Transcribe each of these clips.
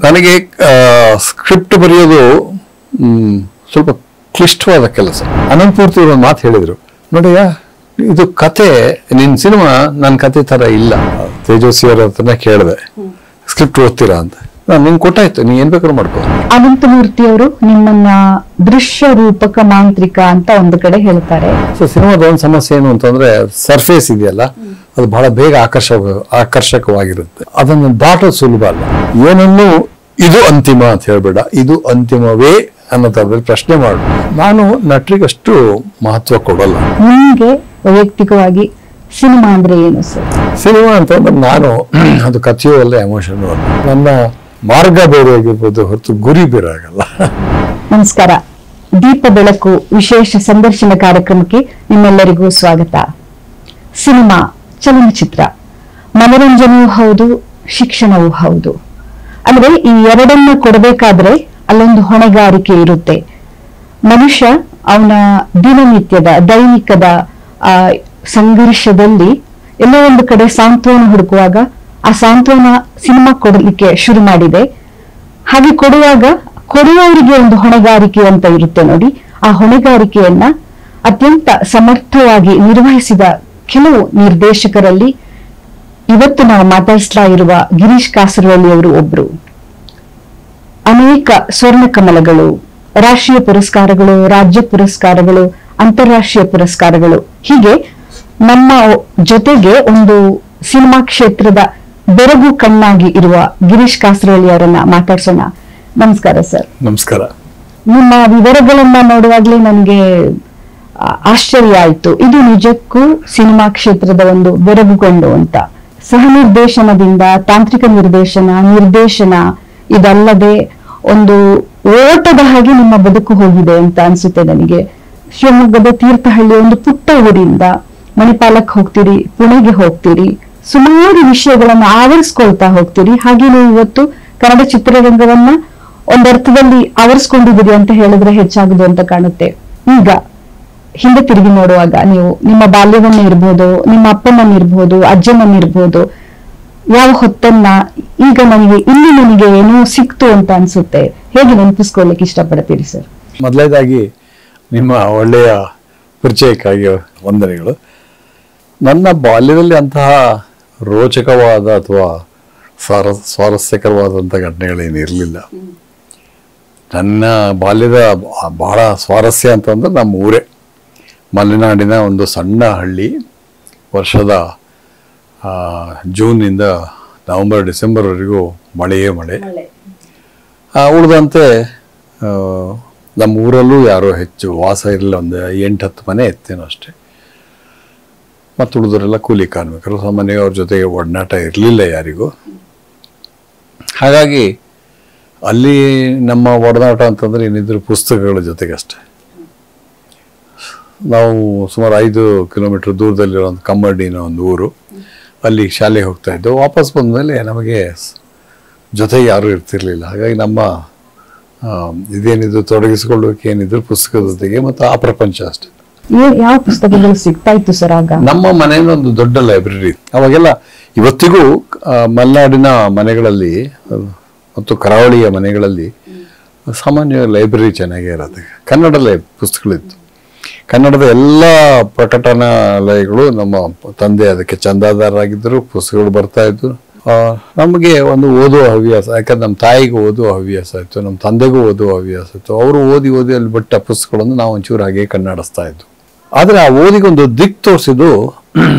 ನನಗೆ ಸ್ಕ್ರಿಪ್ಟ್ ಬರೆಯೋದು ಸ್ವಲ್ಪ ಕ್ಲಿಷ್ಟವಾದ ಕೆಲಸ. ಅನಂತಮೂರ್ತಿ ಒಂದು ಮಾತು ಹೇಳಿದರು, ನೋಡಿಯಾ ಇದು ಕತೆ, ನಿನ್ನ ಸಿನಿಮಾ ನನ್ನ ಕತೆ ಥರ ಇಲ್ಲ. ತೇಜಸ್ವಿ ಅವರ ಹತ್ರನೇ ಕೇಳಿದೆ, ಸ್ಕ್ರಿಪ್ಟ್ ಓದ್ತೀರಾ ಅಂತ. ನಾನು ನಿಂಗೆ ಕೊಟ್ಟಾಯ್ತು, ನೀ ಏನ್ ಬೇಕಾದ್ರೂ ಮಾಡ್ಕೋ. ಅನಂತಮೂರ್ತಿ ಅವರು ನಿಮ್ಮನ್ನ ದೃಶ್ಯ ರೂಪಕ ಮಾಂತ್ರಿಕ ಅಂತ ಒಂದು ಕಡೆ ಹೇಳ್ತಾರೆ. ಸೊ ಸಿನಿಮಾದ ಒಂದು ಸಮಸ್ಯೆ ಏನು ಅಂತಂದ್ರೆ, ಸರ್ಫೇಸ್ ಇದೆಯಲ್ಲ ಅದು ಬಹಳ ಬೇಗ ಆಕರ್ಷಕವಾಗಿರುತ್ತೆ. ಅದನ್ನು ದಾಟೋದು ಸುಲಭ ಅಲ್ಲ. ಏನನ್ನು ಇದು ಅಂತಿಮ ಅಂತ ಹೇಳ್ಬೇಡ, ಇದು ಅಂತಿಮವೇ ಅನ್ನೋ ಥರದಲ್ಲಿ ಪ್ರಶ್ನೆ ಮಾಡು. ನಾನು ನಟರಿಗಷ್ಟು ಮಹತ್ವ ಕೊಡಲ್ಲ. ನಿಮ್ಗೆ ವೈಯಕ್ತಿಕವಾಗಿ ಸಿನಿಮಾ ಅಂದ್ರೆ ಏನು ಸರ್? ಸಿನಿಮಾ ಅಂತಂದ್ರೆ ನಾನು ಅದು ಕಥೆಯೂ ಅಲ್ಲ, ಎಮೋಷನ್ ಅಲ್ಲ. ನನ್ನ ಮಾರ್ಗ ಬೇರೆ ಆಗಿರ್ಬೋದು ಹೊರತು ಗುರಿ ಬೇರೆ ಆಗಲ್ಲ. ನಮಸ್ಕಾರ. ದೀಪ ಬೆಳಕು ವಿಶೇಷ ಸಂದರ್ಶನ ಕಾರ್ಯಕ್ರಮಕ್ಕೆ ನಿಮ್ಮೆಲ್ಲರಿಗೂ ಸ್ವಾಗತ. ಸಿನಿಮಾ, ಚಲನಚಿತ್ರ ಮನೋರಂಜನೆಯೂ ಹೌದು, ಶಿಕ್ಷಣವೂ ಹೌದು. ಅಂದ್ರೆ ಈ ಎರಡನ್ನ ಕೊಡಬೇಕಾದ್ರೆ ಅಲ್ಲೊಂದು ಹೊಣೆಗಾರಿಕೆ ಇರುತ್ತೆ. ಮನುಷ್ಯ ಅವನ ದಿನನಿತ್ಯದ ದೈನಿಕದ ಸಂಘರ್ಷದಲ್ಲಿ ಎಲ್ಲೋ ಒಂದು ಕಡೆ ಸಾಂತ್ವನ ಹುಡುಕುವಾಗ ಆ ಸಾಂತ್ವನ ಸಿನಿಮಾ ಕೊಡಲಿಕ್ಕೆ ಶುರು ಮಾಡಿದೆ. ಹಾಗೆ ಕೊಡುವವರಿಗೆ ಒಂದು ಹೊಣೆಗಾರಿಕೆ ಅಂತ ಇರುತ್ತೆ ನೋಡಿ. ಆ ಹೊಣೆಗಾರಿಕೆಯನ್ನ ಅತ್ಯಂತ ಸಮರ್ಥವಾಗಿ ನಿರ್ವಹಿಸಿದ ಕೆಲವು ನಿರ್ದೇಶಕರಲ್ಲಿ ಇವತ್ತು ನಾವು ಮಾತಾಡಿಸ್ತಾ ಇರುವ ಗಿರೀಶ್ ಕಾಸರವಳ್ಳಿ ಅವರು ಒಬ್ರು. ಅನೇಕ ಸ್ವರ್ಣ ಕಮಲಗಳು, ರಾಷ್ಟ್ರೀಯ ಪುರಸ್ಕಾರಗಳು, ರಾಜ್ಯ ಪುರಸ್ಕಾರಗಳು, ಅಂತಾರಾಷ್ಟ್ರೀಯ ಪುರಸ್ಕಾರಗಳು, ಹೀಗೆ ನಮ್ಮ ಜೊತೆಗೆ ಒಂದು ಸಿನಿಮಾ ಕ್ಷೇತ್ರದ ಬೆರಗು ಕಣ್ಣಾಗಿ ಇರುವ ಗಿರೀಶ್ ಕಾಸರವಳ್ಳಿ ಅವರನ್ನ ಮಾತಾಡ್ಸೋಣ. ನಮಸ್ಕಾರ ಸರ್. ನಮಸ್ಕಾರ. ನಿಮ್ಮ ವಿವರಗಳನ್ನ ನೋಡುವಾಗ್ಲೇ ನನಗೆ ಆಶ್ಚರ್ಯ ಆಯ್ತು. ಇದು ನಿಜಕ್ಕೂ ಸಿನಿಮಾ ಕ್ಷೇತ್ರದ ಒಂದು ಬೆರಗುಗೊಂಡು ಅಂತ. ಸಹ ನಿರ್ದೇಶನದಿಂದ ತಾಂತ್ರಿಕ ನಿರ್ದೇಶನ ಇದಲ್ಲದೆ ಒಂದು ಓಟದ ಹಾಗೆ ನಿಮ್ಮ ಬದುಕು ಹೋಗಿದೆ ಅಂತ ಅನ್ಸುತ್ತೆ ನನಗೆ. ಶಿವಮೊಗ್ಗದ ತೀರ್ಥಹಳ್ಳಿ ಒಂದು ಪುಟ್ಟ ಊರಿಂದ ಮಣಿಪಾಲಕ್ಕೆ ಹೋಗ್ತೀರಿ, ಪುಣೆಗೆ ಹೋಗ್ತೀರಿ, ಸುಮಾರು ವಿಷಯಗಳನ್ನ ಆವರಿಸ್ಕೊಳ್ತಾ ಹೋಗ್ತೀರಿ. ಹಾಗೆ ನೀವು ಇವತ್ತು ಕನ್ನಡ ಚಿತ್ರರಂಗವನ್ನ ಒಂದರ್ಥದಲ್ಲಿ ಆವರಿಸ್ಕೊಂಡಿದ್ದೀರಿ ಅಂತ ಹೇಳಿದ್ರೆ ಹೆಚ್ಚಾಗುದು ಅಂತ ಕಾಣುತ್ತೆ. ಈಗ ಹಿಂದೆ ತಿರುಗಿ ನೋಡುವಾಗ ನೀವು ನಿಮ್ಮ ಬಾಲ್ಯವನ್ನ ಇರ್ಬೋದು, ನಿಮ್ಮ ಅಪ್ಪನನ್ನಿರ್ಬೋದು, ಅಜ್ಜನನ್ನಿರ್ಬೋದು, ಯಾವ ಹೊತ್ತನ್ನ ಈಗ ನನಗೆ ಏನೋ ಸಿಕ್ತು ಅಂತ ಅನ್ಸುತ್ತೆ, ಹೇಗೆ ನೆನಪಿಸ್ಕೊಳ್ಳಿಕ್ಕೆ ಇಷ್ಟಪಡ್ತೀರಿ ಸರ್? ಮೊದಲನೇದಾಗಿ ನಿಮ್ಮ ಒಳ್ಳೆಯ ಪರಿಚಯಕ್ಕಾಗಿ ವಂದನೆಗಳು. ನನ್ನ ಬಾಲ್ಯದಲ್ಲಿ ಅಂತಹ ರೋಚಕವಾದ ಅಥವಾ ಸ್ವಾರಸ್ಯಕರವಾದಂಥ ಘಟನೆಗಳೇನಿರಲಿಲ್ಲ. ನನ್ನ ಬಾಲ್ಯದ ಬಹಳ ಸ್ವಾರಸ್ಯ ಅಂತಂದ್ರೆ ನಮ್ಮ ಊರೇ, ಮಲೆನಾಡಿನ ಒಂದು ಸಣ್ಣ ಹಳ್ಳಿ. ವರ್ಷದ ಜೂನ್ನಿಂದ ನವೆಂಬರ್ ಡಿಸೆಂಬರ್ವರೆಗೂ ಮಳೆಯೇ ಮಳೆ. ಉಳಿದಂತೆ ನಮ್ಮ ಊರಲ್ಲೂ ಯಾರೋ ಹೆಚ್ಚು ವಾಸ ಇರಲಿಲ್ಲ. ಒಂದು 8-10 ಮನೆ ಇತ್ತೇನೋ ಅಷ್ಟೇ. ಮತ್ತು ಉಳಿದವರೆಲ್ಲ ಕೂಲಿ ಕಾರ್ಮಿಕರು. ಸಾಮಾನ್ಯವಾಗಿ ಅವ್ರ ಜೊತೆಗೆ ಒಡನಾಟ ಇರಲಿಲ್ಲ ಯಾರಿಗೂ. ಹಾಗಾಗಿ ಅಲ್ಲಿ ನಮ್ಮ ಒಡನಾಟ ಅಂತಂದ್ರೆ ಏನಿದ್ರು ಪುಸ್ತಕಗಳ ಜೊತೆಗಷ್ಟೆ. ನಾವು ಸುಮಾರು 5 ಕಿಲೋಮೀಟರ್ ದೂರದಲ್ಲಿರೋ ಒಂದು ಕಮ್ಮಡಿನ ಒಂದು ಊರು, ಅಲ್ಲಿ ಶಾಲೆಗೆ ಹೋಗ್ತಾ ಇದ್ದೆವು. ವಾಪಸ್ ಬಂದಮೇಲೆ ನಮಗೆ ಜೊತೆಗೆ ಯಾರೂ ಇರ್ತಿರ್ಲಿಲ್ಲ. ಹಾಗಾಗಿ ನಮ್ಮ ಇದೇನಿದ್ರು ತೊಡಗಿಸಿಕೊಳ್ಳೋಕೆ ಏನಿದ್ರು ಪುಸ್ತಕದ ಜೊತೆಗೆ ಮತ್ತು ಆ ಪ್ರಪಂಚ ಅಷ್ಟೇ. ಯಾವ ಪುಸ್ತಕಗಳು ಸಿಗ್ತಾ ಇತ್ತು ಸರ್ ಆಗ? ನಮ್ಮ ಮನೆಯಲ್ಲಿ ಒಂದು ದೊಡ್ಡ ಲೈಬ್ರರಿ. ಅವಾಗೆಲ್ಲ ಇವತ್ತಿಗೂ ಮಲೆನಾಡಿನ ಮನೆಗಳಲ್ಲಿ ಮತ್ತು ಕರಾವಳಿಯ ಮನೆಗಳಲ್ಲಿ ಸಾಮಾನ್ಯವಾಗಿ ಲೈಬ್ರರಿ ಚೆನ್ನಾಗೇ ಇರುತ್ತೆ. ಕನ್ನಡದಲ್ಲೇ ಪುಸ್ತಕಗಳಿತ್ತು. ಕನ್ನಡದ ಎಲ್ಲ ಪ್ರಕಟಣಾಲಯಗಳು, ನಮ್ಮ ತಂದೆ ಅದಕ್ಕೆ ಚಂದಾದಾರರಾಗಿದ್ದರು. ಪುಸ್ತಕಗಳು ಬರ್ತಾ ಇದ್ದು. ನಮಗೆ ಒಂದು ಓದುವ ಹವ್ಯಾಸ, ಯಾಕಂದ್ರೆ ನಮ್ಮ ತಾಯಿಗೂ ಓದುವ ಹವ್ಯಾಸ ಇತ್ತು, ನಮ್ಮ ತಂದೆಗೂ ಓದುವ ಹವ್ಯಾಸ ಇತ್ತು. ಅವರು ಓದಿ ಅಲ್ಲಿ ಬಿಟ್ಟ ಪುಸ್ತಕಗಳನ್ನು ನಾವು ಒಂಚೂರು ಹಾಗೆ ಕನ್ನಡಿಸ್ತಾ ಇದ್ದು. ಆದರೆ ಆ ಓದಿಗೊಂದು ದಿಕ್ ತೋರಿಸಿದ್ದು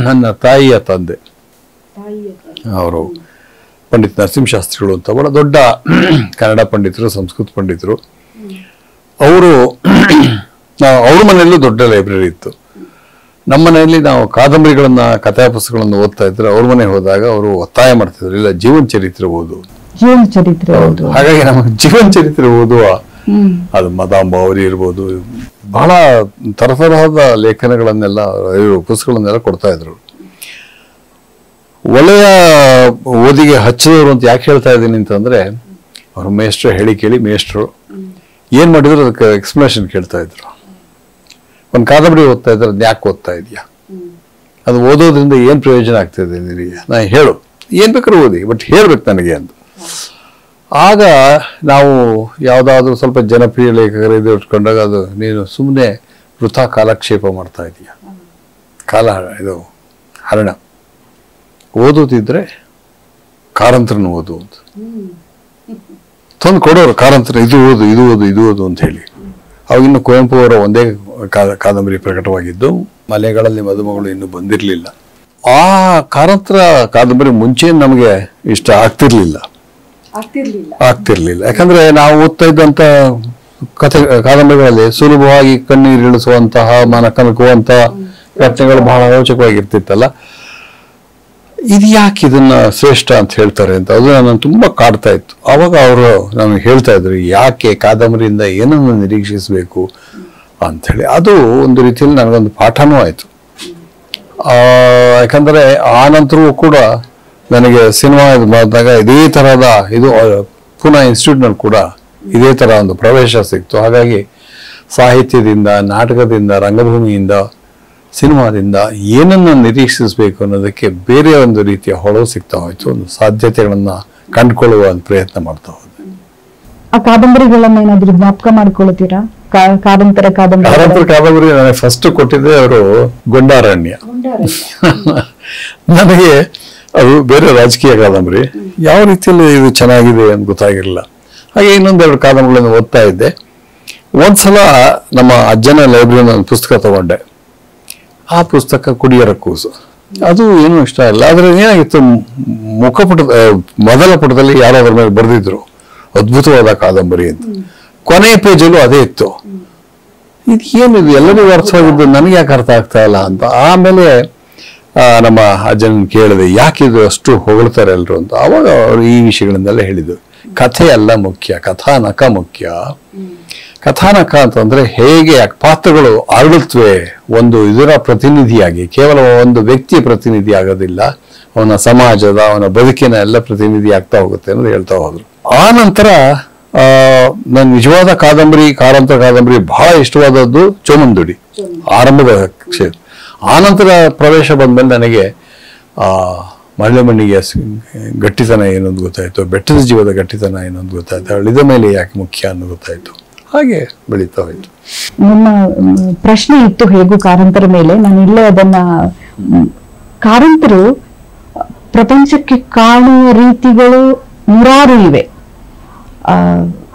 ನನ್ನ ತಾಯಿಯ ತಂದೆ. ಅವರು ಪಂಡಿತ್ ನರಸಿಂಹಶಾಸ್ತ್ರಿಗಳು ಅಂತ ಬಹಳ ದೊಡ್ಡ ಕನ್ನಡ ಪಂಡಿತರು, ಸಂಸ್ಕೃತ ಪಂಡಿತರು. ಅವರು ಅವ್ರ ಮನೆಯಲ್ಲೂ ದೊಡ್ಡ ಲೈಬ್ರರಿ ಇತ್ತು. ನಮ್ಮ ಮನೆಯಲ್ಲಿ ನಾವು ಕಾದಂಬರಿಗಳನ್ನ, ಕಥಾ ಪುಸ್ತಕಗಳನ್ನು ಓದ್ತಾ ಇದ್ರೆ, ಅವ್ರ ಮನೆಗೆ ಹೋದಾಗ ಅವರು ಒತ್ತಾಯ ಮಾಡ್ತಿದ್ರು, ಇಲ್ಲ ಜೀವನ ಚರಿತ್ರೆ ಓದು. ಹಾಗಾಗಿ ನಮಗೆ ಜೀವನ ಚರಿತ್ರೆ ಓದುವ, ಅದು ಮದಾಂಬ ಅವರಿ ಇರ್ಬೋದು, ಬಹಳ ತರತರಹದ ಲೇಖನಗಳನ್ನೆಲ್ಲ, ಪುಸ್ತಕಗಳನ್ನೆಲ್ಲ ಕೊಡ್ತಾ ಇದ್ರು. ಒಳ್ಳೆಯ ಓದಿಗೆ ಹಚ್ಚಿದವರು ಅಂತ ಯಾಕೆ ಹೇಳ್ತಾ ಇದ್ದೀನಿ ಅಂತಂದ್ರೆ, ಅವ್ರ ಮೇಷ್ಟ್ರು ಹೇಳಿ ಕೇಳಿ ಮೇಷ್ಟ್ರು ಏನ್ ಮಾಡಿದ್ರು ಅದಕ್ಕೆ ಎಕ್ಸ್ಪ್ಲನೇಷನ್ ಕೇಳ್ತಾ ಇದ್ರು. ಒಂದು ಕಾದಂಬರಿ ಓದ್ತಾ ಇದ್ರೆ ಅದು ಯಾಕೆ ಓದ್ತಾ ಇದೆಯಾ, ಅದು ಓದೋದ್ರಿಂದ ಏನ್ ಪ್ರಯೋಜನ ಆಗ್ತದೆ ನಿನಗೆ, ನಾ ಹೇಳು, ಏನ್ ಬೇಕಾದ್ರೂ ಓದಿ, ಬಟ್ ಹೇಳ್ಬೇಕು ನನಗೆ ಅಂತ. ಆಗ ನಾವು ಯಾವುದಾದ್ರೂ ಸ್ವಲ್ಪ ಜನಪ್ರಿಯ ಲೇಖಕರು ಇದು ಇಟ್ಕೊಂಡಾಗ ಅದು ನೀನು ಸುಮ್ಮನೆ ವೃಥಾ ಕಾಲಕ್ಷೇಪ ಮಾಡ್ತಾ ಇದೀಯ, ಇದು ಹರಣ, ಓದೋದಿದ್ರೆ ಕಾರಂತರನ್ನು ಓದು ಅಂತ ತಂದು ಕೊಡೋರು. ಕಾರಂತರ ಇದು ಓದು ಇದು ಓದು ಇದು ಓದು ಅಂತ ಹೇಳಿ. ಅವಾಗಿನ್ನು ಕುವೆಂಪು ಅವರ ಒಂದೇ ಕಾದಂಬರಿ ಪ್ರಕಟವಾಗಿದ್ದು, ಮಲೆಗಳಲ್ಲಿ ಮದುಮಗಳು ಇನ್ನೂ ಬಂದಿರಲಿಲ್ಲ. ಆ ಕಾರಂತರ ಕಾದಂಬರಿ ಮುಂಚೆ ನಮಗೆ ಇಷ್ಟ ಆಗ್ತಿರ್ಲಿಲ್ಲ. ಯಾಕಂದ್ರೆ ನಾವು ಓದ್ತಾ ಇದ್ದಂತ ಕಾದಂಬರಿಗಳಲ್ಲಿ ಸುಲಭವಾಗಿ ಕಣ್ಣೀರು ಇಳಿಸುವಂತಹ, ಮನ ಕನಕುವಂತಹ ಘಟನೆಗಳು ಬಹಳ ರೋಚಕವಾಗಿರ್ತಿತ್ತಲ್ಲ. ಇದು ಯಾಕೆ ಇದನ್ನ ಶ್ರೇಷ್ಠ ಅಂತ ಹೇಳ್ತಾರೆ ಅಂತ ಅದು ನನ್ನನ್ನು ತುಂಬಾ ಕಾಡ್ತಾ ಇತ್ತು. ಅವಾಗ ಅವರು ನಮಗೆ ಹೇಳ್ತಾ ಇದ್ರು ಯಾಕೆ ಕಾದಂಬರಿಯಿಂದ ಏನನ್ನು ನಿರೀಕ್ಷಿಸಬೇಕು ಅಂತ ಹೇಳಿ. ಅದು ಒಂದು ರೀತಿಯಲ್ಲಿ ನನಗೊಂದು ಪಾಠನೂ ಆಯ್ತು. ಯಾಕಂದ್ರೆ ಆ ನಂತರವೂ ಕೂಡ ನನಗೆ ಸಿನಿಮಾ ಮಾಡಿದಾಗ ಇದೇ ತರಹದ ಇದು ಪುನಃ ಇನ್ಸ್ಟಿಟ್ಯೂಟ್ನಲ್ಲಿ ಕೂಡ ಇದೇ ತರ ಒಂದು ಪ್ರವೇಶ ಸಿಕ್ತು. ಹಾಗಾಗಿ ಸಾಹಿತ್ಯದಿಂದ, ನಾಟಕದಿಂದ, ರಂಗಭೂಮಿಯಿಂದ, ಸಿನಿಮಾದಿಂದ ಏನನ್ನ ನಿರೀಕ್ಷಿಸಬೇಕು ಅನ್ನೋದಕ್ಕೆ ಬೇರೆ ಒಂದು ರೀತಿಯ ಹೊಳವು ಸಿಗ್ತಾ ಹೋಯ್ತು. ಒಂದು ಸಾಧ್ಯತೆಗಳನ್ನ ಕಂಡುಕೊಳ್ಳುವ ಒಂದು ಪ್ರಯತ್ನ ಮಾಡ್ತಾ ಹೋದೆ. ಆ ಕಾದಂಬರಿಗಳನ್ನ ಏನಾದ್ರೂ ಜ್ಞಾಪಕ ಮಾಡ್ಕೊಳ್ತೀರಾ? ಕಾರಂತರ ಕಾದಂಬರಿ ನನಗೆ ಫಸ್ಟ್ ಕೊಟ್ಟಿದ್ದೆ ಅವರು ಗೊಂಡಾರಣ್ಯ. ನನಗೆ ಅದು ಬೇರೆ ರಾಜಕೀಯ ಕಾದಂಬರಿ, ಯಾವ ರೀತಿಯಲ್ಲಿ ಇದು ಚೆನ್ನಾಗಿದೆ ಅಂತ ಗೊತ್ತಾಗಿರಲಿಲ್ಲ. ಹಾಗೆ ಇನ್ನೊಂದೆರಡು ಕಾದಂಬರಿಗಳನ್ನು ಓದ್ತಾ ಇದ್ದೆ. ಒಂದ್ಸಲ ನಮ್ಮ ಅಜ್ಜನ ಲೈಬ್ರರಿನ ಒಂದು ಪುಸ್ತಕ ತಗೊಂಡೆ. ಆ ಪುಸ್ತಕ ಕುಡಿಯರ ಕೂಸು. ಅದು ಏನೂ ಇಷ್ಟ ಇಲ್ಲ. ಆದ್ರೆ ಏನಾಗಿತ್ತು, ಮೊದಲ ಪುಟದಲ್ಲಿ ಯಾರೋ ಅದ್ರ ಮೇಲೆ ಬರೆದಿದ್ರು ಅದ್ಭುತವಾದ ಕಾದಂಬರಿ ಅಂತ. ಕೊನೆಯ ಪೇಜಲ್ಲೂ ಅದೇ ಇತ್ತು. ಇದು ಏನಿದು ಎಲ್ಲರಿಗೂ ಅರ್ಥವಾಗಿದ್ದು ನನಗೆ ಯಾಕೆ ಅರ್ಥ ಆಗ್ತಾ ಇಲ್ಲ ಅಂತ. ಆಮೇಲೆ ನಮ್ಮ ಅಜ್ಜನ ಕೇಳಿದೆ ಯಾಕೆ ಇದು ಅಷ್ಟು ಹೊಗಳ್ತಾರೆ ಎಲ್ರು ಅಂತ. ಅವಾಗ ಅವರು ಈ ವಿಷಯಗಳಿಂದಲೇ ಹೇಳಿದ್ರು, ಕಥೆ ಅಲ್ಲ ಮುಖ್ಯ, ಕಥಾನಕ ಮುಖ್ಯ. ಕಥಾನಕ ಅಂತಂದ್ರೆ ಹೇಗೆ ಪಾತ್ರಗಳು ಅರಳುತ್ತವೆ, ಒಂದು ಇದರ ಪ್ರತಿನಿಧಿಯಾಗಿ, ಕೇವಲ ಒಂದು ವ್ಯಕ್ತಿಯ ಪ್ರತಿನಿಧಿ ಆಗೋದಿಲ್ಲ, ಅವನ ಸಮಾಜದ, ಅವನ ಬದುಕಿನ ಎಲ್ಲ ಪ್ರತಿನಿಧಿ ಆಗ್ತಾ ಹೋಗುತ್ತೆ ಅನ್ನೋದು ಹೇಳ್ತಾ ಹೋದ್ರು. ಆ ನಂತರ ನನ್ನ ನಿಜವಾದ ಕಾದಂಬರಿ, ಕಾರಂತರ ಕಾದಂಬರಿ ಬಹಳ ಇಷ್ಟವಾದದ್ದು ಚೋಮಂದುಡಿ, ಆರಂಭದ ಕ್ಷೇತ್ರ. ಆ ನಂತರ ಪ್ರವೇಶ ಬಂದ್ಮೇಲೆ ನನಗೆ ಮರಳು ಮಣ್ಣಿಗೆ ಗಟ್ಟಿತನ ಏನೊಂದು ಗೊತ್ತಾಯ್ತು, ಬೆಟ್ಟದ ಜೀವದ ಗಟ್ಟಿತನ ಏನೊಂದು ಗೊತ್ತಾಯ್ತು, ಅಳಿದ ಮೇಲೆ ಯಾಕೆ ಮುಖ್ಯ ಅನ್ನೋ ಗೊತ್ತಾಯ್ತು. ಹಾಗೆ ಬೆಳೀತಾ ಹೋಯ್ತು. ನನ್ನ ಪ್ರಶ್ನೆ ಇತ್ತು ಹೇಗೂ ಕಾರಂತರ ಮೇಲೆ. ನಾನು ಇಲ್ಲೇ ಅದನ್ನ, ಕಾರಂತರು ಪ್ರಪಂಚಕ್ಕೆ ಕಾಣುವ ರೀತಿಗಳು ನೂರಾರು ಇವೆ.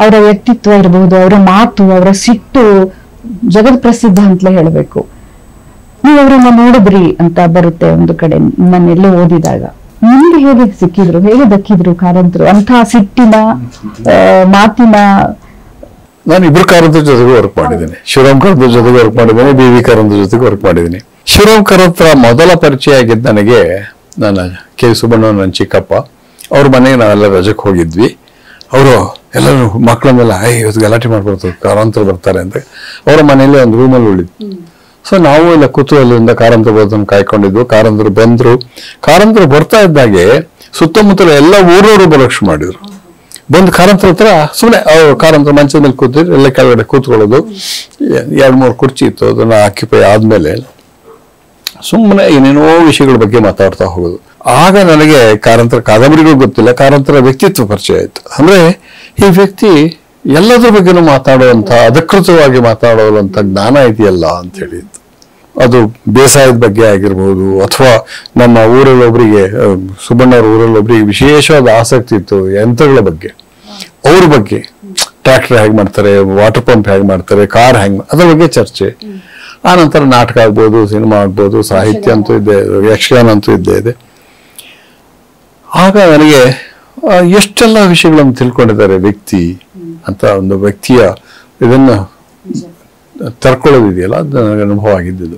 ಅವರ ವ್ಯಕ್ತಿತ್ವ ಇರಬಹುದು, ಅವರ ಮಾತು, ಅವರ ಸಿಟ್ಟು ಜಗತ್ ಪ್ರಸಿದ್ಧ ಅಂತಲೇ ಹೇಳಬೇಕು. ನೀವು ಅವರನ್ನ ನೋಡಿದ್ರಿ ಅಂತ ಬರುತ್ತೆ ಒಂದು ಕಡೆ, ನಾನೆಲ್ಲೋ ಓದಿದಾಗ. ನಿಮ್ಗೆ ಹೇಗೆ ಸಿಕ್ಕಿದ್ರು, ಹೇಗೆ ದಕ್ಕಿದ್ರು ಕಾರಂತರು? ಅಂತಹ ಸಿಟ್ಟಿನ ಮಾತಿನ. ನಾನು ಇಬ್ರು ಕಾರಂತರ ಜೊತೆಗೆ ವರ್ಕ್ ಮಾಡಿದ್ದೀನಿ. ಶಿವರಾಮ್ ಕಾರಂತರ ಜೊತೆಗೆ ವರ್ಕ್ ಮಾಡಿದ್ದೀನಿ, ಬಿ.ವಿ. ಕಾರಂತರ ಜೊತೆಗೆ ವರ್ಕ್ ಮಾಡಿದ್ದೀನಿ. ಶಿವರಾಮ್ ಕಾರಂತರ ಮೊದಲ ಪರಿಚಯ ಆಗಿದ್ದು ನನಗೆ ನನ್ನ ಕೆ. ಸುಬ್ಬಣ್ಣ, ನನ್ನ ಚಿಕ್ಕಪ್ಪ ಅವ್ರ ಮನೆಗೆ ನಾವೆಲ್ಲ ರಜಕ್ಕೆ ಹೋಗಿದ್ವಿ. ಅವರು ಎಲ್ಲರೂ ಮಕ್ಕಳನ್ನೆಲ್ಲ ಇವತ್ತು ಗಲಾಟೆ ಮಾಡ್ಬಾರ್ದು, ಕಾರಂತರು ಬರ್ತಾರೆ ಅಂತ ಅವರ ಮನೆಯಲ್ಲೇ ಒಂದು ರೂಮಲ್ಲಿ ಉಳಿದ್ವಿ. ಸೊ ನಾವು ಎಲ್ಲ ಕುತೂಹಲದಿಂದ ಕಾರಂತರ ಬರೋದನ್ನು ಕಾಯ್ಕೊಂಡಿದ್ವು. ಕಾರಂತರು ಬಂದ್ರು. ಕಾರಂತರು ಬರ್ತಾ ಇದ್ದಾಗೆ ಸುತ್ತಮುತ್ತಲ ಎಲ್ಲ ಊರವರು ಬರಕ್ಷ ಮಾಡಿದ್ರು. ಬಂದು ಕಾರಂತರ ಹತ್ರ ಸುಮ್ಮನೆ ಕಾರಂತರ ಮಂಚದ ಮೇಲೆ ಕೂತಿದ್ರು, ಎಲ್ಲ ಕೆಳಗಡೆ ಕೂತ್ಕೊಳ್ಳೋದು. 2-3 ಕುರ್ಚಿ ಇತ್ತು, ಅದನ್ನ ಆಕ್ಯುಪೈ ಆದ್ಮೇಲೆ ಸುಮ್ಮನೆ ಏನೇನೋ ವಿಷಯಗಳ ಬಗ್ಗೆ ಮಾತಾಡ್ತಾ ಹೋಗೋದು. ಆಗ ನನಗೆ ಕಾರಂತರ ಕಾದಂಬರಿಗಳು ಗೊತ್ತಿಲ್ಲ, ಕಾರಂತರ ವ್ಯಕ್ತಿತ್ವ ಪರಿಚಯ ಆಯ್ತು. ಅಂದ್ರೆ ಈ ವ್ಯಕ್ತಿ ಎಲ್ಲದ್ರ ಬಗ್ಗೆನೂ ಮಾತಾಡುವಂತ, ಅಧಿಕೃತವಾಗಿ ಮಾತಾಡುವಂತ ಜ್ಞಾನ ಇದೆಯಲ್ಲ ಅಂತ ಹೇಳಿದ್ದು. ಅದು ಬೇಸಾಯದ ಬಗ್ಗೆ ಆಗಿರ್ಬೋದು, ಅಥವಾ ನಮ್ಮ ಊರಲ್ಲೊಬ್ಬರಿಗೆ, ಸುಬ್ಬಣ್ಣವ್ರ ಊರಲ್ಲೊಬ್ಬರಿಗೆ ವಿಶೇಷವಾದ ಆಸಕ್ತಿ ಇತ್ತು ಯಂತ್ರಗಳ ಬಗ್ಗೆ, ಅವ್ರ ಬಗ್ಗೆ, ಟ್ರ್ಯಾಕ್ಟರ್ ಹೇಗೆ ಮಾಡ್ತಾರೆ, ವಾಟರ್ ಪಂಪ್ ಹೇಗೆ ಮಾಡ್ತಾರೆ, ಕಾರ್ ಹೇಗೆ, ಅದ್ರ ಬಗ್ಗೆ ಚರ್ಚೆ. ಆ ನಂತರ ನಾಟಕ ಆಗ್ಬೋದು, ಸಿನಿಮಾ ಆಗ್ಬೋದು, ಸಾಹಿತ್ಯ ಅಂತೂ ಇದ್ದೇ, ಯಕ್ಷಗಾನ ಅಂತೂ ಇದ್ದೇ ಇದೆ. ಆಗ ನನಗೆ ಎಷ್ಟೆಲ್ಲ ವಿಷಯಗಳನ್ನು ತಿಳ್ಕೊಂಡಿದ್ದಾರೆ ವ್ಯಕ್ತಿ ಅಂತ, ಒಂದು ವ್ಯಕ್ತಿಯ ಇದನ್ನ ತರ್ಕೊಳ್ಳೋದಿದೆಯಲ್ಲ, ಅದು ನನಗೆ ಅನುಭವ ಆಗಿದ್ದು.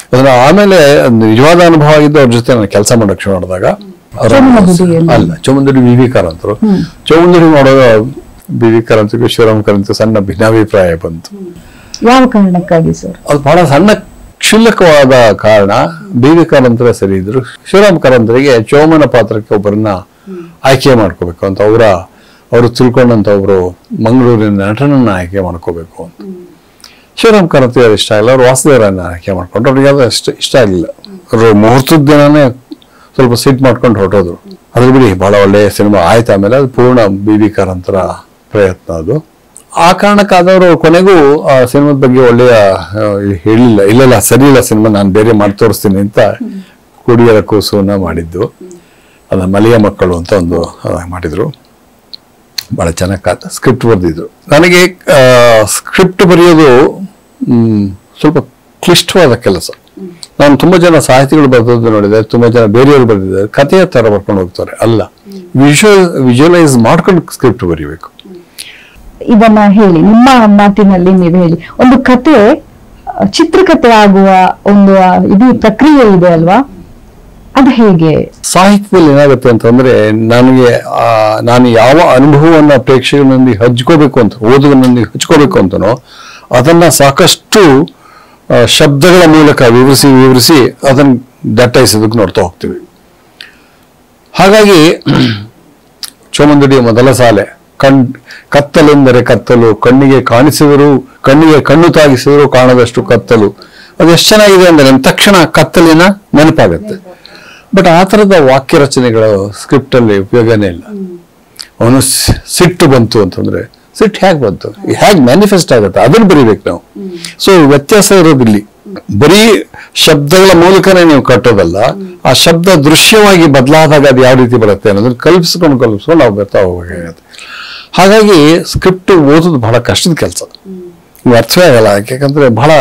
ಅದನ್ನ ಆಮೇಲೆ ನಿಜವಾದ ಅನುಭವ ಆಗಿದ್ದು ಅವ್ರ ಜೊತೆ ನಾನು ಕೆಲಸ ಮಾಡಕ್ಕೆ ಶುರು ಮಾಡಿದಾಗ. ಅಲ್ಲ, ಚೋಮಂದುಡಿ ವಿ.ವಿ. ಕಾರಂತರು. ಚೋಮಂದುಡಿ ಮಾಡುವಾಗ ಬಿ.ವಿ. ಕಾರಂತರಿಗೂ ಶಿವರಾಮ್ ಕಾರಂತರಿಗೂ ಸಣ್ಣ ಭಿನ್ನಾಭಿಪ್ರಾಯ ಬಂತು. ಯಾವ ಕಾರಣಕ್ಕಾಗಿ ಸರ್? ಅದು ಬಹಳ ಸಣ್ಣ ಕ್ಷುಲ್ಲಕವಾದ ಕಾರಣ. ಬಿ.ವಿ. ಕಾರಂತರ ಸರಿ ಇದ್ರು, ಶಿವರಾಮ್ ಕಾರಂತರಿಗೆ ಚೋಮನ ಪಾತ್ರಕ್ಕೆ ಒಬ್ಬರನ್ನ ಆಯ್ಕೆ ಮಾಡ್ಕೋಬೇಕು ಅಂತ, ಅವರು ತಿಳ್ಕೊಂಡಂತ ಒಬ್ರು ಮಂಗಳೂರಿನ ನಟನನ್ನ ಆಯ್ಕೆ ಮಾಡ್ಕೋಬೇಕು ಅಂತ. ಶಿವರಾಮ್ ಕಾರಂತರಿಗೆ ಅದು ಇಷ್ಟ ಆಗಿಲ್ಲ. ಅವ್ರು ವಾಸುದೇವರನ್ನ ಆಯ್ಕೆ ಮಾಡ್ಕೊಂಡ್ರು. ಅವ್ರಿಗೆ ಅದು ಇಷ್ಟ ಆಗಿಲ್ಲ. ಅವರು ಮುಹೂರ್ತದ ದಿನನೇ ಸ್ವಲ್ಪ ಸಿಟ್ ಮಾಡ್ಕೊಂಡು ಹೊರಟೋದ್ರು. ಅದ್ರ ಬಿಡಿ ಬಹಳ ಒಳ್ಳೆಯ ಸಿನಿಮಾ ಆಯ್ತು. ಆಮೇಲೆ ಅದು ಪೂರ್ಣ BB ಕಾರಂತರ ಪ್ರಯತ್ನ ಅದು. ಆ ಕಾರಣಕ್ಕಾದವರು ಕೊನೆಗೂ ಆ ಸಿನಿಮಾದ ಬಗ್ಗೆ ಒಳ್ಳೆಯ ಹೇಳಿಲ್ಲ, ಇಲ್ಲ ಸರಿ ಇಲ್ಲ ಸಿನಿಮಾ, ನಾನು ಬೇರೆ ಮಾಡಿ ತೋರಿಸ್ತೀನಿ ಅಂತ ಕುಡಿಯರ ಕೂಸುವನ್ನ ಮಾಡಿದ್ದು. ಅದ ಮಲೆಯ ಮಕ್ಕಳು ಅಂತ ಒಂದು ಮಾಡಿದ್ರು. ಬಹಳ ಚೆನ್ನಾಗಿ ಸ್ಕ್ರಿಪ್ಟ್ ಬರೆದಿದ್ರು. ನನಗೆ ಸ್ಕ್ರಿಪ್ಟ್ ಬರೆಯೋದು ಸ್ವಲ್ಪ ಕ್ಲಿಷ್ಟವಾದ ಕೆಲಸ. ನಾನು ತುಂಬಾ ಜನ ಸಾಹಿತಿಗಳು ಬರೆದದ್ದು ನೋಡಿದೆ, ತುಂಬಾ ಜನ ಬೇರೆಯವರು ಬರೆದಿದ್ದಾರೆ, ಕಥೆಯ ತರ ಬರ್ಕೊಂಡು ಹೋಗ್ತಾರೆ. ಅಲ್ಲ, ವಿಜುವಲೈಸ್ ಮಾಡ್ಕೊಂಡು ಸ್ಕ್ರಿಪ್ಟ್ ಬರೀಬೇಕು. ಇದನ್ನ ಹೇಳಿ, ನಿಮ್ಮ ಮಾತಿನಲ್ಲಿ ನೀವು ಹೇಳಿ, ಒಂದು ಕತೆ ಚಿತ್ರಕಥೆ ಆಗುವ ಒಂದು ಇದು ಪ್ರಕ್ರಿಯೆ ಇದೆ ಅಲ್ವಾ, ಅದು ಹೇಗೆ? ಸಾಹಿತ್ಯದಲ್ಲಿ ಏನಾಗುತ್ತೆ ಅಂತಂದ್ರೆ, ನಾನು ಯಾವ ಅನುಭವವನ್ನ ಪ್ರೇಕ್ಷಕನೊಂದಿಗೆ ಹಂಚ್ಕೋಬೇಕು ಅಂತ, ಓದುಗನೊಂದಿಗೆ ಹಂಚ್ಕೋಬೇಕು ಅಂತನೋ ಅದನ್ನ ಸಾಕಷ್ಟು ಶಬ್ದಗಳ ಮೂಲಕ ವಿವರಿಸಿ ಅದನ್ನ ದಟ್ಟೈಸೋದಕ್ಕೆ ನೋಡ್ತಾ ಹೋಗ್ತೀವಿ. ಹಾಗಾಗಿ ಚೋಮಂದುಡಿಯ ಮೊದಲ ಸಾಲೆ, ಕತ್ತಲೆಂದರೆ ಕತ್ತಲು, ಕಣ್ಣಿಗೆ ಕಣ್ಣು ತಾಗಿಸಿದರೂ ಕಾಣದಷ್ಟು ಕತ್ತಲು, ಅದು ಎಷ್ಟು ಚೆನ್ನಾಗಿದೆ ಅಂದ್ರೆ ತಕ್ಷಣ ಕತ್ತಲಿನ ನೆನಪಾಗತ್ತೆ. ಬಟ್ ಆ ಥರದ ವಾಕ್ಯ ರಚನೆಗಳು ಸ್ಕ್ರಿಪ್ಟ್ ಅಲ್ಲಿ ಉಪಯೋಗನೇ ಇಲ್ಲ. ಅವನು ಸಿಟ್ಟು ಬಂತು ಅಂತಂದ್ರೆ ಸಿಟ್ಟು ಹೇಗೆ ಬಂತು, ಹೇಗೆ ಮ್ಯಾನಿಫೆಸ್ಟ್ ಆಗುತ್ತೆ, ಅದನ್ನು ಬರೀಬೇಕು ನಾವು. ಸೊ ವ್ಯತ್ಯಾಸ ಇರೋದಿಲ್ಲಿ. ಬರೀ ಶಬ್ದಗಳ ಮೂಲಕನೇ ನೀವು ಕಟ್ಟೋದಲ್ಲ, ಆ ಶಬ್ದ ದೃಶ್ಯವಾಗಿ ಬದಲಾದಾಗ ಅದು ಯಾವ ರೀತಿ ಬರುತ್ತೆ ಅನ್ನೋದನ್ನ ಕಲ್ಪಿಸ್ಕೊಂಡು ನಾವು ಬರ್ತಾ ಹೋಗಬೇಕಾಗತ್ತೆ. ಹಾಗಾಗಿ ಸ್ಕ್ರಿಪ್ಟ್ ಓದೋದು ಬಹಳ ಕಷ್ಟದ ಕೆಲಸ, ನೀವು ಅರ್ಥವೇ ಆಗಲ್ಲ. ಯಾಕಂದ್ರೆ ಬಹಳ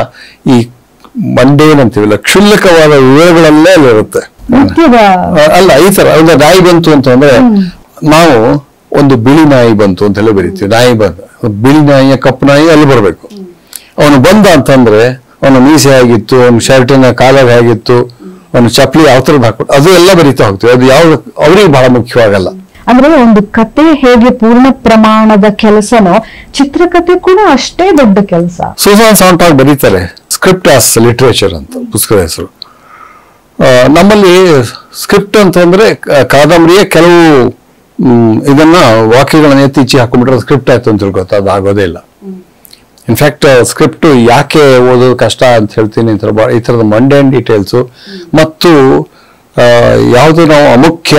ಈ ಮಂಡೇನ್ ಅಂತೀವಿಲ್ಲ, ಕ್ಷುಲ್ಲಕವಾದ ವಿವರಗಳಲ್ಲೇ ಅಲ್ಲಿರುತ್ತೆ. ಅಲ್ಲ, ಈ ತರ ಒಂದು ನಾಯಿ ಬಂತು ಅಂತಂದ್ರೆ ನಾವು ಒಂದು ಬಿಳಿ ನಾಯಿ ಬಂತು ಅಂತೆಲ್ಲ ಬರೀತೀವಿ. ನಾಯಿ ಬಂದ, ಬಿಳಿ ನಾಯಿಯ ಕಪ್ಪು ನಾಯಿ ಅಲ್ಲಿ ಬರ್ಬೇಕು. ಅವನು ಬಂದ ಅಂತಂದ್ರೆ ಅವನ ಮೀಸೆ ಆಗಿತ್ತು, ಅವನ ಶರ್ಟಿನ ಕಾಲರ್ ಆಗಿತ್ತು, ಅವನು ಚಪ್ಪಲಿ ಯಾವ ತರದ್ ಹಾಕೊಂಡು ಅದು ಎಲ್ಲ ಬರೀತಾ ಹೋಗ್ತೀವಿ. ಅದು ಯಾವ ಅವ್ರಿಗೆ ಬಹಳ ಮುಖ್ಯವಾಗಲ್ಲ. ಅಂದ್ರೆ ಒಂದು ಕತೆ ಹೇಗೆ ಪೂರ್ಣ ಪ್ರಮಾಣದ ಕೆಲಸನೋ, ಚಿತ್ರಕಥೆ ಕೂಡ ಅಷ್ಟೇ ದೊಡ್ಡ ಕೆಲಸ. ಸೂಸನ್ ಸಾಂಟಾಗ್ ಬರೀತಾರೆ ಸ್ಕ್ರಿಪ್ಟ್ ಆಸ್ ಲಿಟ್ರೇಚರ್ ಅಂತ ಪುಸ್ತಕದ ಹೆಸರು. ನಮ್ಮಲ್ಲಿ ಸ್ಕ್ರಿಪ್ಟ್ ಅಂತಂದ್ರೆ ಕಾದಂಬರಿಯ ಕೆಲವು ಇದನ್ನ ವಾಕ್ಯಗಳನ್ನ ಎತ್ತಿಚ್ಚಿ ಹಾಕೊಂಡ್ಬಿಟ್ರೆ ಸ್ಕ್ರಿಪ್ಟ್ ಆಯ್ತು ಅಂತ ತಿಳ್ಕೊತ, ಅದು ಆಗೋದೇ ಇಲ್ಲ. ಇನ್ಫ್ಯಾಕ್ಟ್ ಸ್ಕ್ರಿಪ್ಟ್ ಯಾಕೆ ಓದೋದು ಕಷ್ಟ ಅಂತ ಹೇಳ್ತೀನಿ, ಈ ತರದ ಮಂಡೇನ್ ಡೀಟೇಲ್ಸು ಮತ್ತು ಯಾವುದು ನಾವು ಅಮುಖ್ಯ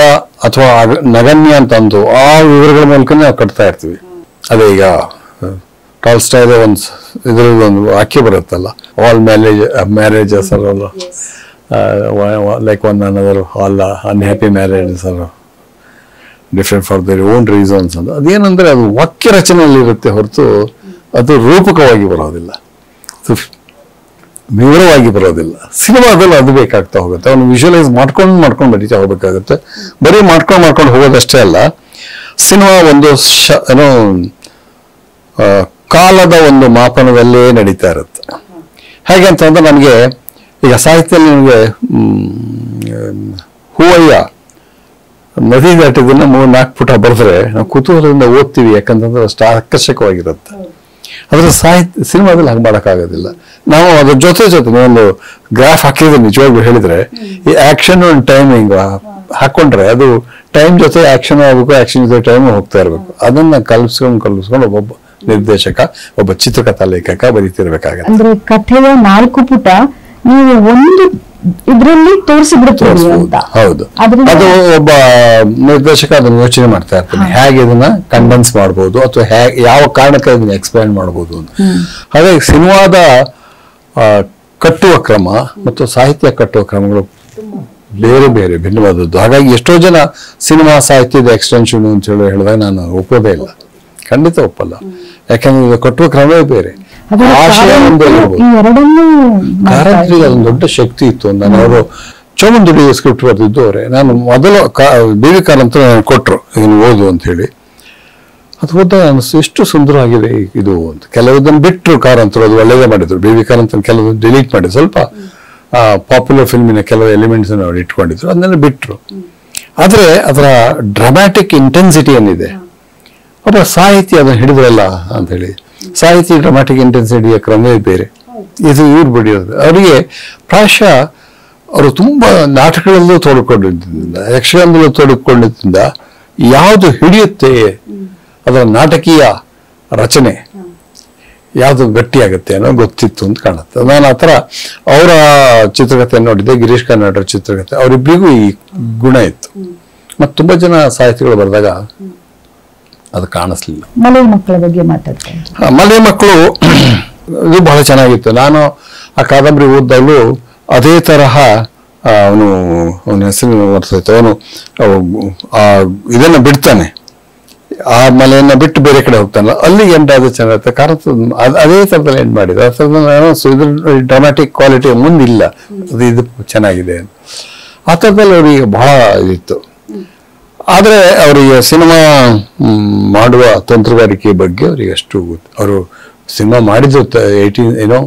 ಅಥವಾ ನಗಣ್ಯ ಅಂತ ಅಂದು ಆ ವಿವರಗಳ ಮೂಲಕನೇ ನಾವು ಕಟ್ತಾ ಇರ್ತೀವಿ. ಅದೇ ಈಗ ಟಾಲ್ಸ್ಟಾಯ್ದ ಒಂದು ವಾಕ್ಯ ಬರುತ್ತಲ್ಲ, all marriages are like one another, all unhappy marriages are different for their own reasons ಅಂತ. ಅದೇನಂದ್ರೆ ಅದು ವಾಕ್ಯ ರಚನೆಯಲ್ಲಿ ಇರುತ್ತೆ ಹೊರತು ಅದು ರೂಪಕವಾಗಿ ಬರೋದಿಲ್ಲ, ವಿವರವಾಗಿ ಬರೋದಿಲ್ಲ. ಸಿನಿಮಾದಲ್ಲಿ ಅದು ಬೇಕಾಗ್ತಾ ಹೋಗುತ್ತೆ. ಅವನು ವಿಜುವಲೈಸ್ ಮಾಡ್ಕೊಂಡು ಬರೀತಾ ಹೋಗ್ಬೇಕಾಗುತ್ತೆ. ಬರೀ ಮಾಡ್ಕೊಂಡು ಹೋಗೋದಷ್ಟೇ ಅಲ್ಲ, ಸಿನಿಮಾ ಒಂದು ಏನೋ ಕಾಲದ ಒಂದು ಮಾಪನದಲ್ಲೇ ನಡೀತಾ ಇರುತ್ತೆ. ಹೇಗೆ ಅಂತಂದ್ರೆ ನಮಗೆ ಈಗ ಸಾಹಿತ್ಯದಲ್ಲಿ ನಿಮಗೆ ಹೂವಯ್ಯ ನದಿ ದಾಟಿದನ್ನ 3-4 ಪುಟ ಬರೆದ್ರೆ ನಾವು ಕುತೂಹಲದಿಂದ ಓದ್ತೀವಿ, ಯಾಕಂತಂದ್ರೆ ಅಷ್ಟು ಆಕರ್ಷಕವಾಗಿರುತ್ತೆ. ಆದ್ರೆ ಸಿನಿಮಾದಲ್ಲಿ ಹಂಗೆ ಮಾಡೋಕ್ಕಾಗೋದಿಲ್ಲ. ನಾವು ಅದ್ರ ಜೊತೆ ಒಂದು ಗ್ರಾಫ್ ಹಾಕಿದ್ರೆ ನಿಜವಾಗ್ಲೂ ಹೇಳಿದ್ರೆ ಈ ಆಕ್ಷನ್ ಅಂಡ್ ಟೈಮಿಂಗ್ ಹಾಕೊಂಡ್ರೆ ಅದು ಟೈಮ್ ಜೊತೆ ಆಕ್ಷನ್ ಆಗ್ಬೇಕು, ಆಕ್ಷನ್ ಜೊತೆ ಟೈಮ್ ಹೋಗ್ತಾ ಇರ್ಬೇಕು. ಅದನ್ನ ಕಲ್ಪಿಸ್ಕೊಂಡು ಒಬ್ಬೊಬ್ಬ ನಿರ್ದೇಶಕ, ಒಬ್ಬ ಚಿತ್ರಕಥಾ ಲೇಖಕ ಬರೀತಿರ್ಬೇಕಾಗತ್ತೆ. ಅಂದ್ರೆ ಕಥೆಯ 4 ಪುಟ ನೀವು ಒಂದು ಇದ್ರಲ್ಲಿ ತೋರಿಸಿಬಿಡ್ತೀವಿ ಅಂತ. ಹೌದು, ಅದು ಒಬ್ಬ ನಿರ್ದೇಶಕ ಅದನ್ನ ಯೋಚನೆ ಮಾಡ್ತಾ ಇರ್ತಾನೆ, ಹೇಗೆ ಇದನ್ನ ಕನ್ವಿನ್ಸ್ ಮಾಡ್ಬೋದು ಅಥವಾ ಯಾವ ಕಾರಣಕ್ಕೆ ಇದನ್ನ ಎಕ್ಸ್ಪ್ಲೈನ್ ಮಾಡ್ಬೋದು ಅಂತ. ಹಾಗಾಗಿ ಸಿನಿಮಾದ ಕಟ್ಟುವ ಕ್ರಮ ಮತ್ತು ಸಾಹಿತ್ಯ ಕಟ್ಟುವ ಕ್ರಮಗಳು ಬೇರೆ ಬೇರೆ ಭಿನ್ನವಾದದ್ದು. ಹಾಗಾಗಿ ಎಷ್ಟೋ ಜನ ಸಿನಿಮಾ ಸಾಹಿತ್ಯದ ಎಕ್ಸ್ಟೆನ್ಷನ್ ಅಂತ ಹೇಳಿದಾಗ ನಾನು ಒಪ್ಪೋದೇ ಇಲ್ಲ, ಖಂಡಿತ ಒಪ್ಪಲ್ಲ. ಯಾಕಂದ್ರೆ ಇದು ಕಟ್ಟುವ ಕ್ರಮವೇ ಬೇರೆ, ಆಶಯ ಒಂದೇ ಇರ್ಬೋದು. ಕಾರಂತರಿಗೆ ಅದೊಂದು ದೊಡ್ಡ ಶಕ್ತಿ ಇತ್ತು. ನಾನು ಅವರು ಚೋಮಂದುಡಿ ಸ್ಕ್ರಿಪ್ಟ್ ಬರೆದಿದ್ದು ಅವರೇ. ನಾನು ಮೊದಲು BB ಕಾರಂತರ ಕೊಟ್ಟರು ಇದನ್ನು ಓದು ಅಂತ ಹೇಳಿ. ಅದು ಓದ ಎಷ್ಟು ಸುಂದರವಾಗಿದೆ ಇದು ಅಂತ. ಕೆಲವುದನ್ನು ಬಿಟ್ಟರು ಕಾರಂತರು, ಅದು ಒಳ್ಳೆಯದೇ ಮಾಡಿದ್ರು. BB ಕಾರಂತರ ಕೆಲವು ಡಿಲೀಟ್ ಮಾಡಿ ಸ್ವಲ್ಪ ಪಾಪ್ಯುಲರ್ ಫಿಲ್ಮಿನ ಕೆಲವು ಎಲಿಮೆಂಟ್ಸ್ ಅವ್ರು ಇಟ್ಕೊಂಡಿದ್ರು, ಅದನ್ನೆಲ್ಲ ಬಿಟ್ಟರು. ಆದ್ರೆ ಅದರ ಡ್ರಾಮ್ಯಾಟಿಕ್ ಇಂಟೆನ್ಸಿಟಿ ಏನಿದೆ, ಒಬ್ಬ ಸಾಹಿತ್ಯ ಅದನ್ನು ಹಿಡಿದ್ರಲ್ಲ ಅಂತ ಹೇಳಿ. ಸಾಹಿತ್ಯ ಡ್ರಾಮ್ಯಾಟಿಕ್ ಇಂಟೆನ್ಸಿಟಿಯ ಕ್ರಮವೇ ಬೇರೆ. ಇದು ಇವ್ರು ಬಡಿಯೋದು. ಅವರಿಗೆ ಪ್ರಾಯಶಃ ಅವರು ತುಂಬಾ ನಾಟಕಗಳಲ್ಲೂ ತೊಡಕೊಂಡಿದ್ದರಿಂದ, ಯಕ್ಷಗಾನದಲ್ಲೂ ತೊಡಕೊಂಡಿದ್ದರಿಂದ ಯಾವುದು ಹಿಡಿಯುತ್ತೆ ಅದರ ನಾಟಕೀಯ ರಚನೆ ಯಾವುದು ಗಟ್ಟಿಯಾಗುತ್ತೆ ಅನ್ನೋ ಗೊತ್ತಿತ್ತು ಅಂತ ಕಾಣುತ್ತೆ. ನಾನು ಆ ಥರ ಅವರ ಚಿತ್ರಕಥೆ ನೋಡಿದ್ದೆ, ಗಿರೀಶ್ ಕಾರ್ನಾಡ್ರ ಚಿತ್ರಕಥೆ. ಅವರಿಬ್ಬರಿಗೂ ಈ ಗುಣ ಇತ್ತು. ಮತ್ತು ತುಂಬ ಜನ ಸಾಹಿತಿಗಳು ಬರೆದಾಗ ಅದು ಕಾಣಿಸ್ಲಿಲ್ಲ. ಮಲೈ ಮಕ್ಕಳ ಬಗ್ಗೆ ಮಾತಾಡ್ತಾರೆ. ಮಲೈ ಮಕ್ಕಳು ಇದು ಬಹಳ ಚೆನ್ನಾಗಿತ್ತು. ನಾನು ಆ ಕಾದಂಬರಿ ಓದಿದಾಗಲೂ ಅದೇ ತರಹ ಅವನ ಹೆಸರು ಬರ್ತೈತೆ, ಅವನು ಇದನ್ನ ಬಿಡ್ತಾನೆ, ಆ ಮಲೆಯನ್ನ ಬಿಟ್ಟು ಬೇರೆ ಕಡೆ ಹೋಗ್ತಾನಲ್ಲ, ಅಲ್ಲಿ ಎಂಡ್ ಅದು ಚೆನ್ನಾಗಿರುತ್ತೆ. ಕಾರಣ ಅದೇ ಥರದಲ್ಲಿ ಎಂಡ್ ಮಾಡಿದ ಡ್ರಾಮ್ಯಾಟಿಕ್ ಕ್ವಾಲಿಟಿ ಮುಂದಿಲ್ಲ, ಅದು ಇದು ಚೆನ್ನಾಗಿದೆ ಆ ಥರದಲ್ಲಿ ಅವರಿಗೆ ಬಹಳ ಇದಿತ್ತು. ಆದರೆ ಅವರಿಗೆ ಸಿನಿಮಾ ಮಾಡುವ ತಂತ್ರಗಾರಿಕೆ ಬಗ್ಗೆ ಅವರಿಗೆ ಅಷ್ಟು ಅವರು ಸಿನಿಮಾ ಮಾಡಿದ್ರು 18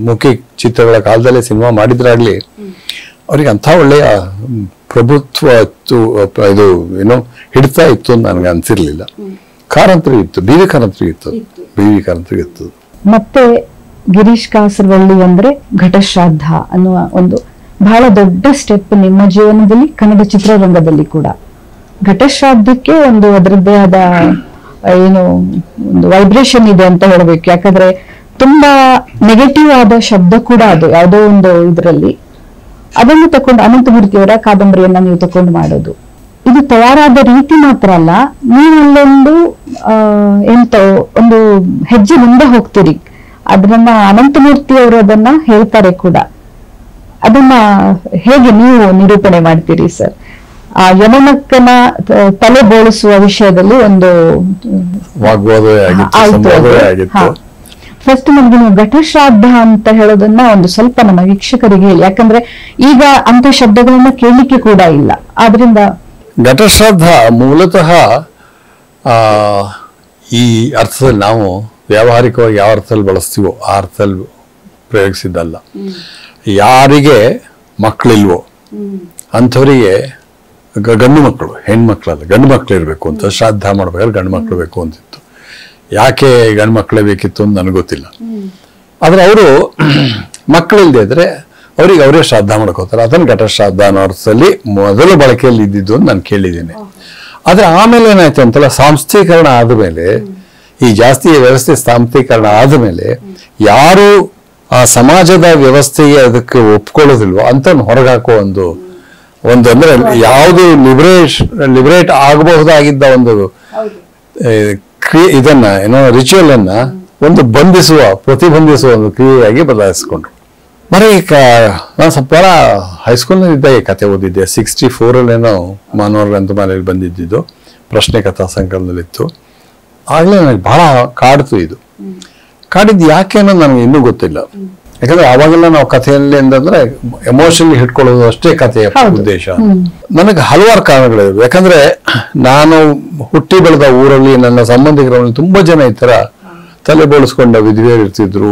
ಮುಖ್ಯ ಚಿತ್ರಗಳ ಕಾಲದಲ್ಲೇ ಸಿನಿಮಾ ಮಾಡಿದ್ರಾಗ್ಲಿ ಅವ್ರಿಗೆ ಅಂಥ ಒಳ್ಳೆಯ ಪ್ರಭುತ್ವ ಇತ್ತು, ಇದು ಹಿಡ್ತಾ ಇತ್ತು ಅಂತ ನನಗೆ ಅನ್ಸಿರ್ಲಿಲ್ಲ. ಕಾರಂತರಿಗೆ ಇತ್ತು, ಬಿ ವಿ ಕಾರಂತರಿಗೆ ಇತ್ತು. ಮತ್ತೆ ಗಿರೀಶ್ ಕಾಸರವಳ್ಳಿ ಅಂದ್ರೆ ಘಟಶ್ರಾದ್ದ ಅನ್ನುವ ಒಂದು ಬಹಳ ದೊಡ್ಡ ಸ್ಟೆಪ್ ನಿಮ್ಮ ಜೀವನದಲ್ಲಿ, ಕನ್ನಡ ಚಿತ್ರರಂಗದಲ್ಲಿ ಕೂಡ. ಘಟಶ್ರಾದ್ದಕ್ಕೆ ಒಂದು ಅದರದ್ದೇ ಆದ ಒಂದು ವೈಬ್ರೇಷನ್ ಇದೆ ಅಂತ ಹೇಳಬೇಕು. ಯಾಕಂದ್ರೆ ತುಂಬಾ ನೆಗೆಟಿವ್ ಆದ ಶಬ್ದ ಕೂಡ ಅದು ಯಾವುದೋ ಒಂದು ಇದರಲ್ಲಿ. ಅದನ್ನು ತಕೊಂಡು ಅನಂತಮೂರ್ತಿಯವರ ಕಾದಂಬರಿಯನ್ನ ನೀವು ತಕೊಂಡು ಮಾಡೋದು, ಇದು ತಯಾರಾದ ರೀತಿ ಮಾತ್ರ ಅಲ್ಲ, ನೀವಲ್ಲೊಂದು ಒಂದು ಹೆಜ್ಜೆ ಮುಂದೆ ಹೋಗ್ತೀರಿ. ಅದನ್ನ ಅನಂತಮೂರ್ತಿಯವರು ಅದನ್ನ ಹೇಳ್ತಾರೆ ಕೂಡ. ಅದನ್ನ ಹೇಗೆ ನೀವು ನಿರೂಪಣೆ ಮಾಡ್ತೀರಿ ಸರ್? ಆ ಯಮನಕ್ಕನ ತಲೆ ಬೋಳಿಸುವ ವಿಷಯದಲ್ಲಿ ಒಂದು ಫಸ್ಟ್ ನಮ್ಗೆ ನೀವು ಘಟಶ್ರಾದ್ದ ಅಂತ ಹೇಳೋದನ್ನ ಒಂದು ಸ್ವಲ್ಪ ನಮ್ಮ ವೀಕ್ಷಕರಿಗೆ ಹೇಳಿ, ಯಾಕಂದ್ರೆ ಈಗ ಅಂತ ಶಬ್ದಗಳನ್ನ ಕೇಳಲಿಕ್ಕೆ ಕೂಡ ಇಲ್ಲ. ಆದ್ರಿಂದ ಘಟಶ್ರಾದ್ದ ಮೂಲತಃ ಈ ಅರ್ಥದಲ್ಲಿ ನಾವು ವ್ಯಾವಹಾರಿಕವಾಗಿ ಯಾವ ಅರ್ಥದಲ್ಲಿ ಬಳಸ್ತೀವೋ ಆ ಅರ್ಥದಲ್ಲಿ ಪ್ರಯೋಗಿಸಿದ್ದಲ್ಲ. ಯಾರಿಗೆ ಮಕ್ಕಳಿಲ್ವೋ ಅಂಥವರಿಗೆ ಗಂಡು ಮಕ್ಕಳು, ಹೆಣ್ಮಕ್ಳಲ್ಲ ಗಂಡು ಮಕ್ಕಳು ಇರಬೇಕು ಅಂತ ಶ್ರಾದ್ದ ಮಾಡ್ಬೇಕಾದ್ರೆ ಗಂಡು ಮಕ್ಕಳು ಬೇಕು ಅಂತಿತ್ತು. ಯಾಕೆ ಗಂಡು ಮಕ್ಕಳೇ ಬೇಕಿತ್ತು ಅಂತ ನನಗೆ ಗೊತ್ತಿಲ್ಲ. ಆದ್ರೆ ಅವರು ಮಕ್ಕಳಿಲ್ಲದೆ ಇದ್ರೆ ಅವ್ರಿಗೆ ಅವರೇ ಶ್ರಾದ್ದ ಮಾಡ್ಕೋತಾರೆ. ಅದನ್ನು ಘಟಶ್ರಾದ್ದ ಅನ್ನೋ ಅರ್ಥದಲ್ಲಿ ಮೊದಲು ಬಳಕೆಯಲ್ಲಿ ಇದ್ದಿದ್ದು ಅಂತ ನಾನು ಕೇಳಿದ್ದೇನೆ. ಆದ್ರೆ ಆಮೇಲೆ ಏನಾಯ್ತು ಅಂತಲ್ಲ, ಸಾಂಸ್ಥೀಕರಣ ಆದಮೇಲೆ, ಈ ಜಾಸ್ತಿ ವ್ಯವಸ್ಥೆ ಸಾಂಸ್ಥೀಕರಣ ಆದಮೇಲೆ ಯಾರು ಆ ಸಮಾಜದ ವ್ಯವಸ್ಥೆಗೆ ಅದಕ್ಕೆ ಒಪ್ಕೊಳ್ಳೋದಿಲ್ವೋ ಅಂತ ಹೊರಗಾಕೋ ಒಂದು ಅಂದ್ರೆ ಯಾವುದು ಲಿಬರೇಟ್ ಆಗಬಹುದಾಗಿದ್ದ ಒಂದು ಇದನ್ನ ರಿಚುವಲ್ ಅನ್ನ ಒಂದು ಪ್ರತಿಬಂಧಿಸುವ ಒಂದು ಕ್ರಿಯೆಯಾಗಿ ಬದಲಾಯಿಸ್ಕೊಂಡ್ರು. ಬರೀ ನಾನು ಸ್ವಲ್ಪ ಹೈಸ್ಕೂಲ್ನಲ್ಲಿ ಇದ್ದಾಗ ಈ ಕತೆ ಓದಿದ್ದೆ. 64 ಮಾನವರ ಅಂತ ಮನೆಯಲ್ಲಿ ಬಂದಿದ್ದು ಪ್ರಶ್ನೆ ಕಥಾ ಸಂಕಲನದಲ್ಲಿತ್ತು. ಆಗ್ಲೇ ನನಗೆ ಬಹಳ ಕಾಡ್ತು. ಕಾಡಿದ್ದು ಯಾಕೆ ಅನ್ನೋದು ನನಗೆ ಇನ್ನೂ ಗೊತ್ತಿಲ್ಲ. ಯಾಕಂದ್ರೆ ಅವಾಗೆಲ್ಲ ನಾವು ಕಥೆಯಲ್ಲಿ ಅಂತಂದ್ರೆ ಎಮೋಷನಲಿ ಹಿಡ್ಕೊಳ್ಳೋದು ಅಷ್ಟೇ ಕಥೆಯ ಉದ್ದೇಶ. ನನಗೆ ಹಲವಾರು ಕಾರಣಗಳಿವೆ. ಯಾಕಂದ್ರೆ ನಾನು ಹುಟ್ಟಿ ಬೆಳೆದ ಊರಲ್ಲಿ ನನ್ನ ಸಂಬಂಧಿಕರಲ್ಲಿ ತುಂಬಾ ಜನ ಈ ತರ ತಲೆ ಬೋಳಿಸ್ಕೊಂಡ ವಿಧವೆಯರು ಇರ್ತಿದ್ರು.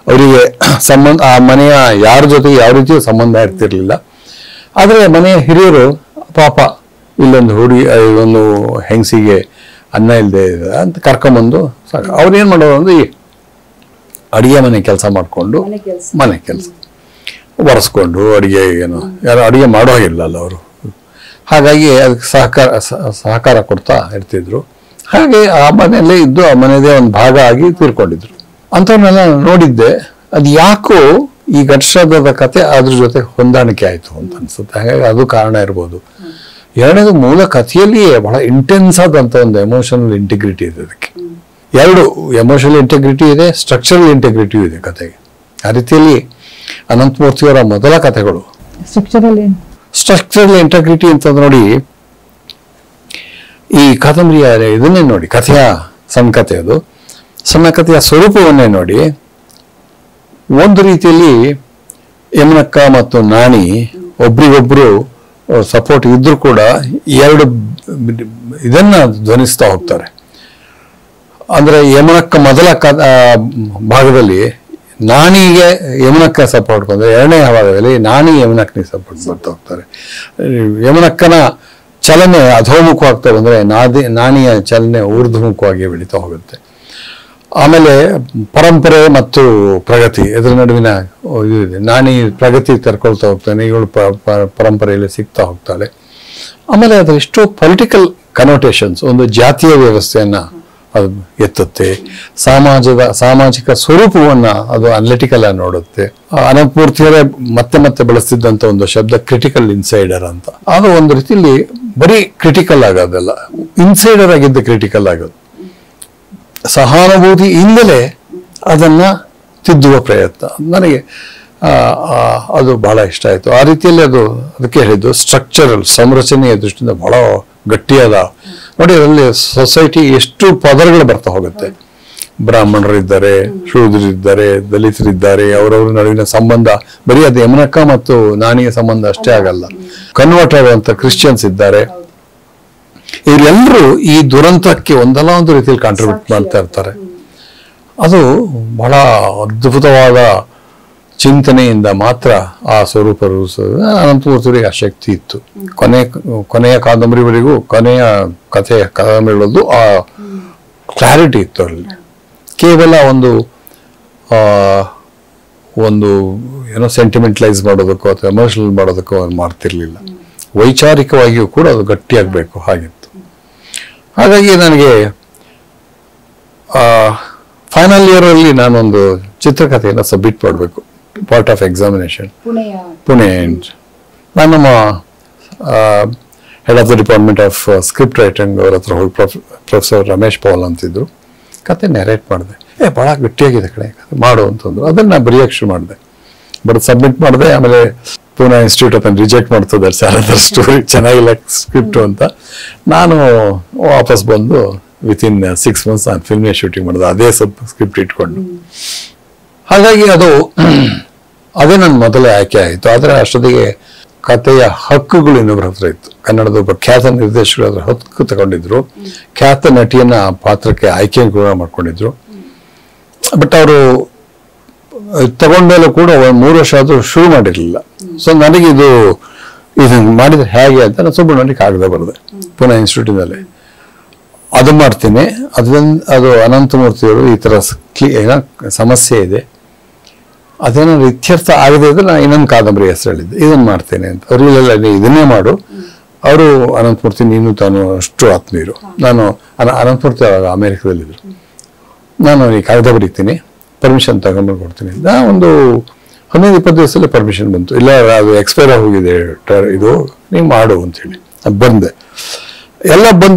ಅವರಿಗೆ ಸಂಬಂಧ, ಆ ಮನೆಯ ಯಾರ ಜೊತೆಗೆ ಯಾವ ರೀತಿಯೂ ಸಂಬಂಧ ಇರ್ತಿರ್ಲಿಲ್ಲ. ಆದ್ರೆ ಮನೆಯ ಹಿರಿಯರು ಪಾಪ ಇಲ್ಲೊಂದು ಒಂದು ಹೆಂಗಸಿಗೆ ಅನ್ನ ಇಲ್ಲದೆ ಅಂತ ಕರ್ಕೊಂಬಂದು ಸಾಕು. ಅವ್ರು ಏನ್ ಮಾಡೋರು ಅಂದ್ರೆ ಅಡಿಗೆ ಮನೆ ಕೆಲಸ ಮಾಡಿಕೊಂಡು, ಮನೆ ಕೆಲಸ ಒರೆಸ್ಕೊಂಡು, ಯಾರು ಅಡಿಗೆ ಮಾಡೋ ಹಾಗಿಲ್ಲಲ್ಲ ಅವರು. ಹಾಗಾಗಿ ಅದಕ್ಕೆ ಸಹಕಾರ ಕೊಡ್ತಾ ಇರ್ತಿದ್ರು. ಹಾಗೆ ಆ ಮನೆಯಲ್ಲೇ ಇದ್ದು ಆ ಮನೆಯದೇ ಒಂದು ಭಾಗ ಆಗಿ ತೀರ್ಕೊಂಡಿದ್ರು. ಅಂಥವ್ರನ್ನೆಲ್ಲ ನೋಡಿದ್ದೆ. ಅದು ಯಾಕೋ ಈ ಘಟಶ್ರಾದ್ದದ ಕತೆ ಅದ್ರ ಜೊತೆ ಹೊಂದಾಣಿಕೆ ಆಯ್ತು ಅಂತ ಅನ್ಸುತ್ತೆ. ಹಾಗಾಗಿ ಅದು ಕಾರಣ ಇರ್ಬೋದು. ಎರಡನೇದು, ಮೂಲ ಕಥೆಯಲ್ಲಿಯೇ ಬಹಳ ಇಂಟೆನ್ಸ್ ಆದಂತ ಒಂದು ಎಮೋಷನಲ್ ಇಂಟಿಗ್ರಿಟಿ ಇದೆ. ಅದಕ್ಕೆ ಎರಡು ಎಮೋಷನಲ್ ಇಂಟಿಗ್ರಿಟಿ ಇದೆ, ಸ್ಟ್ರಕ್ಚರಲ್ ಇಂಟಿಗ್ರಿಟಿ ಇದೆ ಕಥೆಗೆ. ಆ ರೀತಿಯಲ್ಲಿ ಅನಂತಮೂರ್ತಿಯವರ ಮೊದಲ ಕಥೆಗಳು ಸ್ಟ್ರಕ್ಚರಲ್ ಇಂಟಿಗ್ರಿಟಿ ಅಂತ ನೋಡಿ. ಈ ಕಾದಂಬರಿಯ ಇದನ್ನೇ ನೋಡಿ, ಕಥೆಯ ಸಣ್ಣ ಕಥೆ, ಅದು ಸಣ್ಣ ಕಥೆಯ ಸ್ವರೂಪವನ್ನೇ ನೋಡಿ. ಒಂದು ರೀತಿಯಲ್ಲಿ ಯಮನಕ್ಕ ಮತ್ತು ನಾಣಿ ಒಬ್ರಿಗೊಬ್ರು ಸಪೋರ್ಟ್ ಇದ್ರೂ ಕೂಡ ಎರಡು ಇದನ್ನ ಧ್ವನಿಸ್ತಾ ಹೋಗ್ತಾರೆ. ಅಂದ್ರೆ ಯಮನಕ್ಕ ಮೊದಲ ಭಾಗದಲ್ಲಿ ನಾಣಿಗೆ ಯಮನಕ್ಕ ಸಪೋರ್ಟ್ ಬಂದ್ರೆ, ಎರಡನೇ ಭಾಗದಲ್ಲಿ ನಾಣಿ ಯಮನಕ್ಕನಿಗೆ ಸಪೋರ್ಟ್ ಬರ್ತಾ ಹೋಗ್ತಾರೆ. ಯಮನಕ್ಕನ ಚಲನೆ ಅಧೋಮುಖವಾಗ್ತಾ ಬಂದ್ರೆ ನಾಣಿಯ ಚಲನೆ ಊರ್ಧ್ವಮುಖವಾಗಿ ಬೆಳೀತಾ ಹೋಗುತ್ತೆ. ಆಮೇಲೆ ಪರಂಪರೆ ಮತ್ತು ಪ್ರಗತಿ ಇದರ ನಡುವಿನ ಇದು ಇದೆ. ನಾಣಿ ಪ್ರಗತಿ ತರ್ಕೊಳ್ತಾ ಹೋಗ್ತಾನೆ, ಇವಳು ಪರಂಪರೆಯಲ್ಲಿ ಸಿಗ್ತಾ ಹೋಗ್ತಾಳೆ. ಆಮೇಲೆ ಅದರ ಎಷ್ಟೋ ಪೊಲಿಟಿಕಲ್ ಕನೋಟೇಷನ್ಸ್, ಒಂದು ಜಾತಿಯ ವ್ಯವಸ್ಥೆಯನ್ನ ಅದು ಎತ್ತುತ್ತೆ, ಸಾಮಾಜಿಕ ಸ್ವರೂಪವನ್ನ ಅದು ಅನಲಿಟಿಕಲ್ ಆಗಿ ನೋಡುತ್ತೆ. ಅನಂತಮೂರ್ತಿಯವರೇ ಮತ್ತೆ ಮತ್ತೆ ಬಳಸ್ತಿದ್ದಂತ ಒಂದು ಶಬ್ದ ಕ್ರಿಟಿಕಲ್ ಇನ್ಸೈಡರ್ ಅಂತ. ಅದು ಒಂದು ರೀತಿಯಲ್ಲಿ ಬರೀ ಕ್ರಿಟಿಕಲ್ ಆಗೋದಲ್ಲ, ಇನ್ಸೈಡರ್ ಆಗಿದ್ದ ಕ್ರಿಟಿಕಲ್ ಆಗೋದು, ಸಹಾನುಭೂತಿಯಿಂದಲೇ ಅದನ್ನ ತಿದ್ದುವ ಪ್ರಯತ್ನ. ನನಗೆ ಅದು ಬಹಳ ಇಷ್ಟ ಆಯ್ತು. ಆ ರೀತಿಯಲ್ಲಿ ಅದಕ್ಕೆ ಹೇಳಿದ್ದು ಸ್ಟ್ರಕ್ಚರಲ್, ಸಂರಚನೆಯ ದೃಷ್ಟಿಯಿಂದ ಬಹಳ ಗಟ್ಟಿಯಾದ. ನೋಡಿ, ಅದರಲ್ಲಿ ಸೊಸೈಟಿ ಎಷ್ಟು ಪದರಗಳು ಬರ್ತಾ ಹೋಗುತ್ತೆ. ಬ್ರಾಹ್ಮಣರಿದ್ದಾರೆ, ಶೂದ್ರರಿದ್ದಾರೆ, ದಲಿತರಿದ್ದಾರೆ, ಅವರವ್ರ ನಡುವಿನ ಸಂಬಂಧ ಬರೀ ಅದು ಯಮನಕ್ಕ ಮತ್ತು ನಾಣಿಯ ಸಂಬಂಧ ಅಷ್ಟೇ ಆಗಲ್ಲ. ಕನ್ವರ್ಟ್ ಆಗುವಂತ ಕ್ರಿಶ್ಚಿಯನ್ಸ್ ಇದ್ದಾರೆ. ಇವರೆಲ್ಲರೂ ಈ ದುರಂತಕ್ಕೆ ಒಂದಲ್ಲ ಒಂದು ರೀತಿಯಲ್ಲಿ ಕಾಂಟ್ರಿಬ್ಯೂಟ್ ಮಾಡ್ತಾ ಇರ್ತಾರೆ. ಅದು ಬಹಳ ಅದ್ಭುತವಾದ ಚಿಂತನೆಯಿಂದ ಮಾತ್ರ ಆ ಸ್ವರೂಪ ರೂಪಿಸೋದು. ಅನಂತಮೂರ್ತಿಯವರಿಗೆ ಆ ಶಕ್ತಿ ಇತ್ತು. ಕೊನೆಯ ಕಾದಂಬರಿವರೆಗೂ, ಕೊನೆಯ ಕಾದಂಬರಿಗಳದ್ದು ಆ ಕ್ಲಾರಿಟಿ ಇತ್ತು. ಅಲ್ಲಿ ಕೇವಲ ಒಂದು ಏನೋ ಸೆಂಟಿಮೆಂಟಲೈಸ್ ಮಾಡೋದಕ್ಕೋ ಅಥವಾ ಎಮೋಷನಲ್ ಮಾಡೋದಕ್ಕೋ ಅವ್ರು ಮಾಡ್ತಿರ್ಲಿಲ್ಲ. ವೈಚಾರಿಕವಾಗಿಯೂ ಕೂಡ ಅದು ಗಟ್ಟಿಯಾಗಬೇಕು ಹಾಗಿತ್ತು. ಹಾಗಾಗಿ ನನಗೆ ಫೈನಲ್ ಇಯರ್ ಅಲ್ಲಿ ನಾನೊಂದು ಚಿತ್ರಕಥೆಯನ್ನು ಸಬ್ಮಿಟ್ ಮಾಡಬೇಕು, ಪಾರ್ಟ್ ಆಫ್ ಎಕ್ಸಾಮಿನೇಷನ್, ಪುಣೆ. ನಾನು ನಮ್ಮ head of the department of script writing ಅವ್ರ ಹತ್ರ ಹೋಗಿ ಪ್ರೊಫೆಸರ್ ರಮೇಶ್ ಪೌಲ್ ಅಂತಿದ್ರು. ಕತೆ ನೆರೇಟ್ ಮಾಡಿದೆ. ಭಾಳ ಗಟ್ಟಿಯಾಗಿದೆ ಕಡೆ ಮಾಡು ಅಂತಂದ್ರು. ಅದನ್ನು ನಾನು ಬರೆಯೋಕ್ಕೆ ಶುರು ಮಾಡಿದೆ, ಬಟ್ ಸಬ್ಮಿಟ್ ಮಾಡಿದೆ. ಆಮೇಲೆ ಪೂನಾ ಇನ್ಸ್ಟಿಟ್ಯೂಟ್ ಅದನ್ನು ರಿಜೆಕ್ಟ್ ಮಾಡ್ತಿದ್ದಾರೆ, ಸರ್ ಅದರ ಸ್ಟೋರಿ ಚೆನ್ನಾಗಿಲ್ಲ ಸ್ಕ್ರಿಪ್ಟು ಅಂತ. ನಾನು ವಾಪಸ್ ಬಂದು ವಿತಿನ್ 6 months ನಾನು ಫಿಲ್ಮೇ ಶೂಟಿಂಗ್ ಮಾಡಿದೆ, ಅದೇ ಸ್ಕ್ರಿಪ್ಟ್ ಇಟ್ಕೊಂಡು. ಹಾಗಾಗಿ ಅದೇ ನನ್ನ ಮೊದಲೇ ಆಯ್ಕೆ ಆಯಿತು. ಆದರೆ ಅಷ್ಟೊತ್ತಿಗೆ ಕಥೆಯ ಹಕ್ಕುಗಳು ಇನ್ನೊಬ್ಬರ ಹತ್ರ ಇತ್ತು. ಕನ್ನಡದ ಒಬ್ಬ ಖ್ಯಾತ ನಿರ್ದೇಶಕರು ಅದರ ಹಕ್ಕು ತಗೊಂಡಿದ್ರು. ಖ್ಯಾತ ನಟಿಯನ್ನ ಪಾತ್ರಕ್ಕೆ ಆಯ್ಕೆ ಕೂಡ ಮಾಡ್ಕೊಂಡಿದ್ರು. ಬಟ್ ಅವರು ತಗೊಂಡಲ್ಲೂ ಕೂಡ 3 ವರ್ಷ ಆದರೂ ಶುರು ಮಾಡಿರಲಿಲ್ಲ. ಸೊ ನನಗೆ ಇದನ್ನು ಮಾಡಿದ್ರೆ ಹೇಗೆ ಅಂತ ನಾನು ಸುಬ್ರಹ್ಮಣ್ಯಕ್ಕೆ ಕಾಗದ ಬರೆದೆ ಪುನಃ ಇನ್ಸ್ಟಿಟ್ಯೂಟಿನಲ್ಲಿ. ಅದು ಮಾಡ್ತೀನಿ, ಅದು ಅನಂತಮೂರ್ತಿಯವರು ಈ ಥರ ಸಮಸ್ಯೆ ಇದೆ, ಅದೇನಾದ್ರು ಇತ್ಯರ್ಥ ಆಗದೆ ಇದ್ರೆ ನಾನು ಇನ್ನೊಂದು ಕಾದಂಬರಿ ಹೆಸರು ಹೇಳಿದ್ದೆ, ಇದನ್ನು ಮಾಡ್ತೇನೆ ಅಂತ. ಅವರಿಗೆಲ್ಲ ಇದನ್ನೇ ಮಾಡು. ಅವರು ಅನಂತಮೂರ್ತಿ ನೀನು ತಾನು ಅಷ್ಟು ಆತ್ಮೀಯರು. ನಾನು ಅನಂತಮೂರ್ತಿ ಅವಾಗ ಅಮೇರಿಕದಲ್ಲಿದ್ದರು. ನಾನು ಈ ಕಾಗದ ಬರೀತೀನಿ, ಪರ್ಮಿಷನ್ ತಗೊಂಡು ಕೊಡ್ತೀನಿ. ಒಂದು 15-20 ದಿವಸದಲ್ಲಿ ಪರ್ಮಿಷನ್ ಬಂತು. ಇಲ್ಲ, ಅದು ಎಕ್ಸ್ಪೈರ್ ಆಗೋಗಿದೆ, ಇದು ನೀವು ಮಾಡು ಅಂತೇಳಿ ಬಂದೆ.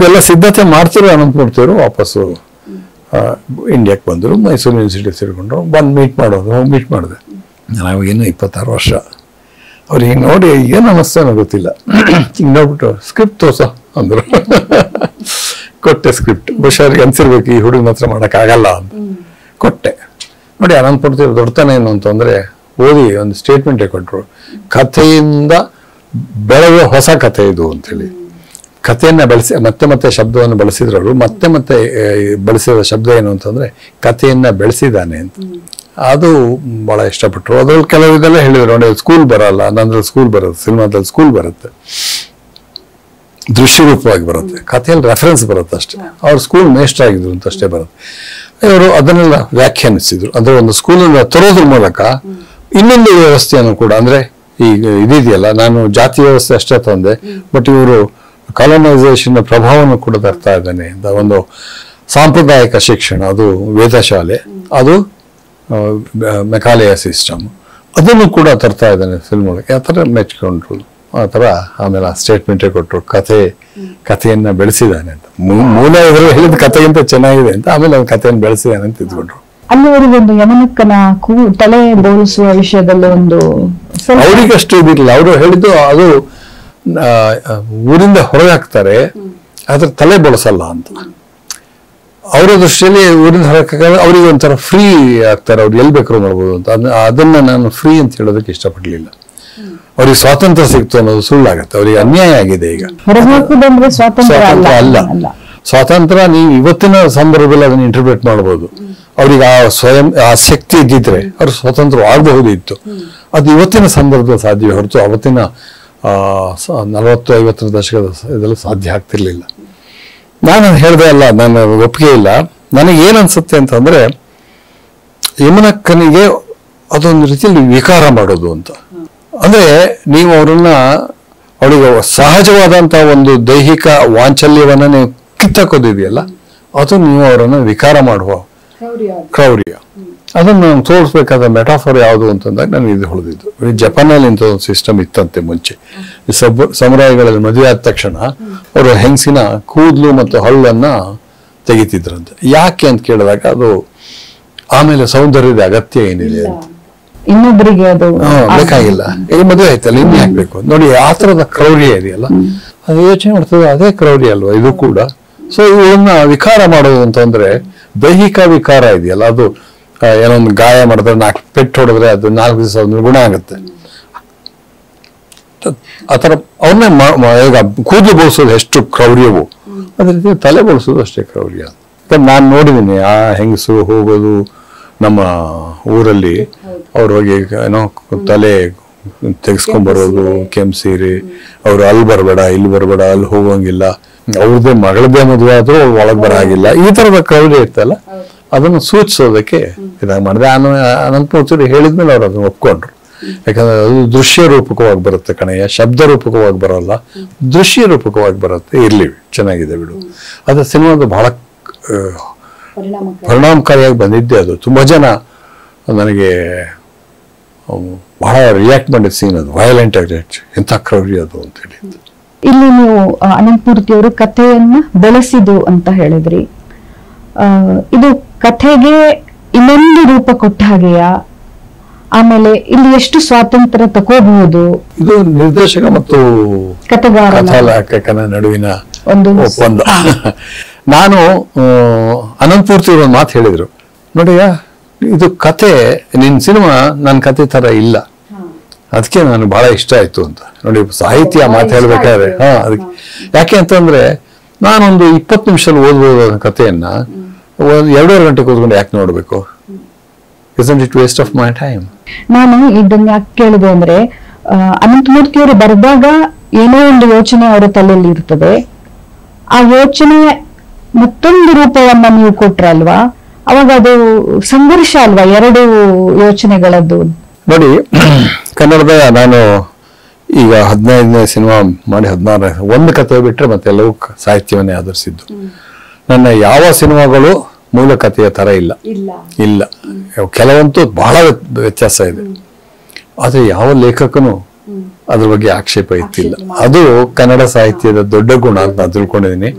ಎಲ್ಲ ಸಿದ್ಧತೆ ಮಾಡ್ತಿರೋ ಅನಂತಮೂರ್ತಿಯವರು ವಾಪಸ್ಸು ಇಂಡಿಯಾಕ್ಕೆ ಬಂದರು. ಮೈಸೂರು ಯೂನಿವರ್ಸಿಟಿ ಸೇರಿಕೊಂಡ್ರು. ಬಂದು ಮೀಟ್ ಮಾಡಿದೆ. ನಾವು ಇನ್ನೂ 26 ವರ್ಷ. ಅವ್ರು ಹಿಂಗೆ ನೋಡಿ ಏನು ಅನ್ನಿಸ್ತಾನೋ ಗೊತ್ತಿಲ್ಲ, ಹಿಂಗೆ ನೋಡ್ಬಿಟ್ಟು ಸ್ಕ್ರಿಪ್ಟ್ ತೋರ್ಸ ಅಂದರು. ಕೊಟ್ಟೆ ಸ್ಕ್ರಿಪ್ಟ್. ಹುಷಾರಿಗೆ ಅನ್ಸಿರ್ಬೇಕು ಈ ಹುಡುಗನ ಹತ್ರ ಮಾಡೋಕ್ಕಾಗಲ್ಲ ಅಂತ. ಕೊಟ್ಟೆ. ನೋಡಿ, ಅನಂತಮೂರ್ತಿಯವರು ದೊಡ್ಡತನ ಏನು ಅಂತಂದರೆ, ಓದಿ ಒಂದು ಸ್ಟೇಟ್ಮೆಂಟೇ ಕೊಟ್ಟರು, ಕಥೆಯಿಂದ ಬೆಳೆದ ಹೊಸ ಕಥೆ ಇದು ಅಂತೇಳಿ. ಕಥೆಯನ್ನ ಬಳಸಿ ಮತ್ತೆ ಶಬ್ದವನ್ನು ಬಳಸಿದ್ರು. ಮತ್ತೆ ಬಳಸಿದ ಶಬ್ದ ಏನು ಅಂತಂದ್ರೆ ಕಥೆಯನ್ನ ಬೆಳೆಸಿದಾನೆ ಅಂತ. ಅದು ಬಹಳ ಇಷ್ಟಪಟ್ಟರು. ಅದ್ರಲ್ಲಿ ಕೆಲವು ಇದೆಲ್ಲ ಹೇಳಿದ್ರು. ನೋಡಿ, ಸ್ಕೂಲ್ ಬರಲ್ಲ, ನಂದ್ರಲ್ಲಿ ಸ್ಕೂಲ್ ಬರುತ್ತೆ, ಸಿನಿಮಾದಲ್ಲಿ ಸ್ಕೂಲ್ ಬರುತ್ತೆ, ದೃಶ್ಯರೂಪವಾಗಿ ಬರುತ್ತೆ, ಕಥೆಯಲ್ಲಿ ರೆಫರೆನ್ಸ್ ಬರುತ್ತೆ ಅಷ್ಟೇ. ಅವ್ರು ಸ್ಕೂಲ್ ಮೇಸ್ಟರ್ ಆಗಿದ್ರು ಅಂತ ಅಷ್ಟೇ ಬರುತ್ತೆ. ಇವರು ಅದನ್ನೆಲ್ಲ ವ್ಯಾಖ್ಯಾನಿಸಿದ್ರು. ಅಂದ್ರೆ ಒಂದು ಸ್ಕೂಲನ್ನು ತರೋದ್ರ ಮೂಲಕ ಇನ್ನೊಂದು ವ್ಯವಸ್ಥೆಯನ್ನು ಕೂಡ, ಅಂದ್ರೆ ಈಗ ಇದೆಯಲ್ಲ, ನಾನು ಜಾತಿ ವ್ಯವಸ್ಥೆ ಅಷ್ಟೇ ತಂದೆ, ಬಟ್ ಇವರು ಕಾಲನೈಸೇಷನ್ ಪ್ರಭಾವವನ್ನು ಕೂಡ ತರ್ತಾ ಇದ್ದಾನೆ ಅಂತ. ಒಂದು ಸಾಂಪ್ರದಾಯಿಕ ಶಿಕ್ಷಣ, ಅದು ವೇದಶಾಲೆ, ಅದು ಮೆಕಾಲೆಯ ಸಿಸ್ಟಮ್, ಅದನ್ನು ಕೂಡ ತರ್ತಾ ಇದ್ದಾನೆ ಫಿಲ್ಮ್ ಒಳಗೆ. ಆ ಥರ ಮೆಚ್ಕೊಂಡ್ರು. ಆ ಥರ ಆಮೇಲೆ ಆ ಸ್ಟೇಟ್ಮೆಂಟೇ ಕೊಟ್ಟರು, ಕಥೆಯನ್ನ ಬೆಳೆಸಿದ್ದಾನೆ ಅಂತ. ಮೂಲ ಇದರಲ್ಲಿ ಹೇಳಿದ ಕಥೆಗಿಂತ ಚೆನ್ನಾಗಿದೆ ಅಂತ. ಆಮೇಲೆ ಅವ್ನು ಕಥೆಯನ್ನು ಬೆಳೆಸಿದ್ದಾನೆ ಅಂತ ಇದ್ಕೊಂಡ್ರು. ಅಲ್ಲಿವರೆಗೆ ಒಂದು ಯಮನಕ್ಕನ ತಲೆ ಬೋಳಿಸುವ ವಿಷಯದಲ್ಲಿ ಒಂದು ಅವರಿಗಷ್ಟು ಇದಿರಲಿಲ್ಲ. ಅವರು ಹೇಳಿದ್ದು ಅದು ಊರಿಂದ ಹೊರಗೆ ಹಾಕ್ತಾರೆ, ಆದ್ರೆ ತಲೆ ಬಳಸಲ್ಲ ಅಂತ. ಅವರ ದೃಷ್ಟಿಯಲ್ಲಿ ಊರಿಂದ ಹೊರಗೆ ಅವ್ರಿಗೆ ಒಂಥರ ಫ್ರೀ ಆಗ್ತಾರೆ, ಅವ್ರು ಎಲ್ಲಿ ಬೇಕಾದ್ರೂ ಮಾಡ್ಬೋದು ಅಂತ. ಅದನ್ನ ನಾನು ಫ್ರೀ ಅಂತ ಹೇಳೋದಕ್ಕೆ ಇಷ್ಟಪಡ್ಲಿಲ್ಲ. ಅವ್ರಿಗೆ ಸ್ವಾತಂತ್ರ್ಯ ಸಿಕ್ತು ಅನ್ನೋದು ಸುಳ್ಳಾಗತ್ತೆ. ಅವ್ರಿಗೆ ಅನ್ಯಾಯ ಆಗಿದೆ. ಈಗ ಸ್ವಾತಂತ್ರ್ಯ ಅಲ್ಲ, ಸ್ವಾತಂತ್ರ್ಯ ನೀವು ಇವತ್ತಿನ ಸಂದರ್ಭದಲ್ಲಿ ಅದನ್ನ ಇಂಟರ್ಪ್ರೇಟ್ ಮಾಡಬಹುದು. ಅವ್ರಿಗೆ ಆ ಶಕ್ತಿ ಇದ್ದಿದ್ರೆ ಅವ್ರು ಸ್ವತಂತ್ರ ಆಗಬಹುದಿತ್ತು. ಅದು ಇವತ್ತಿನ ಸಂದರ್ಭದಲ್ಲಿ ಸಾಧ್ಯವೇ ಹೊರತು ಅವತ್ತಿನ 40-50 ದಶಕದ ಇದೆಲ್ಲ ಸಾಧ್ಯ ಆಗ್ತಿರ್ಲಿಲ್ಲ. ನಾನು ಹೇಳಿದೆ ಅಲ್ಲ, ನಾನು ಒಪ್ಪಿಗೆ ಇಲ್ಲ. ನನಗೆ ಏನ್ ಅನ್ಸುತ್ತೆ ಅಂತಂದ್ರೆ, ಯಮನಕ್ಕನಿಗೆ ಅದೊಂದು ರೀತಿಯಲ್ಲಿ ವಿಕಾರ ಮಾಡೋದು ಅಂತ. ಅಂದ್ರೆ ನೀವು ಅವಳಿಗೆ ಸಹಜವಾದಂತಹ ಒಂದು ದೈಹಿಕ ವಾಂಚಲ್ಯವನ್ನ ನೀವು ಕಿತ್ತಾಕೋದಿದೆಯಲ್ಲ, ಅದು ನೀವು ಅವರನ್ನು ವಿಕಾರ ಮಾಡುವ ಕ್ರೌರ್ಯ. ಅದನ್ನು ನಾನು ತೋರಿಸ್ಬೇಕಾದ ಮೆಟಾಫರ್ ಯಾವುದು ಅಂತಂದಾಗ ನನಗೆ ಇದು ಹೊಳೆದಿದ್ದು. ಜಪಾನಲ್ಲಿ ಇಂಥ ಒಂದು ಸಿಸ್ಟಮ್ ಇತ್ತಂತೆ ಮುಂಚೆ. ಈ ಸಮುರಾಯಿಗಳಲ್ಲಿ ಮದುವೆ ಆದ ತಕ್ಷಣ ಅವರು ಹೆಂಗಸಿನ ಕೂದಲು ಮತ್ತು ಹಲ್ಲನ್ನ ತೆಗಿತಿದ್ರಂತೆ. ಯಾಕೆ ಅಂತ ಕೇಳಿದಾಗ ಅದು ಆಮೇಲೆ ಸೌಂದರ್ಯದ ಅಗತ್ಯ ಏನಿದೆ ಅಂತ, ಇನ್ನೊಬ್ಬರಿಗೆ ಅದು ಬೇಕಾಗಿಲ್ಲ, ಈ ಮದುವೆ ಆಯ್ತಲ್ಲ ಇನ್ನು ಹಾಕ್ಬೇಕು ನೋಡಿ, ಆ ತರದ ಕ್ರೌರ್ಯ ಇದೆಯಲ್ಲ ಅದು ಯೋಚನೆ ಮಾಡ್ತದೆ, ಅದೇ ಕ್ರೌರ್ಯ ಅಲ್ವಾ ಇದು ಕೂಡ. ಸೊ ಇವನ್ನ ವಿಕಾರ ಮಾಡೋದು ಅಂತಂದ್ರೆ ದೈಹಿಕ ವಿಕಾರ ಇದೆಯಲ್ಲ, ಅದು ಏನೋ ಒಂದು ಗಾಯ ಮಾಡಿದ್ರೆ 4 ಪೆಟ್ಟು ಹೊಡೆದ್ರೆ ಅದು 4 ದಿವಸ ಗುಣ ಆಗುತ್ತೆ. ಆತರ ಅವ್ರನ್ನೇ ಈಗ ಕೂದಲು ಬೋಳ್ಸೋದು ಎಷ್ಟು ಕ್ರೌರ್ಯವು, ಅದೇ ರೀತಿ ತಲೆ ಬೋಳ್ಸೋದು ಅಷ್ಟೇ ಕ್ರೌರ್ಯ. ನಾನು ನೋಡಿದ್ದೀನಿ ಆ ಹೆಂಗಸು ಹೋಗೋದು ನಮ್ಮ ಊರಲ್ಲಿ, ಅವ್ರು ಹೋಗಿ ಏನೋ ತಲೆ ತೆಗೆಸ್ಕೊಂಡ್ಬರೋದು, ಕೆಂಪ್ಸೀರಿ, ಅವ್ರು ಅಲ್ಲಿ ಬರಬೇಡ ಇಲ್ಲಿ ಬರಬೇಡ, ಅಲ್ಲಿ ಹೋಗೋಂಗಿಲ್ಲ, ಅವ್ರದ್ದೇ ಮಗಳದ್ದೇ ಮದುವೆ ಆದ್ರೂ ಒಳಗೆ ಬರ ಆಗಿಲ್ಲ, ಈ ತರದ ಕ್ರೌರ್ಯ ಇರ್ತಲ್ಲ ಅದನ್ನು ಸೂಚಿಸೋದಕ್ಕೆ ಇದಾಗ ಮಾಡಿದೆ. ಅನಂತಮೂರ್ತಿ ಹೇಳಿದ್ಮೇಲೆ ಅವ್ರು ಅದನ್ನ ಒಪ್ಕೊಂಡ್ರು. ಯಾಕಂದ್ರೆ ಅದು ದೃಶ್ಯ ರೂಪಕವಾಗಿ ಬರುತ್ತೆ ಕಣಯ್ಯ, ಶಬ್ದ ರೂಪಕವಾಗಿ ಬರೋಲ್ಲ, ದೃಶ್ಯ ರೂಪಕವಾಗಿ ಬರುತ್ತೆ. ಇರ್ಲಿ, ಚೆನ್ನಾಗಿದೆ ಬಿಡು. ಅದು ಸಿನಿಮಾದ ಬಹಳ ಪರಿಣಾಮಕಾರಿಯಾಗಿ ಬಂದಿದ್ದೆ. ಅದು ತುಂಬಾ ಜನ ನನಗೆ ಬಹಳ ರಿಯಾಕ್ಟ್ ಮಾಡಿದ ಸೀನ್ ಅದು, ವಯಲೆಂಟ್ ಆಗಿ, ಎಂಥ ಕ್ರೌರ್ಯ ಅದು ಅಂತ ಹೇಳಿ. ಇಲ್ಲಿ ನೀವು ಅನಂತಮೂರ್ತಿ ಅವರು ಕಥೆಯನ್ನ ಬೆಳೆಸಿದು ಅಂತ ಹೇಳಿದ್ರಿ. ಇದು ಕಥೆಗೆ ಇನ್ನೊಂದು ರೂಪ ಕೊಟ್ಟ ಹಾಗೆಯಾ? ಆಮೇಲೆ ಇಲ್ಲಿ ಎಷ್ಟು ಸ್ವಾತಂತ್ರ್ಯ ತಗೋಬಹುದು? ಇದು ನಿರ್ದೇಶಕ ಮತ್ತು ಕಥಾಲೇಖಕನ ನಡುವಿನ ಒಂದು ಒಪ್ಪಂದ. ನಾನು ಅನಂತಮೂರ್ತಿ ಒಂದು ಮಾತು ಹೇಳಿದ್ರು, ನೋಡಿಯ ಇದು ಕತೆ, ನಿನ್ ಸಿನಿಮಾ ನನ್ನ ಕತೆ ತರ ಇಲ್ಲ, ಅದಕ್ಕೆ ನಾನು ಬಹಳ ಇಷ್ಟ ಆಯ್ತು ಅಂತ. ನೋಡಿ ಸಾಹಿತ್ಯ ಮಾತು ಹೇಳ್ಬೇಕಾದ್ರೆ ಅದಕ್ಕೆ ಯಾಕೆ ಅಂತಂದ್ರೆ ನಾನೊಂದು 20 ನಿಮಿಷದಲ್ಲಿ ಓದ್ಬೋದು ಕಥೆಯನ್ನ 2.5 ಗಂಟೆ ಕೂತ್ಕೊಂಡು ಯಾಕೆ ನೋಡ್ಬೇಕು? Isn't it waste of my time? ನಾನು ಇದನ್ನ ಯಾಕೆ ಕೇಳಿದೆ ಅಂದ್ರೆ ಅನಂತಮೂರ್ತಿ ಅವರು ಬರೆದಾಗ ಏನೋ ಒಂದು ಯೋಚನೆ ಅವರ ತಲೆಯಲ್ಲಿ ಇರ್ತದೆ, ಆ ಯೋಚನೆ ಮತ್ತೊಂದು ರೂಪವನ್ನ ನೀವು ಕೊಟ್ರಲ್ವಾ, ಅವಾಗ ಅದು ಸಂಘರ್ಷ ಅಲ್ವಾ ಎರಡು ಯೋಚನೆಗಳದ್ದು. ನೋಡಿ ಕನ್ನಡದ ನಾನು ಈಗ 15ನೇ ಸಿನಿಮಾ ಮಾಡಿ 16 ಒಂದು ಕಥೆ ಬಿಟ್ರೆ ಮತ್ತೆಲ್ಲವೂ ಸಾಹಿತ್ಯವನ್ನೇ ಆಧರಿಸಿದ್ದು. ನನ್ನ ಯಾವ ಸಿನಿಮಾಗಳು ಮೂಲ ಕಥೆಯ ತರ ಇಲ್ಲ, ಕೆಲವಂತೂ ಬಹಳ ವ್ಯತ್ಯಾಸ ಇದೆ. ಆದ್ರೆ ಯಾವ ಲೇಖಕನು ಅದ್ರ ಬಗ್ಗೆ ಆಕ್ಷೇಪ ಇತ್ತಿಲ್ಲ. ಅದು ಕನ್ನಡ ಸಾಹಿತ್ಯದ ದೊಡ್ಡ ಗುಣ ಅಂತ ನಾನು ತಿಳ್ಕೊಂಡಿದ್ದೀನಿ.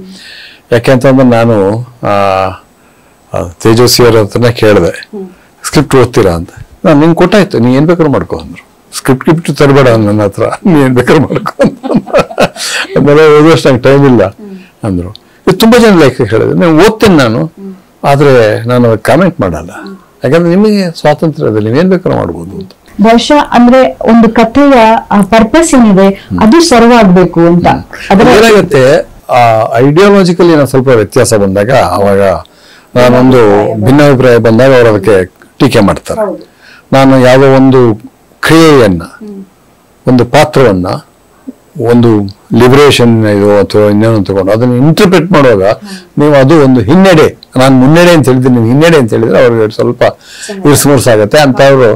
ಯಾಕೆಂತಂದ್ರೆ ನಾನು ತೇಜಸ್ವಿ ಅವ್ರ ಹತ್ರನೇ ಕೇಳಿದೆ, ಸ್ಕ್ರಿಪ್ಟ್ ಓದ್ತೀರಾ ಅಂತ. ನಾನು ನಿಂಗೆ ಕೊಟ್ಟಾಯ್ತು, ನೀ ಏನ್ ಬೇಕಾದ್ರೂ ಮಾಡ್ಕೊ ಅಂದ್ರು. ಸ್ಕ್ರಿಪ್ಟ್ ಗಿಫ್ಟ್ ತರಬೇಡ ನನ್ನ ಹತ್ರ, ನೀ ಏನ್ ಬೇಕಾದ್ರೂ ಮಾಡ್ಕೊ ಅಂದ್ಮೇಲೆ ಓದುವಷ್ಟು ನಂಗೆ ಟೈಮ್ ಇಲ್ಲ ಅಂದ್ರು. ಇದು ತುಂಬಾ ಜನ ಲೇಖಕ ಹೇಳಿದೆ, ನೀವು ಓದ್ತೇನೆ ನಾನು, ಆದ್ರೆ ನಾನು ಕಾಮೆಂಟ್ ಮಾಡಲ್ಲ, ಯಾಕಂದ್ರೆ ನಿಮಗೆ ಸ್ವಾತಂತ್ರ್ಯದಲ್ಲಿ ನೀವೇನ್ ಬೇಕಾದ್ರೂ ಮಾಡ್ಬೋದು ಅಂತ. ಬಹುಶಃ ಅಂದ್ರೆ ಒಂದು ಕಥೆಯ ಪರ್ಪಸ್ ಏನಿದೆ ಅದು ಸರ್ವ್ ಆಗ್ಬೇಕು ಅಂತ. ಏನಾಗುತ್ತೆ, ಐಡಿಯಾಲಜಿಕಲಿ ಏನೋ ಸ್ವಲ್ಪ ವ್ಯತ್ಯಾಸ ಬಂದಾಗ ಅವಾಗ ನಾನೊಂದು ಭಿನ್ನಾಭಿಪ್ರಾಯ ಬಂದಾಗ ಅವರು ಅದಕ್ಕೆ ಟೀಕೆ ಮಾಡ್ತಾರೆ. ನಾನು ಯಾವುದೋ ಒಂದು ಕ್ರಿಯೆಯನ್ನ, ಒಂದು ಪಾತ್ರವನ್ನ, ಒಂದು ಲಿಬರೇಷನ್ ಇದು ಅಥವಾ ಇನ್ನೇನು ತಗೊಂಡು ಅದನ್ನು ಇಂಟರ್ಪ್ರಿಟ್ ಮಾಡುವಾಗ ನೀವು ಅದು ಒಂದು ಹಿನ್ನಡೆ, ನಾನು ಮುನ್ನಡೆ ಅಂತ ಹೇಳಿದ್ರೆ ನೀವು ಹಿನ್ನಡೆ ಅಂತ ಹೇಳಿದ್ರೆ ಅವ್ರಿಗೆ ಸ್ವಲ್ಪ ಇರ್ಸ್ಮುರ್ಸಾಗತ್ತೆ ಅಂತ ಅವರು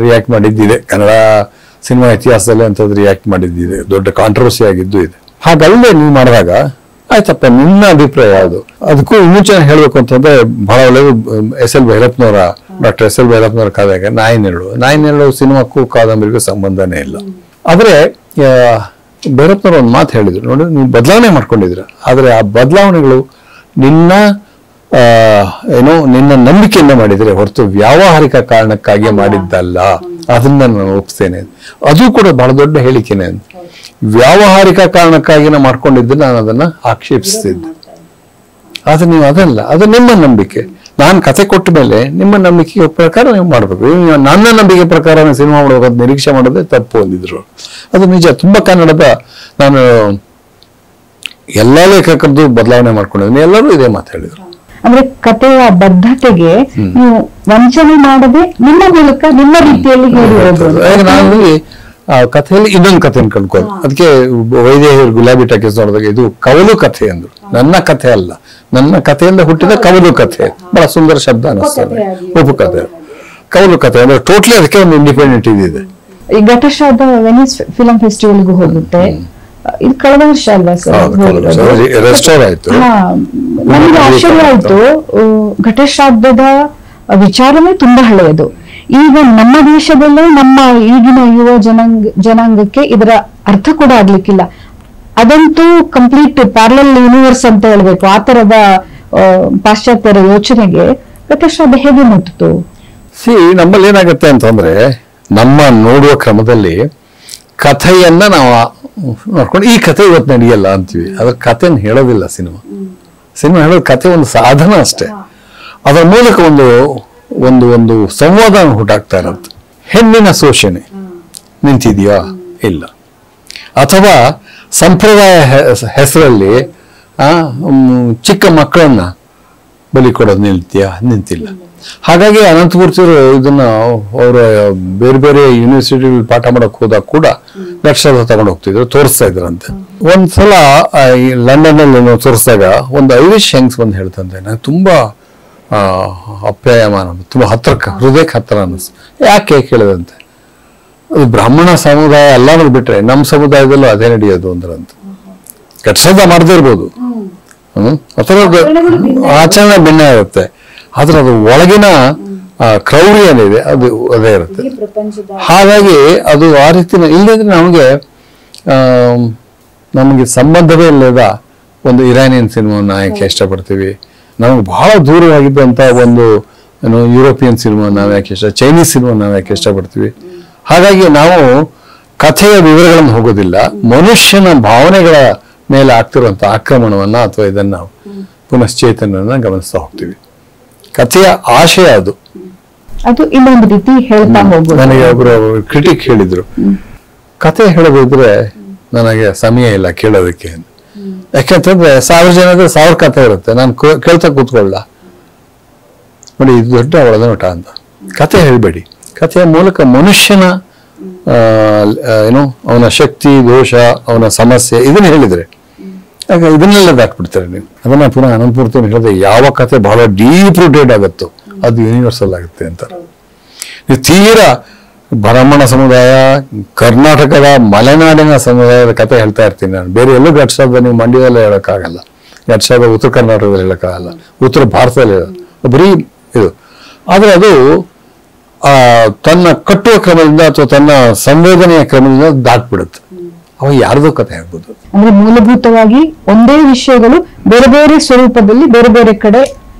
ರಿಯಾಕ್ಟ್ ಮಾಡಿದ್ದಿದೆ. ಕನ್ನಡ ಸಿನಿಮಾ ಇತಿಹಾಸದಲ್ಲಿ ಅಂತದ್ದು ರಿಯಾಕ್ಟ್ ಮಾಡಿದ್ದಿದೆ, ದೊಡ್ಡ ಕಾಂಟ್ರವರ್ಸಿ ಆಗಿದ್ದು ಇದೆ. ಹಾಗಲ್ಲದೆ ನೀವು ಮಾಡಿದಾಗ ಆಯ್ತಪ್ಪ, ನಿನ್ನ ಅಭಿಪ್ರಾಯ ಯಾವುದು? ಅದಕ್ಕೂ ಇನ್ನೂ ಚೆನ್ನಾಗಿ ಹೇಳ್ಬೇಕು ಅಂತಂದ್ರೆ ಬಹಳ ಒಳ್ಳೆಯದು. ಡಾಕ್ಟರ್ ಎಸ್ ಎಲ್ ಭೈರಪ್ಪನವರ ಕಾವ್ಯಾಗ ನಾಯಿನೆರಳು ಸಿನಿಮಾಕ್ಕೂ ಕಾದಂಬರಿಗೂ ಸಂಬಂಧನೇ ಇಲ್ಲ. ಆದ್ರೆ ಭೈರಪ್ಪನವರು ಒಂದು ಮಾತು ಹೇಳಿದ್ರು, ನೋಡಿ ನೀವು ಬದಲಾವಣೆ ಮಾಡ್ಕೊಂಡಿದ್ರ, ಆದ್ರೆ ಆ ಬದಲಾವಣೆಗಳು ನಿನ್ನ ನಿನ್ನ ನಂಬಿಕೆಯಿಂದ ಮಾಡಿದ್ರೆ ಹೊರತು ವ್ಯಾವಹಾರಿಕ ಕಾರಣಕ್ಕಾಗಿ ಮಾಡಿದ್ದಲ್ಲ. ಅದನ್ನ ನಾನು ಒಪ್ಸ್ತೇನೆ. ಅದು ಕೂಡ ಬಹಳ ದೊಡ್ಡ ಹೇಳಿಕೆನೆ. ವ್ಯಾವಹಾರಿಕ ಕಾರಣಕ್ಕಾಗಿ ನಾ ಮಾಡ್ಕೊಂಡಿದ್ದು ನಾನು ಅದನ್ನ ಆಕ್ಷೇಪಿಸ್ತಿದ್ದೆ. ಆದ್ರೆ ನೀವು ಅದಲ್ಲ, ಅದು ನಿಮ್ಮ ನಂಬಿಕೆ. ನಾನು ಕತೆ ಕೊಟ್ಟ ಮೇಲೆ ನಿಮ್ಮ ನಂಬಿಕೆ ಪ್ರಕಾರ ನೀವು ಮಾಡ್ಬೇಕು. ನನ್ನ ನಂಬಿಕೆ ಪ್ರಕಾರ ಸಿನಿಮಾ ಮಾಡುವಾಗ ನಿರೀಕ್ಷೆ ಮಾಡೋದೇ ತಪ್ಪು ಅಂದಿದ್ರು. ಅದು ನಿಜ. ತುಂಬಾ ಕನ್ನಡದ ನಾನು ಎಲ್ಲಾ ಲೇಖಕರದ್ದು ಬದಲಾವಣೆ ಮಾಡ್ಕೊಂಡಿದ್ದೀನಿ, ಎಲ್ಲರೂ ಇದೇ ಮಾತು ಹೇಳಿದ್ರು. ಅಂದ್ರೆ ಕಥೆಯ ಬದ್ಧತೆಗೆ ನೀವು ವಂಚನೆ ಮಾಡದೆ ನಿಮ್ಮ ಮೂಲಕ ನಿಮ್ಮ ರೀತಿಯಲ್ಲಿ ನಾನು ಆ ಕಥೆಯಲ್ಲಿ ಇನ್ನೊಂದು ಕಥೆಯನ್ನು ಕಂಡ್ಕೊಂಡು, ಅದಕ್ಕೆ ವೈದೇಹಿಯರು ಗುಲಾಬಿ ಟಾಕೀಸ್ ನೋಡಿದಾಗ ಇದು ಕವಲು ಕಥೆ ಅಂದ್ರು. ನನ್ನ ಕಥೆ ಅಲ್ಲ, ನನ್ನ ಕಥೆಯಿಂದ ಹುಟ್ಟಿದ ಕವಲು ಕಥೆ. ಬಹಳ ಸುಂದರ ಶಬ್ದ ಅನಿಸ್ತದೆ. ಉಪಕಥೆ, ಕವಲು ಕಥೆ ಅಂದ್ರೆ ಟೋಟ್ಲಿ ಅದಕ್ಕೆ ಒಂದು ಇಂಡಿಪೆಂಡೆಂಟ್ ಇದೆ. ಈ ಘಟಶಾದ ವೆನಿಸ್ ಫಿಲಂ ಫೆಸ್ಟಿವಲ್ಗೂ ಹೋಗುತ್ತೆ. ಇದು ಕಳೆದ ವರ್ಷ ಅಲ್ವಾ ಸರ್? ರೆಸ್ಟೋರ್ ಆಯ್ತು. ನಮ್ಗೆ ಆಶ್ಚರ್ಯ ಆಯ್ತು. ಘಟಶ್ರಾದ್ದದ ವಿಚಾರವೇ ತುಂಬಾ ಹಳೆಯದು. ಈಗ ನಮ್ಮ ದೇಶದಲ್ಲೇ ನಮ್ಮ ಈಗಿನ ಯುವ ಜನಾಂಗಕ್ಕೆ ಇದರ ಅರ್ಥ ಕೂಡ ಆಗ್ಲಿಕ್ಕಿಲ್ಲ. ಅದಂತೂ ಕಂಪ್ಲೀಟ್ ಪ್ಯಾರಲಲ್ ಯೂನಿವರ್ಸ್ ಅಂತ ಹೇಳ್ಬೇಕು. ಆ ತರದ ಪಾಶ್ಚಾತ್ಯರ ಯೋಚನೆಗೆ ಘಟಶ್ರಾದ್ದ ಹೇಗೆ ಮುಟ್ಟಿತು? ನಮ್ಮಲ್ಲಿ ಏನಾಗುತ್ತೆ ಅಂತಂದ್ರೆ, ನಮ್ಮ ನೋಡುವ ಕ್ರಮದಲ್ಲಿ ಕಥೆಯನ್ನ ನಾವು ನೋಡ್ಕೊಂಡು ಈ ಕಥೆ ಇವತ್ತು ನಡೆಯಲ್ಲ ಅಂತೀವಿ. ಅದ್ರ ಕಥೆನ ಹೇಳೋದಿಲ್ಲ ಸಿನಿಮಾ ಹೇಳೋದು ಕಥೆ ಒಂದು ಸಾಧನ ಅಷ್ಟೇ. ಅದರ ಮೂಲಕ ಒಂದು ಸಂವಾದ ಹುಟ್ಟಾಗ್ತಾ ಇರುತ್ತೆ. ಹೆಣ್ಣಿನ ಶೋಷಣೆ ನಿಂತಿದೆಯಾ? ಇಲ್ಲ. ಅಥವಾ ಸಂಪ್ರದಾಯ ಹೆಸರಲ್ಲಿ ಚಿಕ್ಕ ಮಕ್ಕಳನ್ನ ಬಲಿ ಕೊಡೋದು ನಿಂತಿಲ್ಲ. ಹಾಗಾಗಿ ಅನಂತಮೂರ್ತಿಯವರು ಇದನ್ನ ಅವರ ಬೇರೆ ಬೇರೆ ಯೂನಿವರ್ಸಿಟಿಗಳು ಪಾಠ ಮಾಡಕ್ ಹೋದಾಗ ಕೂಡ ಲಕ್ಷದ ತಗೊಂಡು ಹೋಗ್ತಿದ್ರು, ತೋರಿಸ್ತಾ ಇದ್ರಂತೆ. ಒಂದ್ಸಲ ಲಂಡನ್ ಅಲ್ಲಿ ತೋರಿಸಿದಾಗ ಒಂದು ಐರಿಷ್ ಹೆಂಗ್ಸ್ ಬಂದು ಹೇಳ್ತಂತೆ, ನಂಗೆ ತುಂಬಾ ಅಪ್ಯಾಯಮಾನ, ತುಂಬಾ ಹೃದಯಕ್ಕೆ ಹತ್ತಿರ ಅನ್ನಿಸ್ತು. ಯಾಕೆ ಕೇಳಿದಂತೆ, ಅದು ಬ್ರಾಹ್ಮಣ ಸಮುದಾಯ ಎಲ್ಲಾದ್ರೂ ಬಿಟ್ರೆ ನಮ್ಮ ಸಮುದಾಯದಲ್ಲೂ ಅದೇ ನಡೆಯೋದು ಅಂದ್ರಂತೆ. ಘಟಶ್ರಾದ್ದ ಮಾಡದೇ ಇರ್ಬೋದು, ಅಥವಾ ಆಚರಣೆ ಭಿನ್ನ ಇರುತ್ತೆ, ಆದ್ರೆ ಅದು ಒಳಗಿನ ಕ್ರೌರ್ಯ ಏನಿದೆ ಅದು ಅದೇ ಇರುತ್ತೆ. ಹಾಗಾಗಿ ಅದು ಆ ರೀತಿ ಇಲ್ಲದ್ರೆ ನಮಗೆ ಸಂಬಂಧವೇ ಇಲ್ಲದ ಒಂದು ಇರಾನಿಯನ್ ಸಿನಿಮಾ ಯಾಕೆ ಇಷ್ಟಪಡ್ತೀವಿ, ನಮಗೆ ಬಹಳ ದೂರವಾಗಿದ್ದಂತ ಒಂದು ಯುರೋಪಿಯನ್ ಸಿನಿಮಾ ನಾವು ಯಾಕೆ ಚೈನೀಸ್ ಸಿನಿಮಾ ನಾವು ಯಾಕೆ ಇಷ್ಟಪಡ್ತೀವಿ. ಹಾಗಾಗಿ ನಾವು ಕಥೆಯ ವಿವರಗಳನ್ನು ಹೋಗೋದಿಲ್ಲ, ಮನುಷ್ಯನ ಭಾವನೆಗಳ ಮೇಲೆ ಆಗ್ತಿರುವಂತ ಆಕ್ರಮಣವನ್ನ ಅಥವಾ ಇದನ್ನ ನಾವು ಪುನಶ್ಚೇತನವನ್ನ ಗಮನಿಸ್ತಾ ಹೋಗ್ತೀವಿ. ಕಥೆಯ ಆಶಯ ಅದು ಇನ್ನೊಂದು ರೀತಿ ಹೇಳ್ತಾ ಹೋಗೋದು. ನನಗೆ ಒಬ್ರು ಕ್ರಿಟಿಕ್ ಹೇಳಿದ್ರು, ಕಥೆ ಹೇಳೋದಿದ್ರೆ ನನಗೆ ಸಮಯ ಇಲ್ಲ ಕೇಳೋದಕ್ಕೆ. ಯಾಕೆಂತಂದ್ರೆ 1000 ಜನದ 1000 ಕಥೆ ಇರುತ್ತೆ, ನಾನು ಕೇಳ್ತಾ ಕೂತ್ಕೊಳ್ಳ. ನೋಡಿ, ಇದು ದೊಡ್ಡ ಒಳನೋಟ ಅಂತ. ಕಥೆ ಹೇಳ್ಬೇಡಿ, ಕಥೆಯ ಮೂಲಕ ಮನುಷ್ಯನ ಅವನ ಶಕ್ತಿ, ದೋಷ, ಅವನ ಸಮಸ್ಯೆ ಇದನ್ನ ಹೇಳಿದ್ರೆ ಆಗ ಇದನ್ನೆಲ್ಲ ದಾಟ್ಬಿಡ್ತಾರೆ ನೀವು. ಅದನ್ನ ಪುನಃ ಅನಂತಮೂರ್ತಿ ಹೇಳಿದ್ರೆ, ಯಾವ ಕಥೆ ಬಹಳ ಡೀಪ್ ರೂಟೆಡ್ ಆಗುತ್ತೋ ಅದು ಯೂನಿವರ್ಸಲ್ ಆಗುತ್ತೆ ಅಂತ. ನೀವು ತೀರಾ ಬ್ರಾಹ್ಮಣ ಸಮುದಾಯ, ಕರ್ನಾಟಕದ ಮಲೆನಾಡಿನ ಸಮುದಾಯದ ಕಥೆ ಹೇಳ್ತಾ ಇರ್ತೀನಿ ನಾನು. ಬೇರೆ ಎಲ್ಲೂ ಘಟಶ್ರಾದ್ದ ನೀವು ಮಂಡ್ಯದಲ್ಲೇ ಹೇಳಕ್ಕಾಗಲ್ಲ, ಘಟಶ್ರಾದ್ದ ಉತ್ತರ ಕರ್ನಾಟಕದಲ್ಲಿ ಹೇಳಕ್ಕಾಗಲ್ಲ, ಉತ್ತರ ಭಾರತದಲ್ಲಿ ಬರೀ ಇದು. ಆದ್ರೆ ಅದು ತನ್ನ ಕಟ್ಟುವ ಕ್ರಮದಿಂದ ಅಥವಾ ತನ್ನ ಸಂವೇದನೆಯ ಕ್ರಮದಿಂದ ದಾಟ್ಬಿಡುತ್ತೆ. ಅವ ಯಾರ್ದೋ ಕಥೆ ಆಗ್ಬೋದು. ಅಂದ್ರೆ ಮೂಲಭೂತವಾಗಿ ಒಂದೇ ವಿಷಯಗಳು ಬೇರೆ ಬೇರೆ ಸ್ವರೂಪದಲ್ಲಿ ಬೇರೆ ಬೇರೆ ಕಡೆ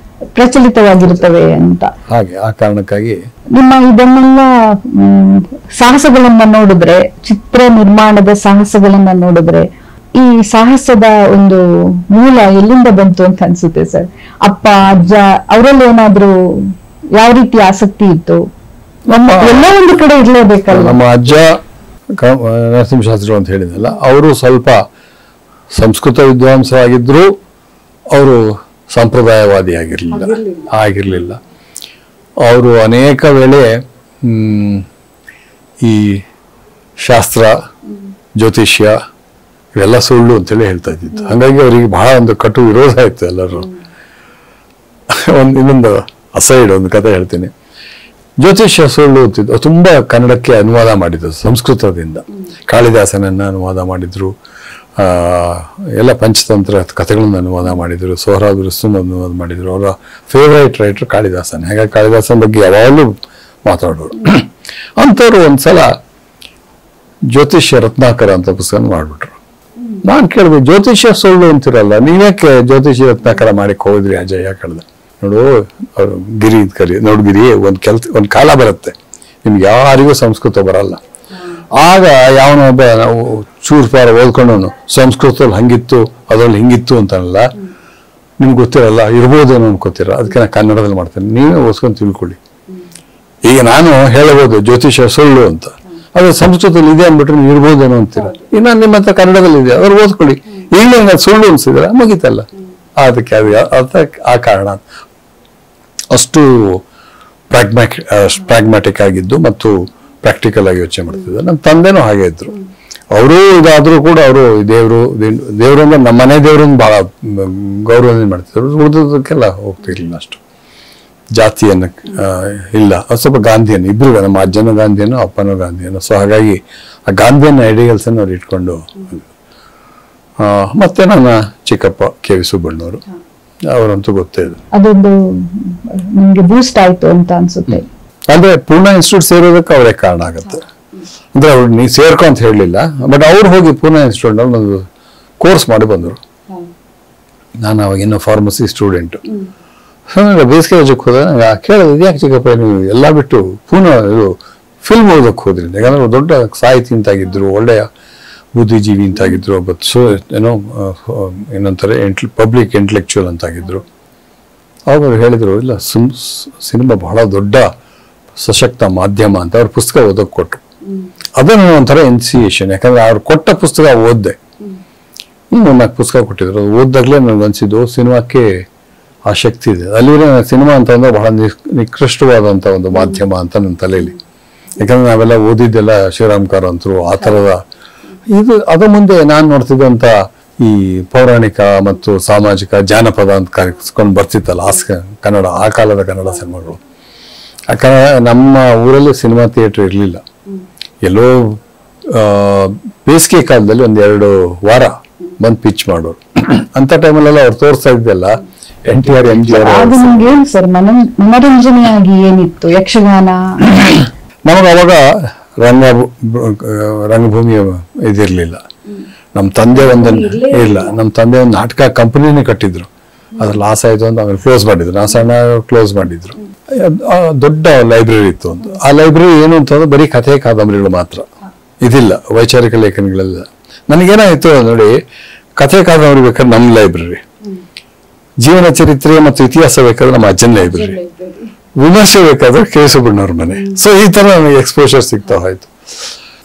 ಪ್ರಚಲಿತವಾಗಿರುತ್ತವೆ ಅಂತ. ಹಾಗೆ ಆ ಕಾರಣಕ್ಕಾಗಿ ನಿಮ್ಮ ಇದನ್ನೆಲ್ಲ ಸಾಹಸಗಳನ್ನ ನೋಡಿದ್ರೆ, ಚಿತ್ರ ನಿರ್ಮಾಣದ ಸಾಹಸಗಳನ್ನ ನೋಡಿದ್ರೆ, ಈ ಸಾಹಸದ ಒಂದು ಮೂಲ ಎಲ್ಲಿಂದ ಬಂತು ಅಂತ ಅನ್ಸುತ್ತೆ ಸರ್? ಅಪ್ಪ, ಅಜ್ಜ ಅವರಲ್ಲಿ ಏನಾದ್ರೂ ಯಾವ ರೀತಿ ಆಸಕ್ತಿ ಇತ್ತು? ಎಲ್ಲ ಒಂದು ಕಡೆ ಇರ್ಲೇಬೇಕಲ್ಲ. ನಮ್ಮ ಅಜ್ಜ ನರಸಿಂಹಶಾಸ್ತ್ರಿಗಳು ಅಂತ ಹೇಳಿದ್ನಲ್ಲ, ಅವರು ಸ್ವಲ್ಪ ಸಂಸ್ಕೃತ ವಿದ್ವಾಂಸರಾಗಿದ್ರು, ಅವರು ಸಂಪ್ರದಾಯವಾದಿ ಆಗಿರ್ಲಿಲ್ಲ. ಅವರು ಅನೇಕ ವೇಳೆ ಈ ಶಾಸ್ತ್ರ, ಜ್ಯೋತಿಷ್ಯ ಇವೆಲ್ಲ ಸುಳ್ಳು ಅಂತೇಳಿ ಹೇಳ್ತಾ ಇದ್ದಿತ್ತು. ಹಾಗಾಗಿ ಅವರಿಗೆ ಬಹಳ ಒಂದು ಕಟು ವಿರೋಧ ಇತ್ತು ಎಲ್ಲರೂ. ಇನ್ನೊಂದು ಅಸೈಡ್ ಒಂದು ಕಥೆ ಹೇಳ್ತೀನಿ. ಜ್ಯೋತಿಷ್ಯ ಸುಳ್ಳು ಅಂತಿದ್ದು ತುಂಬಾ ಕನ್ನಡಕ್ಕೆ ಅನುವಾದ ಮಾಡಿದ್ರು ಸಂಸ್ಕೃತದಿಂದ. ಕಾಳಿದಾಸನನ್ನ ಅನುವಾದ ಮಾಡಿದ್ರು, ಎಲ್ಲ ಪಂಚತಂತ್ರ ಕಥೆಗಳನ್ನು ಅನುವಾದ ಮಾಡಿದ್ರು, ಸೋಹರಾಬ್ ರುಸ್ತುಮ್ ಅನುವಾದ ಮಾಡಿದ್ರು. ಅವರ ಫೇವರೇಟ್ ರೈಟರ್ ಕಾಳಿದಾಸನ್. ಹಾಗಾಗಿ ಕಾಳಿದಾಸನ ಬಗ್ಗೆ ಯಾವಾಗಲೂ ಮಾತಾಡೋರು. ಅಂಥವ್ರು ಒಂದ್ಸಲ ಜ್ಯೋತಿಷ್ಯ ರತ್ನಾಕರ ಅಂತ ಪುಸ್ತಕ ಮಾಡ್ಬಿಟ್ರು. ನಾನು ಕೇಳಿದೆ, ಜ್ಯೋತಿಷ್ಯ ಸುಳ್ಳು ಅಂತಿರಲ್ಲ, ನೀವ್ಯಾಕೆ ಜ್ಯೋತಿಷ್ಯ ರತ್ನಾಕರ ಮಾಡಕ್ಕೆ ಹೋದ್ರಿ ಅಜಯ್? ಯಾಕೆ ಹೇಳ್ದೆ, ನೋಡು ಅವ್ರು ಗಿರಿ ನೋಡ್ಗಿರಿ, ಒಂದ್ ಕಾಲ ಬರುತ್ತೆ ನಿಮ್ಗೆ ಯಾರಿಗೂ ಸಂಸ್ಕೃತ ಬರಲ್ಲ. ಆಗ ಯಾವನೊಬ್ಬ ನಾವು ಚೂರ್ಪಾರ ಓದ್ಕೊಂಡು ಸಂಸ್ಕೃತದಲ್ಲಿ ಹಂಗಿತ್ತು ಅದ್ರಲ್ಲಿ ಹಿಂಗಿತ್ತು ಅಂತನಲ್ಲ, ನಿಮ್ಗೆ ಗೊತ್ತಿರಲ್ಲ, ಇರ್ಬೋದೇನೋ ಅನ್ಕೋತೀರ, ಅದಕ್ಕೆ ನಾನು ಕನ್ನಡದಲ್ಲಿ ಮಾಡ್ತೇನೆ, ನೀವೇ ಓದ್ಕೊಂಡು ತಿಳ್ಕೊಳ್ಳಿ. ಈಗ ನಾನು ಹೇಳಬಹುದು ಜ್ಯೋತಿಷ್ಯ ಸುಳ್ಳು ಅಂತ, ಅದು ಸಂಸ್ಕೃತದಲ್ಲಿ ಇದೆ ಅಂದ್ಬಿಟ್ರೆ ನೀವು ಇರ್ಬೋದೇನೋ ಅಂತೀರ. ಇನ್ನು ನಿಮ್ಮ ಹತ್ರ ಕನ್ನಡದಲ್ಲಿ ಇದೆ, ಅವ್ರು ಓದ್ಕೊಳ್ಳಿ. ಈಗ ಸುಳ್ಳು ಅನ್ಸಿದ್ರ ಮುಗಿತಲ್ಲ. ಅದಕ್ಕೆ ಆ ಕಾರಣ ಅಷ್ಟು ಪ್ರಾಗ್ಮ್ಯಾಟಿಕ್ ಆಗಿದ್ದು ಮತ್ತು ಪ್ರಾಕ್ಟಿಕಲ್ ಆಗಿ ಯೋಚನೆ ಮಾಡ್ತಿದ್ರು. ನಮ್ಮ ತಂದೆನೂ ಹಾಗೆ ಇದ್ರು. ಅವರು ಇದಾದ್ರೂ ಕೂಡ ಅವರು ದೇವರು ಅಂದ್ರೆ ನಮ್ಮ ಮನೆ ದೇವ್ರನ್ನ ಬಹಳ ಗೌರವದಿಂದ ಮಾಡ್ತಿದ್ರು. ಉಳಿದಕ್ಕೆಲ್ಲ ಹೋಗ್ತಿರ್ಲಿಲ್ಲ ಅಷ್ಟು. ಜಾತಿಯನ್ನು ಇಲ್ಲ, ಸ್ವಲ್ಪ ಗಾಂಧಿಯನ್ನು, ಇಬ್ರು ನಮ್ಮ ಅಜ್ಜನ ಗಾಂಧಿಯನ್ನು ಅಪ್ಪನ ಗಾಂಧಿಯನ್ನು. ಸೊ ಹಾಗಾಗಿ ಆ ಗಾಂಧಿಯನ್ನ ಐಡಿಯಲ್ಸ್ ಅನ್ನು ಅವ್ರು ಇಟ್ಕೊಂಡು ಮತ್ತೆ ನನ್ನ ಚಿಕ್ಕಪ್ಪ ಕೆ ವಿ ಸುಬ್ಬಣ್ಣವರು, ಅವರಂತೂ ಗೊತ್ತೇ ಇದೆ. ಅದೊಂದು ನಿಮ್ಗೆ ಬೂಸ್ಟ್ ಆಯ್ತು ಅಂತ ಅನ್ಸುತ್ತೆ. ಅಂದ್ರೆ ಪೂರ್ಣ ಇನ್ಸ್ಟಿಟ್ಯೂಟ್ ಸೇರೋದಕ್ಕೆ ಅವರೇ ಕಾರಣ ಆಗುತ್ತೆ. ಅಂದ್ರೆ ಅವ್ರು ನೀ ಸೇರ್ಕೊ ಅಂತ ಹೇಳಲಿಲ್ಲ, ಬಟ್ ಅವ್ರು ಹೋಗಿ ಪೂರ್ಣ ಇನ್ಸ್ಟಿಟ್ಯೂಟ್ ಅಲ್ಲಿ ಒಂದು ಕೋರ್ಸ್ ಮಾಡಿ ಬಂದರು. ನಾನು ಅವಾಗ ಇನ್ನೂ ಫಾರ್ಮಸಿ ಸ್ಟೂಡೆಂಟು. ಬೇಸಿಗೆ ರಜಕ್ಕೆ ಹೋದ ಕೇಳಿದೆ, ಇದ್ಯಾಕೆ ಚಿಕ್ಕಪ್ಪ ನೀವು ಎಲ್ಲ ಬಿಟ್ಟು ಪೂರ್ಣ ಇದು ಫಿಲ್ಮ್ ಓದಕ್ಕೆ ಹೋದ್ರಿ? ಯಾಕಂದ್ರೆ ದೊಡ್ಡ ಸಾಹಿತಿ ಅಂತಾಗಿದ್ರು, ಒಳ್ಳೆಯ ಬುದ್ಧಿಜೀವಿ ಅಂತಾಗಿದ್ರು, ಬಟ್ ಏನೋ ಏನಂತಾರೆ ಪಬ್ಲಿಕ್ ಇಂಟೆಲೆಕ್ಚುಯಲ್ ಅಂತಾಗಿದ್ರು. ಅವರು ಹೇಳಿದ್ರು, ಇಲ್ಲ ಸಿನಿಮಾ ಬಹಳ ದೊಡ್ಡ ಸಶಕ್ತ ಮಾಧ್ಯಮ ಅಂತ ಅವ್ರ ಪುಸ್ತಕ ಓದೋಕೆ ಕೊಟ್ಟರು. ಅದನ್ನು ಒಂಥರ ಇನ್ಸಿಯೇಷನ್, ಯಾಕಂದ್ರೆ ಅವ್ರು ಕೊಟ್ಟ ಪುಸ್ತಕ ಓದ್ದೆ. 3-4 ಪುಸ್ತಕ ಕೊಟ್ಟಿದ್ರು. ಅದು ಓದ್ದಾಗಲೇ ನನಗೆ ಅನಿಸಿದ್ದು ಸಿನಿಮಾಕ್ಕೆ ಆ ಶಕ್ತಿ ಇದೆ. ಅಲ್ಲಿರೋ ಸಿನಿಮಾ ಅಂತಂದ್ರೆ ಬಹಳ ನಿಕೃಷ್ಟವಾದಂಥ ಒಂದು ಮಾಧ್ಯಮ ಅಂತ ನನ್ನ ತಲೆಯಲ್ಲಿ. ಯಾಕಂದ್ರೆ ನಾವೆಲ್ಲ ಓದಿದ್ದೆಲ್ಲ ಶ್ರೀರಾಮ್ ಕಾರಂತರು ಆ ಥರದ ಇದು. ಅದ ಮುಂದೆ ನಾನು ನೋಡ್ತಿದ್ದಂಥ ಈ ಪೌರಾಣಿಕ ಮತ್ತು ಸಾಮಾಜಿಕ ಜಾನಪದ ಅಂತ ಕರೆಸ್ಕೊಂಡು ಬರ್ತಿತ್ತಲ್ಲ ಕನ್ನಡ, ಆ ಕಾಲದ ಕನ್ನಡ ಸಿನಿಮಾಗಳು. ಯಾಕಂದ್ರೆ ನಮ್ಮ ಊರಲ್ಲಿ ಸಿನಿಮಾ ಥಿಯೇಟರ್ ಇರಲಿಲ್ಲ. ಎಲ್ಲೋ ಬೇಸಿಗೆ ಕಾಲದಲ್ಲಿ 1-2 ವಾರ ಬಂದು ಪಿಚ್ ಮಾಡೋರು. ಅಂತ ಟೈಮಲ್ಲೆಲ್ಲ ಅವ್ರು ತೋರಿಸ್ತಾ ಇದ್ದೆಲ್ಲ NTR MGR. ಸರ್ ಮನರಂಜನೆಯಾಗಿ ಏನಿತ್ತು ಯಕ್ಷಗಾನ? ನಮಗೆ ಅವಾಗ ರಂಗಭೂಮಿಯ ಇದಿರಲಿಲ್ಲ. ನಮ್ಮ ತಂದೆ ನಮ್ಮ ತಂದೆ ಒಂದು ನಾಟಕ ಕಂಪನಿನೇ ಕಟ್ಟಿದ್ರು. ಅದು ಲಾಸ್ ಆಯ್ತು ಅಂತ ಆಮೇಲೆ ಕ್ಲೋಸ್ ಮಾಡಿದ್ರು. ನಾ ಸಣ್ಣ ಕ್ಲೋಸ್ ಮಾಡಿದ್ರು. ದೊಡ್ಡ ಲೈಬ್ರರಿ ಇತ್ತು ಒಂದು. ಆ ಲೈಬ್ರರಿ ಏನು ಅಂತಂದ್ರೆ ಬರೀ ಕಥೆ ಕಾದಂಬರಿಗಳು ಮಾತ್ರ, ಇದಿಲ್ಲ ವೈಚಾರಿಕ ಲೇಖನಗಳೆಲ್ಲ. ನನಗೇನಾಯ್ತು ನೋಡಿ, ಕಥೆ ಕಾದಂಬರಿ ಬೇಕಾದ್ರೆ ನಮ್ಮ ಲೈಬ್ರರಿ, ಜೀವನ ಚರಿತ್ರೆ ಮತ್ತು ಇತಿಹಾಸ ಬೇಕಾದ್ರೆ ನಮ್ಮ ಅಜ್ಜನ ಲೈಬ್ರರಿ, ವಿಮರ್ಶೆ ಬೇಕಾದ್ರೆ ಕೆ ಸುಬ್ಬಣ್ಣವ್ರ ಮನೆ. ಸೊ ಈ ತರ ನನಗೆ ಎಕ್ಸ್ಪೋಜರ್ ಸಿಗ್ತಾ ಹೋಯ್ತು.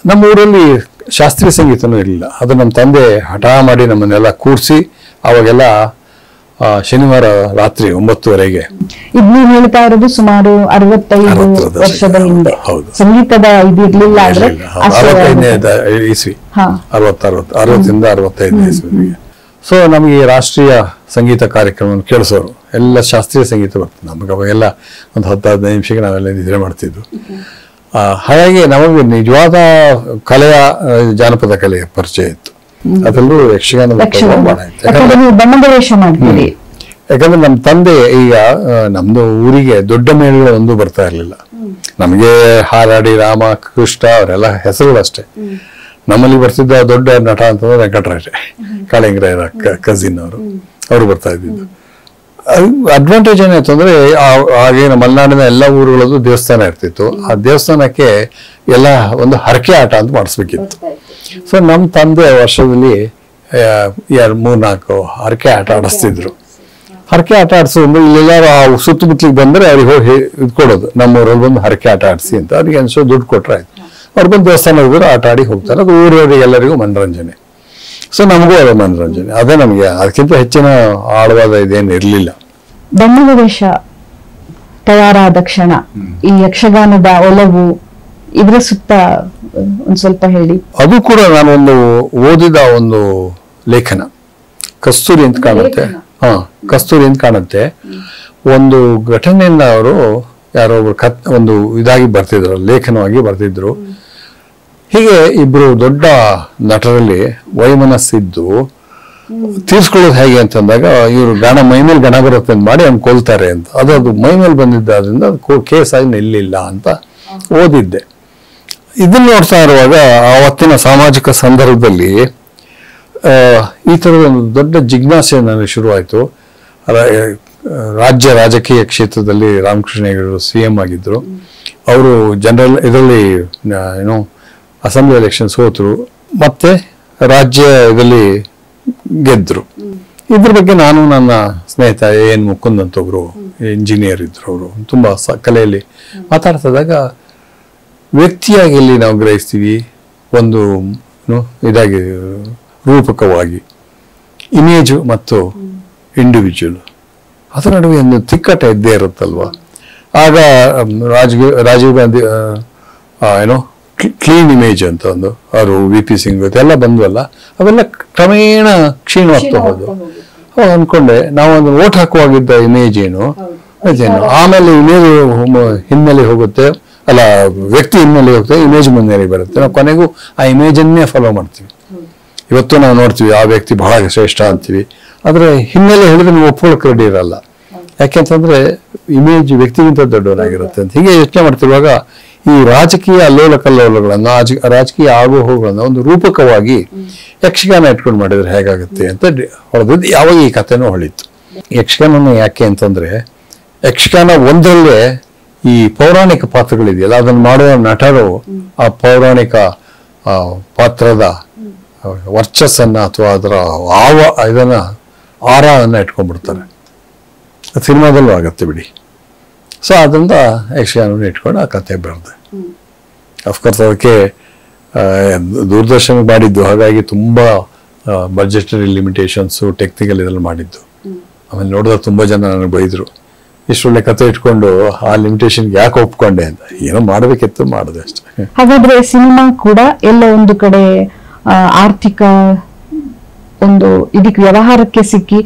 ನಮ್ಮ ಊರಲ್ಲಿ ಶಾಸ್ತ್ರೀಯ ಸಂಗೀತನೂ ಇರಲಿಲ್ಲ. ಅದು ನಮ್ಮ ತಂದೆ ಹಠ ಮಾಡಿ ನಮ್ಮನ್ನೆಲ್ಲ ಕೂರಿಸಿ ಅವಾಗೆಲ್ಲ ಶನಿವಾರ ರಾತ್ರಿ 9:30ಗೆ. ಇದು ನೀವು ಹೇಳ್ತಾ ಇರೋದು ಸುಮಾರು 65 ವರ್ಷದ ಹಿಂದೆ. ಸಂಗೀತದ ಇದಿರ್ಲಿಲ್ಲ. 65ನೇ ಇಸ್ವಿ, 60ರಿಂದ 65ನೇ ಇಸ್ವಿಗೆ. ಸೊ ನಮಗೆ ರಾಷ್ಟ್ರೀಯ ಸಂಗೀತ ಕಾರ್ಯಕ್ರಮವನ್ನು ಕೇಳಿಸೋರು. ಎಲ್ಲ ಶಾಸ್ತ್ರೀಯ ಸಂಗೀತ ಬರ್ತದೆ ನಮಗೆ. ಅವಾಗೆಲ್ಲ ಒಂದು 10-15 ನಿಮಿಷಕ್ಕೆ ನಾವೆಲ್ಲ ನಿದ್ರೆ ಮಾಡ್ತಿದ್ವು. ಹಾಗಾಗಿ ನಮಗೆ ನಿಜವಾದ ಕಲೆಯ ಜಾನಪದ ಕಲೆಯ ಪರಿಚಯ ಇತ್ತು. ಅದರಲ್ಲೂ ಯಕ್ಷಗಾನ ಬಣ್ಣದ ವೇಷ ಮಾಡ್ತೀವಿ. ಯಾಕಂದ್ರೆ ನಮ್ಮ ತಂದೆ ಈಗ ನಮ್ದು ಊರಿಗೆ ದೊಡ್ಡ ಮೇಳಗಳು ಒಂದು ಬರ್ತಾ ಇರ್ಲಿಲ್ಲ. ನಮಗೆ ಹಾರಾಡಿ ರಾಮ ಕೃಷ್ಣ ಅವರೆಲ್ಲ ಹೆಸರುಗಳಷ್ಟೇ. ನಮ್ಮಲ್ಲಿ ಬರ್ತಿದ್ದ ದೊಡ್ಡ ನಟ ಅಂತಂದ್ರೆ ವೆಂಕಟರಾಜ ಕಾಳಿಂಗರಾಯರ ಕಸಿನ್ ಅವರು ಬರ್ತಾ ಇದ್ದಿದ್ದು. ಅಡ್ವಾಂಟೇಜ್ ಏನಾಯ್ತು ಅಂದ್ರೆ ಹಾಗೆ ನಮ್ಮ ಮಲೆನಾಡಿನ ಎಲ್ಲ ಊರುಗಳದ್ದು ದೇವಸ್ಥಾನ ಇರ್ತಿತ್ತು. ಆ ದೇವಸ್ಥಾನಕ್ಕೆ ಎಲ್ಲ ಒಂದು ಹರಕೆ ಆಟ ಅಂತ ಮಾಡಿಸ್ಬೇಕಿತ್ತು. ಸೊ ನಮ್ಮ ತಂದೆ ವರ್ಷದಲ್ಲಿ 3-4 ಹರಕೆ ಆಟ ಆಡಿಸ್ತಿದ್ರು. ಹರಕೆ ಆಟ ಆಡಿಸೋದು ಇಲ್ಲೆಲ್ಲಾರು ಆ ಸುತ್ತಮುತ್ತಲಿಗೆ ಬಂದ್ರೆ ಅವ್ರಿಗೆ ಹೋಗಿ ಇದು ಕೊಡೋದು, ನಮ್ಮೂರಲ್ಲಿ ಬಂದು ಹರಕೆ ಆಟ ಆಡಿಸಿ ಅಂತ. ಅವ್ರಿಗೆ ಅನ್ಸೋ ದುಡ್ಡು ಕೊಟ್ರೆ ಆಯ್ತು. ಅವ್ರು ಬಂದು ದೇವಸ್ಥಾನ ಹೋಗಿದ್ರು ಆಟ ಆಡಿ ಹೋಗ್ತಾರೆ. ಅದು ಊರವರಿಗೆ ಎಲ್ಲರಿಗೂ ಮನರಂಜನೆ. ಸೊ ನಮಗೂ ಅದು ಮನರಂಜನೆ. ಅದೇ ನಮಗೆ ಅದಕ್ಕಿಂತ ಹೆಚ್ಚಿನ ಆಳವಾದ ಇದೇನು ಇರಲಿಲ್ಲ. ಬಣ್ಣದ ವೇಷ ತಯಾರಾದ ಕ್ಷಣ ಈ ಯಕ್ಷಗಾನದ ಒಲವು ಇದರ ಸುತ್ತ ಒಂದ್ ಸ್ವಲ್ಪ ಹೇಳಿ. ಅದು ಕೂಡ ನಾನೊಂದು ಓದಿದ ಒಂದು ಲೇಖನ, ಕಸ್ತೂರಿ ಅಂತ ಕಾಣುತ್ತೆ. ಕಸ್ತೂರಿ ಅಂತ ಕಾಣುತ್ತೆ. ಒಂದು ಘಟನೆಯಿಂದ ಅವರು ಯಾರೋ ಒಂದು ಇದಾಗಿ ಬರ್ತಿದ್ರು, ಲೇಖನವಾಗಿ ಬರ್ತಿದ್ರು. ಹೀಗೆ ಇಬ್ರು ದೊಡ್ಡ ನಟರಲ್ಲಿ ವೈಮನಸ್ಸಿದ್ದು ತೀರ್ಸ್ಕೊಳ್ಳೋದು ಹೇಗೆ ಅಂತಂದಾಗ ಇವರು ಮೈಮೇಲೆ ಗಣ ಬರುತ್ತೆ ಅಂತ ಮಾಡಿ ಅವ್ನು ಕೊಲ್ತಾರೆ ಅಂತ. ಅದು ಮೈಮೇಲೆ ಬಂದಿದ್ದಾದ್ರಿಂದ ಅದು ಕೇಸ್ ಆಗಿ ನಿಲ್ಲಿಲ್ಲ ಅಂತ ಓದಿದ್ದೆ. ಇದನ್ನ ನೋಡ್ತಾ ಇರುವಾಗ ಆವತ್ತಿನ ಸಾಮಾಜಿಕ ಸಂದರ್ಭದಲ್ಲಿ ಈ ತರದ ಒಂದು ದೊಡ್ಡ ಜಿಜ್ಞಾಸೆ ನನಗೆ ಶುರುವಾಯಿತು. ರಾಜಕೀಯ ಕ್ಷೇತ್ರದಲ್ಲಿ ರಾಮಕೃಷ್ಣ ಹೆಗಡೆ CM ಆಗಿದ್ರು. ಅವರು ಜನರಲ್ ಇದರಲ್ಲಿ ಏನೋ ಅಸೆಂಬ್ಲಿ ಎಲೆಕ್ಷನ್ ಸೋತರು, ಮತ್ತೆ ರಾಜ್ಯ ಇದರಲ್ಲಿ ಗೆದ್ರು. ಇದ್ರ ಬಗ್ಗೆ ನಾನು ನನ್ನ ಸ್ನೇಹಿತ AN ಮುಕುಂದ್ ಅಂತ ಒಬ್ರು ಇಂಜಿನಿಯರ್ ಇದ್ರು. ಅವರು ತುಂಬಾ ಕಲೆಯಲ್ಲಿ ಮಾತಾಡ್ತಿದ್ದಾಗ ವ್ಯಕ್ತಿಯಾಗಿ ಇಲ್ಲಿ ನಾವು ಗ್ರಹಿಸ್ತೀವಿ, ಒಂದು ಇದಾಗಿ ರೂಪಕವಾಗಿ ಇಮೇಜು ಮತ್ತು ಇಂಡಿವಿಜುವಲ್ ಅದರ ನಡುವೆ ಒಂದು ತಿಕ್ಕಟ ಇದ್ದೇ ಇರುತ್ತಲ್ವ. ಆಗ ರಾಜೀವ್ ಗಾಂಧಿ ಏನೋ ಕ್ಲೀನ್ ಇಮೇಜ್ ಅಂತ ಒಂದು ಅವರು VP ಸಿಂಗ್ ಎಲ್ಲ ಬಂದ್ವಲ್ಲ, ಅವೆಲ್ಲ ಕ್ರಮೇಣ ಕ್ಷೀಣವಾಗ್ತಾ ಹೋದು. ಅನ್ಕೊಂಡೆ ನಾವು ಒಂದು ಓಟ್ ಹಾಕುವಾಗಿದ್ದ ಇಮೇಜ್ ಏನು, ಆಮೇಲೆ ಇಮೇಜ್ ಹಿನ್ನೆಲೆ ಹೋಗುತ್ತೆ, ಅಲ್ಲ ವ್ಯಕ್ತಿ ಹಿನ್ನೆಲೆ ಹೋಗುತ್ತೆ, ಇಮೇಜ್ ಮುನ್ನೆಲೆ ಬರುತ್ತೆ. ನಾವು ಕೊನೆಗೂ ಆ ಇಮೇಜನ್ನೇ ಫಾಲೋ ಮಾಡ್ತೀವಿ. ಇವತ್ತು ನಾವು ನೋಡ್ತೀವಿ ಆ ವ್ಯಕ್ತಿ ಬಹಳ ಶ್ರೇಷ್ಠ ಅಂತೀವಿ, ಆದರೆ ಹಿನ್ನೆಲೆ ಹೇಳಿದ್ರೆ ನೀವು ಒಪ್ಕೊಳ್ಳೋಕೆ ರೆಡಿ ಇರಲ್ಲ. ಯಾಕೆಂತಂದ್ರೆ ಇಮೇಜ್ ವ್ಯಕ್ತಿಗಿಂತ ದೊಡ್ಡವನಾಗಿರುತ್ತೆ ಅಂತ. ಹೀಗೆ ಯೋಚನೆ ಮಾಡ್ತಿರುವಾಗ ಈ ರಾಜಕೀಯ ಅಲ್ಲೋಲ ಕಲ್ಲೋಲಗಳನ್ನ, ರಾಜಕೀಯ ಆಗು ಹೋಗುಗಳನ್ನ ಒಂದು ರೂಪಕವಾಗಿ ಯಕ್ಷಗಾನ ಇಟ್ಕೊಂಡು ಮಾಡಿದ್ರೆ ಹೇಗಾಗುತ್ತೆ ಅಂತ ಹೊಡೆದಿದ್ದು ಯಾವಾಗ ಈ ಕಥೆನೂ ಹೊಳಿತು. ಯಕ್ಷಗಾನ ಯಾಕೆ ಅಂತಂದ್ರೆ ಯಕ್ಷಗಾನ ಒಂದರಲ್ಲೇ ಈ ಪೌರಾಣಿಕ ಪಾತ್ರಗಳಿದೆಯಲ್ಲ, ಅದನ್ನು ಮಾಡುವ ನಟರು ಆ ಪೌರಾಣಿಕ ಪಾತ್ರದ ವರ್ಚಸ್ಸನ್ನ ಅಥವಾ ಅದರ ಇದನ್ನ ಆರನ್ನ ಇಟ್ಕೊಂಡ್ಬಿಡ್ತಾರೆ. ಸಿನಿಮಾದಲ್ಲೂ ಆಗತ್ತೆ ಬಿಡಿ. ಸೊ ಅದರಿಂದ ಯಕ್ಷಗಾನವನ್ನು ಇಟ್ಕೊಂಡು ಆ ಕತೆ ಬರೆದೆ. ಅಫ್ಕೋರ್ಸ್ ಅದಕ್ಕೆ ದೂರದರ್ಶನ ಮಾಡಿದ್ದು, ಹಾಗಾಗಿ ತುಂಬಾ ಬಜೆಟರಿ ಲಿಮಿಟೇಷನ್ಸು, ಟೆಕ್ನಿಕಲ್ ಇದೆಲ್ಲ ಮಾಡಿದ್ದು. ಆಮೇಲೆ ನೋಡಿದ್ರೆ ತುಂಬಾ ಜನ ನನಗೆ ಬೈದ್ರು, ಇಷ್ಟೊಳ್ಳೆ ಕತೆ ಇಟ್ಕೊಂಡು ಆ ಲಿಮಿಟೇಷನ್ಗೆ ಯಾಕೆ ಒಪ್ಕೊಂಡೆ ಅಂತ. ಏನೋ ಮಾಡಬೇಕಿತ್ತು, ಮಾಡಿದೆ ಅಷ್ಟೇ. ಹಾಗಾದ್ರೆ ಸಿನಿಮಾ ಕೂಡ ಎಲ್ಲ ಒಂದು ಕಡೆ ಆರ್ಥಿಕ ಒಂದು ಇದಕ್ಕೆ ವ್ಯವಹಾರಕ್ಕೆ ಸಿಕ್ಕಿ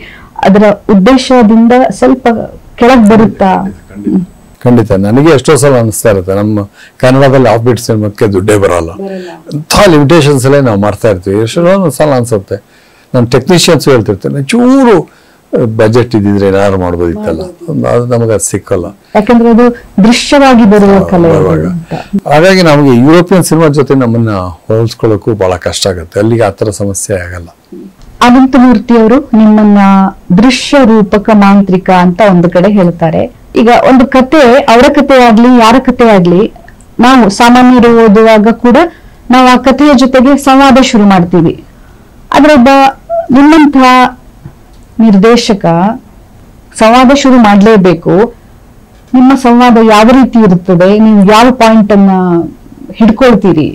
ಅದರ ಉದ್ದೇಶದಿಂದ ಸ್ವಲ್ಪ ಕೆಳಗೆ ಬರುತ್ತಾ? ಖಂಡಿತ. ನನಗೆ ಎಷ್ಟೋ ಸಲ ಅನಿಸ್ತಾ ಇರುತ್ತೆ, ನಮ್ಮ ಕನ್ನಡದಲ್ಲಿ ಆಫ್ ಬೀಟ್ ಸಿನಿಮಾಕ್ಕೆ ದುಡ್ಡೇ ಬರಲ್ಲ, ಇಂಥ ಲಿಮಿಟೇಷನ್ಸ್ ಅಲ್ಲೇ ನಾವು ಮಾಡ್ತಾ ಇರ್ತೀವಿ. ಎಷ್ಟೋ ಸಲ ಅನ್ಸುತ್ತೆ, ನಾನು ಟೆಕ್ನಿಷಿಯನ್ಸ್ ಹೇಳ್ತಿರ್ತೇನೆ, ಚೂರು ಬಜೆಟ್ ಇದ್ದಿದ್ರೆ ಏನಾದ್ರು ಮಾಡ್ಬೋದಿತ್ತಲ್ಲ, ಅದು ನಮಗೆ ಸಿಕ್ಕಲ್ಲ. ಯಾಕಂದ್ರೆ ಅದು ದೃಶ್ಯವಾಗಿ ಬರುವ ಕಲೆ. ಹಾಗಾಗಿ ನಮಗೆ ಯುರೋಪಿಯನ್ ಸಿನಿಮಾ ಜೊತೆ ನಮ್ಮನ್ನ ಹೋಲಿಸ್ಕೊಳ್ಳೋಕ್ಕೂ ಬಹಳ ಕಷ್ಟ ಆಗುತ್ತೆ. ಅಲ್ಲಿಗೆ ಆತರ ಸಮಸ್ಯೆ ಆಗಲ್ಲ. ಅನಂತಮೂರ್ತಿ ಅವರು ನಿಮ್ಮನ್ನ ದೃಶ್ಯ ರೂಪಕ ಮಾಂತ್ರಿಕ ಅಂತ ಒಂದು ಕಡೆ ಹೇಳ್ತಾರೆ. ಈಗ ಒಂದು ಕತೆ, ಅವರ ಕತೆ ಆಗ್ಲಿ ಯಾರ ಕತೆ ಆಗ್ಲಿ, ನಾವು ಸಾಮಾನ್ಯರು ಓದುವಾಗ ಕೂಡ ನಾವು ಆ ಕಥೆಯ ಜೊತೆಗೆ ಸಂವಾದ ಶುರು ಮಾಡ್ತೀವಿ. ಆದ್ರೆ ಒಬ್ಬ ನಿಮ್ಮಂತಹ ನಿರ್ದೇಶಕ ಸಂವಾದ ಶುರು ಮಾಡ್ಲೇಬೇಕು. ನಿಮ್ಮ ಸಂವಾದ ಯಾವ ರೀತಿ ಇರುತ್ತದೆ? ನೀವು ಯಾವ ಪಾಯಿಂಟ್ ಅನ್ನ ಹಿಡ್ಕೊಳ್ತೀರಿ?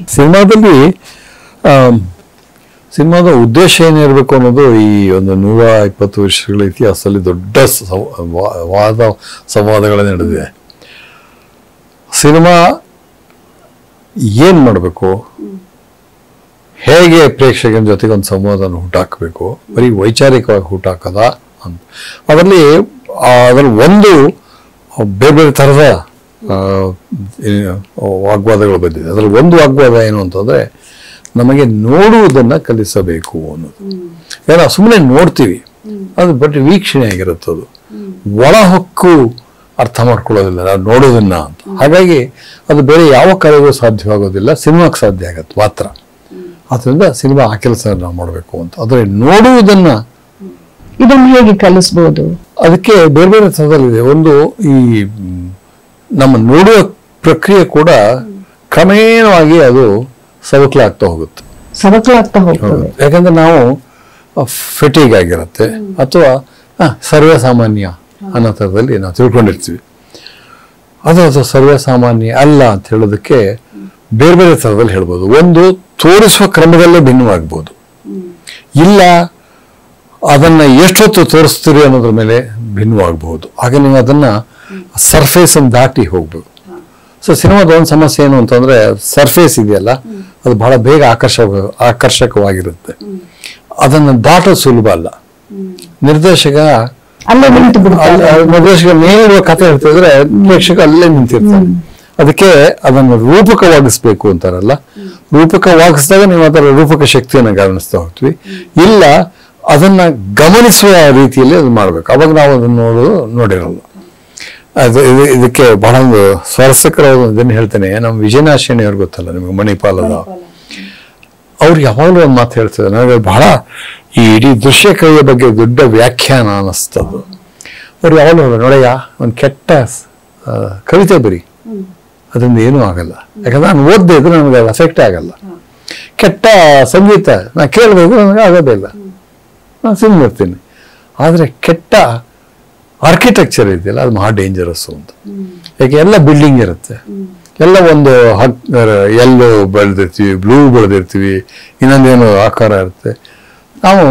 ಸಿನಿಮಾದ ಉದ್ದೇಶ ಏನಿರಬೇಕು ಅನ್ನೋದು ಈ ಒಂದು 120 ವರ್ಷಗಳ ಇತಿಹಾಸದಲ್ಲಿ ದೊಡ್ಡ ಸಂವಾದಗಳೇ ನಡೆದಿದೆ. ಸಿನಿಮಾ ಏನ್ ಮಾಡಬೇಕು, ಹೇಗೆ ಪ್ರೇಕ್ಷಕನ ಜೊತೆಗೆ ಒಂದು ಸಂವಾದನ ಹುಟ್ಟಾಕಬೇಕು, ಬರೀ ವೈಚಾರಿಕವಾಗಿ ಹುಟ್ಟಾಕದ ಅಂತ. ಅದರಲ್ಲಿ ಒಂದು ಬೇರೆ ಬೇರೆ ಥರದ ವಾಗ್ವಾದಗಳು ಬಂದಿದೆ. ಅದರಲ್ಲಿ ಒಂದು ವಾಗ್ವಾದ ಏನು ಅಂತಂದ್ರೆ, ನಮಗೆ ನೋಡುವುದನ್ನ ಕಲಿಸಬೇಕು ಅನ್ನೋದು. ಏನೋ ಸುಮ್ಮನೆ ನೋಡ್ತೀವಿ, ಅದು ಬಟ್ ವೀಕ್ಷಣೆ ಆಗಿರುತ್ತೆ, ಅದು ಒಳ ಹೊಕ್ಕು ಅರ್ಥ ಮಾಡ್ಕೊಳ್ಳೋದಿಲ್ಲ ನಾವು ನೋಡೋದನ್ನ ಅಂತ. ಹಾಗಾಗಿ ಅದು ಬೇರೆ ಯಾವ ಕಲೆಗೂ ಸಾಧ್ಯವಾಗೋದಿಲ್ಲ, ಸಿನಿಮಾಕ್ಕೆ ಸಾಧ್ಯ ಆಗತ್ತೆ ಮಾತ್ರ. ಆದ್ರಿಂದ ಸಿನಿಮಾ ಆ ಕೆಲಸ ನಾವು ಮಾಡಬೇಕು ಅಂತ. ಆದರೆ ನೋಡುವುದನ್ನ ಇದನ್ನು ಹೇಗೆ ಕಲಿಸ್ಬೋದು? ಅದಕ್ಕೆ ಬೇರೆ ಬೇರೆ ಥರದಲ್ಲಿದೆ. ಒಂದು ಈ ನಮ್ಮ ನೋಡುವ ಪ್ರಕ್ರಿಯೆ ಕೂಡ ಕ್ರಮೇಣವಾಗಿ ಅದು ಸವಕಲಾಗ್ತಾ ಹೋಗುತ್ತೆ. ಯಾಕಂದ್ರೆ ನಾವು ಫೆಟಿಗ್ ಆಗಿರುತ್ತೆ ಅಥವಾ ಸರ್ವೇ ಸಾಮಾನ್ಯ ಅನ್ನೋ ಥರದಲ್ಲಿ ನಾವು ತಿಳ್ಕೊಂಡಿರ್ತೀವಿ. ಅದು ಸರ್ವೇ ಸಾಮಾನ್ಯ ಅಲ್ಲ ಅಂತ ಹೇಳೋದಕ್ಕೆ ಬೇರೆ ಬೇರೆ ಥರದಲ್ಲಿ ಹೇಳ್ಬೋದು. ಒಂದು, ತೋರಿಸುವ ಕ್ರಮದಲ್ಲೇ ಭಿನ್ನವಾಗ್ಬೋದು, ಇಲ್ಲ ಅದನ್ನ ಎಷ್ಟೊತ್ತು ತೋರಿಸ್ತೀರಿ ಅನ್ನೋದ್ರ ಮೇಲೆ ಭಿನ್ನವಾಗಬಹುದು. ಹಾಗೆ ನೀವು ಅದನ್ನ ಸರ್ಫೇಸ್ ಅನ್ನು ದಾಟಿ ಹೋಗ್ಬೇಕು. ಸೊ ಸಿನಿಮಾದ ಒಂದು ಸಮಸ್ಯೆ ಏನು ಅಂತಂದ್ರೆ, ಸರ್ಫೇಸ್ ಇದೆಯಲ್ಲ ಅದು ಬಹಳ ಬೇಗ ಆಕರ್ಷಕವಾಗಿರುತ್ತೆ, ಅದನ್ನು ದಾಟೋದು ಸುಲಭ ಅಲ್ಲ. ನಿರ್ದೇಶಕ ನೇರ ಕಥೆ ಹೇಳ್ತಿದ್ರೆ ಪ್ರೇಕ್ಷಕ ಅಲ್ಲೇ ನಿಂತಿರ್ತಾರೆ. ಅದಕ್ಕೆ ಅದನ್ನು ರೂಪಕವಾಗಿಸ್ಬೇಕು ಅಂತಾರಲ್ಲ, ರೂಪಕವಾಗಿಸಿದಾಗ ನೀವು ಅದರ ರೂಪಕ ಶಕ್ತಿಯನ್ನು ಗಮನಿಸ್ತಾ ಹೋಗ್ತೀವಿ. ಇಲ್ಲ ಅದನ್ನ ಗಮನಿಸುವ ರೀತಿಯಲ್ಲಿ ಅದು ಮಾಡ್ಬೇಕು, ಅವಾಗ ನಾವು ಅದನ್ನು ನೋಡಿರಲ್ಲ. ಇದಕ್ಕೆ ಬಹಳ ಒಂದು ಸ್ವಾರಸ್ಯಕರವಾದನ್ನು ಹೇಳ್ತೇನೆ. ನಮ್ಮ ವಿಜಯನಾಶಿನಿ ಅವ್ರು ಗೊತ್ತಲ್ಲ ನಿಮ್ಗೆ, ಮಣಿಪಾಲದ, ಅವ್ರು ಯಾವಾಗಲೂ ಒಂದು ಮಾತು ಹೇಳ್ತಾರೆ, ನನಗೆ ಬಹಳ ಈ ಇಡೀ ದೃಶ್ಯ ಕಲೆಯ ಬಗ್ಗೆ ದೊಡ್ಡ ವ್ಯಾಖ್ಯಾನ ಅನ್ನಿಸ್ತದು. ಅವ್ರು ಯಾವಾಗಲೂ ನೋಡಯ್ಯ, ಒಂದು ಕೆಟ್ಟ ಕವಿತೆ ಬರೀ, ಅದರಿಂದ ಏನೂ ಆಗಲ್ಲ. ಯಾಕಂದ್ರೆ ನಾನು ಓದದೇ ಇದ್ರೆ ನನಗೆ ಅದು ಅಫೆಕ್ಟ್ ಆಗಲ್ಲ. ಕೆಟ್ಟ ಸಂಗೀತ ನಾನು ಕೇಳಬೇಕು, ನನಗೆ ಆಗೋದೇ ಇಲ್ಲ, ನಾನು ಸುಮ್ಮನೆ ಇರ್ತೀನಿ. ಆದರೆ ಕೆಟ್ಟ ಆರ್ಕಿಟೆಕ್ಚರ್ ಇದೆಯಲ್ಲ, ಅದು ಮಹಾ ಡೇಂಜರಸ್ ಅಂತ. ಯಾಕೆ ಎಲ್ಲ ಬಿಲ್ಡಿಂಗ್ ಇರುತ್ತೆ, ಎಲ್ಲ ಒಂದು ಎಲ್ಲೋ ಬೆಳೆದಿರ್ತೀವಿ, ಬ್ಲೂ ಬೆಳೆದಿರ್ತೀವಿ, ಇನ್ನೊಂದೇನು ಆಕಾರ ಇರುತ್ತೆ. ನಾವು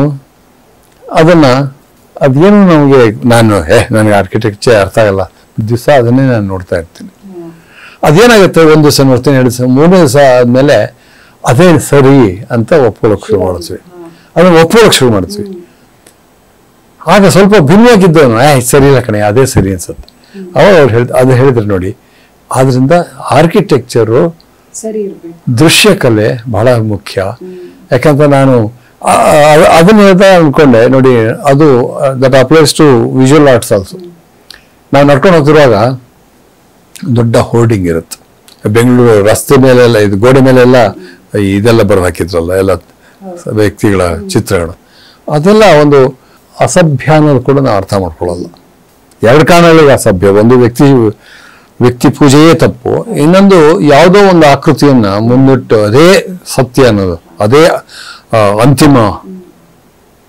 ಅದೇನು ನಮಗೆ ನನಗೆ ಆರ್ಕಿಟೆಕ್ಚರ್ ಅರ್ಥ ಆಗಲ್ಲ, ದಿವಸ ಅದನ್ನೇ ನಾನು ನೋಡ್ತಾ ಇರ್ತೀನಿ. ಅದೇನಾಗುತ್ತೆ, ಒಂದು ದಿವಸ ನೋಡ್ತೀನಿ, 2 ದಿವಸ, 3 ದಿವಸ ಆದ್ಮೇಲೆ ಅದೇ ಸರಿ ಅಂತ ಒಪ್ಕೊಳ್ಳೋಕೆ ಶುರು ಮಾಡಿದ್ವಿ. ಅದನ್ನ ಒಪ್ಕೊಳ್ಳೋಕೆ ಶುರು ಮಾಡಿದ್ವಿ. ಆಗ ಸ್ವಲ್ಪ ಭಿನ್ನವಾಗಿದ್ದವನು ಸರಿ ಇಲ್ಲ ಕಣೆ, ಅದೇ ಸರಿ ಅನ್ಸುತ್ತೆ. ಅವಾಗ ಅವ್ರು ಹೇಳಿದ್ರು ನೋಡಿ, ಆದ್ರಿಂದ ಆರ್ಕಿಟೆಕ್ಚರು, ದೃಶ್ಯ ಕಲೆ ಬಹಳ ಮುಖ್ಯ. ಯಾಕಂದ್ರೆ ನಾನು ಅದನ್ನ ಹೇಳ್ತಾ ಅನ್ಕೊಂಡೆ ನೋಡಿ, ಅದು that applies to visual arts also. ನಾವು ನಡ್ಕೊಂಡು ಹೋಗ್ತಿರುವಾಗ ದೊಡ್ಡ ಹೋರ್ಡಿಂಗ್ ಇರುತ್ತೆ ಬೆಂಗಳೂರು ರಸ್ತೆ ಮೇಲೆಲ್ಲ, ಇದು ಗೋಡೆ ಮೇಲೆಲ್ಲ ಇದೆಲ್ಲ ಬರೆದು ಹಾಕಿದ್ರಲ್ಲ ಎಲ್ಲ ವ್ಯಕ್ತಿಗಳ ಚಿತ್ರಗಳು, ಅದೆಲ್ಲ ಒಂದು ಅಸಭ್ಯ ಅನ್ನೋದು ಕೂಡ ನಾವು ಅರ್ಥ ಮಾಡ್ಕೊಳ್ಳಲ್ಲ. ಎರಡು ಕಾರಣಗಳಿಗೆ ಅಸಭ್ಯ. ಒಂದು ವ್ಯಕ್ತಿ ಪೂಜೆಯೇ ತಪ್ಪು, ಇನ್ನೊಂದು ಯಾವುದೋ ಒಂದು ಆಕೃತಿಯನ್ನ ಮುನ್ನಿಟ್ಟು ಅದೇ ಸತ್ಯ ಅನ್ನೋದು, ಅದೇ ಅಂತಿಮ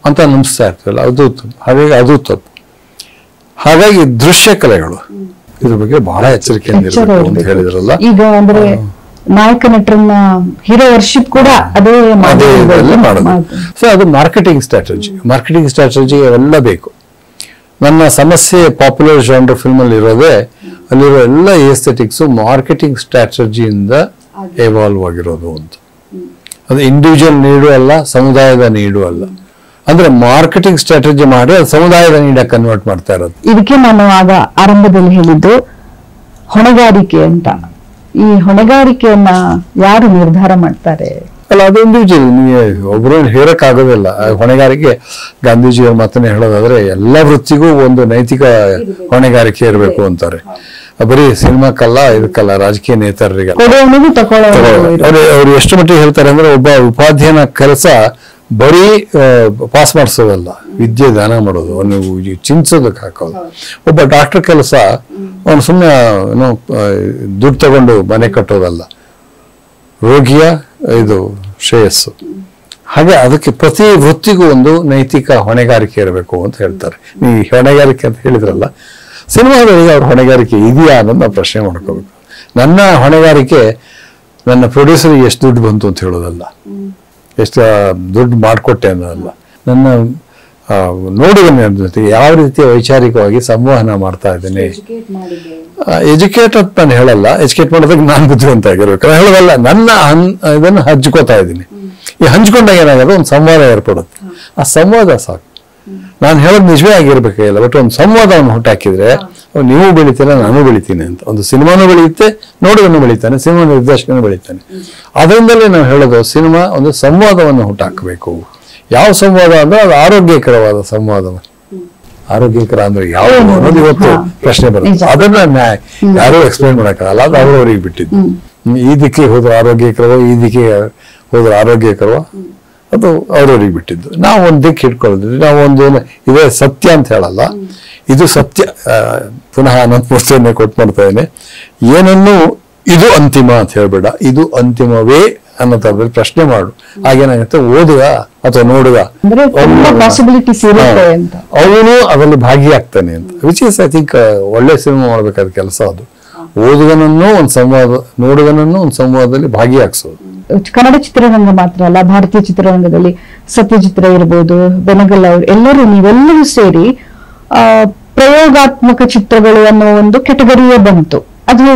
ಅಂತ ನಂಬಿಸ್ತಾ ಇರ್ತೀವಲ್ಲ, ಅದು ತಪ್ಪು. ಹಾಗಾಗಿ ಅದು ತಪ್ಪು. ಹಾಗಾಗಿ ದೃಶ್ಯ ಕಲೆಗಳು ಇದ್ರ ಬಗ್ಗೆ ಬಹಳ ಎಚ್ಚರಿಕೆಯಿಂದ ಇರಬೇಕು ಅಂತ ಹೇಳಿದ್ರಲ್ಲ. ಈಗ ಅಂದ್ರೆ ನಾಯಕ ನಟರನ್ನ ಹೀರೋ ವರ್ಷಿಪ್ ಕೂಡ ಅದೇ ಮಾಡೋದು. ಸೊ ಅದು ಮಾರ್ಕೆಟಿಂಗ್ ಸ್ಟ್ರಾಟಜಿ ಅವೆಲ್ಲ ಬೇಕು. ನನ್ನ ಸಮಸ್ಯೆ ಪಾಪ್ಯುಲರ್ ಜಾನರ್ ಫಿಲ್ಮ್ ಅಲ್ಲಿ ಇರೋದೇ ಅಲ್ಲಿರೋ ಎಲ್ಲ ಎಸ್ಥೆಟಿಕ್ಸ್ ಮಾರ್ಕೆಟಿಂಗ್ ಸ್ಟ್ರಾಟಜಿಯಿಂದ ಎವಾಲ್ವ್ ಆಗಿರೋದು ಅಂತ. ಅದು ಇಂಡಿವಿಜುವಲ್ ನೀಡು ಅಲ್ಲ, ಸಮುದಾಯದ ನೀಡು ಅಲ್ಲ. ಅಂದ್ರೆ ಮಾರ್ಕೆಟಿಂಗ್ ಸ್ಟ್ರಾಟಜಿ ಮಾಡಿ ಅದು ಸಮುದಾಯದ ನೀಡ ಕನ್ವರ್ಟ್ ಮಾಡ್ತಾ ಇರೋದು. ಇದಕ್ಕೆ ನಾನು ಆಗ ಆರಂಭದಲ್ಲಿ ಹೇಳಿದ್ದು ಹೊಣೆಗಾರಿಕೆ ಅಂತ. ಈ ಹೊಣೆಗಾರಿಕೆಯನ್ನ ಯಾರು ನಿರ್ಧಾರ ಮಾಡ್ತಾರೆ? ಅಲ್ಲ, ಅದು ಇಂಡಿವಿಜುವಲ್. ನೀವು ಒಬ್ರು ಹೇರಕ್ಕಾಗೋದಿಲ್ಲ. ಹೊಣೆಗಾರಿಕೆ ಗಾಂಧೀಜಿಯವ್ರ ಮಾತನ್ನ ಹೇಳೋದಾದ್ರೆ ಎಲ್ಲ ವೃತ್ತಿಗೂ ಒಂದು ನೈತಿಕ ಹೊಣೆಗಾರಿಕೆ ಇರಬೇಕು ಅಂತಾರೆ. ಬರೀ ಸಿನಿಮಾಕ್ಕಲ್ಲ, ಇದಕ್ಕಲ್ಲ, ರಾಜಕೀಯ ನೇತಾರರಿಗೆ ಅವ್ರು ಎಷ್ಟು ಮಟ್ಟಿಗೆ ಹೇಳ್ತಾರೆ ಅಂದ್ರೆ, ಒಬ್ಬ ಉಪಾಧ್ಯಾಯನ ಕೆಲಸ ಬರೀ ಪಾಸ್ ಮಾಡಿಸೋದಲ್ಲ, ವಿದ್ಯೆ ದಾನ ಮಾಡೋದು, ಅವನು ಚಿಂತಿಸೋದಕ್ಕೆ ಹಾಕೋದು. ಒಬ್ಬ ಡಾಕ್ಟರ್ ಕೆಲಸ ಅವನು ಸುಮ್ಮನೆ ದುಡ್ಡು ತಗೊಂಡು ಮನೆ ಕಟ್ಟೋದಲ್ಲ, ರೋಗಿಯ ಇದು ಶ್ರೇಯಸ್ಸು. ಹಾಗೆ ಅದಕ್ಕೆ ಪ್ರತಿ ವೃತ್ತಿಗೂ ಒಂದು ನೈತಿಕ ಹೊಣೆಗಾರಿಕೆ ಇರಬೇಕು ಅಂತ ಹೇಳ್ತಾರೆ. ನೀವು ಹೊಣೆಗಾರಿಕೆ ಅಂತ ಹೇಳಿದ್ರಲ್ಲ, ಸಿನಿಮಾದಲ್ಲಿ ಅವ್ರ ಹೊಣೆಗಾರಿಕೆ ಇದೆಯಾ ಅನ್ನೋದು ನಾವು ಪ್ರಶ್ನೆ ಮಾಡ್ಕೋಬೇಕು. ನನ್ನ ಹೊಣೆಗಾರಿಕೆ ನನ್ನ ಪ್ರೊಡ್ಯೂಸರ್ಗೆ ಎಷ್ಟು ದುಡ್ಡು ಬಂತು ಅಂತ ಹೇಳೋದಲ್ಲ, ಎಷ್ಟು ದುಡ್ಡು ಮಾಡಿಕೊಟ್ಟೆ ಅನ್ನೋದಲ್ಲ, ನನ್ನ ನೋಡುಗನ ಜೊತೆಗೆ ಯಾವ ರೀತಿಯ ವೈಚಾರಿಕವಾಗಿ ಸಂವಹನ ಮಾಡ್ತಾ ಇದ್ದೇನೆ. ಎಜುಕೇಟ್ ಅಂತ ನಾನು ಹೇಳಲ್ಲ, ಎಜುಕೇಟ್ ಮಾಡೋದಕ್ಕೆ ನಾನು ಬುದ್ಧಿವಂತ ಆಗಿರ್ಬೇಕು ನಾನು ಹೇಳೋದಲ್ಲ. ನನ್ನ ಇದನ್ನು ಹಂಚ್ಕೋತಾ ಇದ್ದೀನಿ. ಈ ಹಂಚ್ಕೊಂಡಾಗ ಏನಾಗೋದು, ಒಂದು ಸಂವಾದ ಏರ್ಪಡುತ್ತೆ. ಆ ಸಂವಾದ ಸಾಕು. ನಾನು ಹೇಳೋದು ನಿಜವೇ ಆಗಿರ್ಬೇಕಾಗಿಲ್ಲ, ಬಟ್ ಒಂದು ಸಂವಾದವನ್ನು ಹುಟ್ಟಾಕಿದ್ರೆ ನೀವು ಬೆಳಿತೀರ, ನಾನು ಬೆಳಿತೀನಿ ಅಂತ. ಒಂದು ಸಿನಿಮಾನು ಬೆಳೆಯುತ್ತೆ, ನೋಡುಗನು ಬೆಳಿತಾನೆ, ಸಿನಿಮಾ ನಿರ್ದೇಶಕನು ಬೆಳಿತಾನೆ. ಅದರಿಂದಲೇ ನಾವು ಹೇಳೋದು ಸಿನಿಮಾ ಒಂದು ಸಂವಾದವನ್ನು ಹುಟ್ಟಾಕಬೇಕು. ಯಾವ ಸಂವಾದ ಅಂದ್ರೆ ಅದು ಆರೋಗ್ಯಕರವಾದ ಸಂವಾದ. ಆರೋಗ್ಯಕರ ಅಂದ್ರೆ ಯಾವ ಅನ್ನೋದು ಇವತ್ತು ಪ್ರಶ್ನೆ ಬರುತ್ತೆ. ಅದನ್ನ ಯಾರು ಎಕ್ಸ್ಪ್ಲೈನ್ ಮಾಡಕ್ಕಾಗಲ್ಲ, ಅದು ಅವ್ರವ್ರಿಗೆ ಬಿಟ್ಟಿದ್ದು. ಈ ದಿಕ್ಕಿಗೆ ಹೋದ್ರೆ ಆರೋಗ್ಯಕರವೋ, ಈ ದಿಕ್ಕಿಗೆ ಹೋದ್ರೆ ಆರೋಗ್ಯಕರವೋ, ಅದು ಅವ್ರವ್ರಿಗೆ ಬಿಟ್ಟಿದ್ದು. ನಾವು ಒಂದು ದಿಕ್ಕು ಇಟ್ಕೊಳ್ಳೋದ್ರಿ, ನಾವು ಒಂದು ಇದೇ ಸತ್ಯ ಅಂತ ಹೇಳಲ್ಲ, ಇದು ಸತ್ಯ. ಪುನಃ ಅನಂತಮೂರ್ತಿಯನ್ನೇ ಕೊಟ್ಟು ಮಾಡ್ತಾ ಇದ್ದೇನೆ, ಏನನ್ನು ಇದು ಅಂತಿಮ ಅಂತ ಹೇಳ್ಬೇಡ, ಇದು ಅಂತಿಮವೇ ಅನ್ನೋ ತರದಲ್ಲಿ ಪ್ರಶ್ನೆ ಮಾಡು. ಆಗೇನಾಗುತ್ತೆ, ಓದುಗ ಅಥವಾ ನೋಡುಗ ಅವನು ಅದರಲ್ಲಿ ಭಾಗಿಯಾಗ್ತಾನೆ ಅಂತ. ವಿಚ್ ಇಸ್ ಐ ಥಿಂಕ್ ಒಳ್ಳೆ ಸಿನಿಮಾ ಮಾಡ್ಬೇಕಾದ ಕೆಲಸ ಅದು. ಓದುಗನನ್ನು ಒಂದು ಸಂವಾದ, ನೋಡುಗನನ್ನು ಒಂದು ಸಂವಾದದಲ್ಲಿ ಭಾಗಿಯಾಗಿಸೋದು. ಕನ್ನಡ ಚಿತ್ರರಂಗ ಮಾತ್ರ ಅಲ್ಲ, ಭಾರತೀಯ ಚಿತ್ರರಂಗದಲ್ಲಿ ಸತ್ಯಜಿತ್ರ ಇರ್ಬೋದು, ಬೆನಗಲ್ ಅವರು, ನೀವೆಲ್ಲರೂ ಸೇರಿ ಪ್ರಯೋಗಾತ್ಮಕ ಚಿತ್ರಗಳು ಅನ್ನೋ ಒಂದು ಕೆಟಗರಿಯೇ ಬಂತು. ಅದು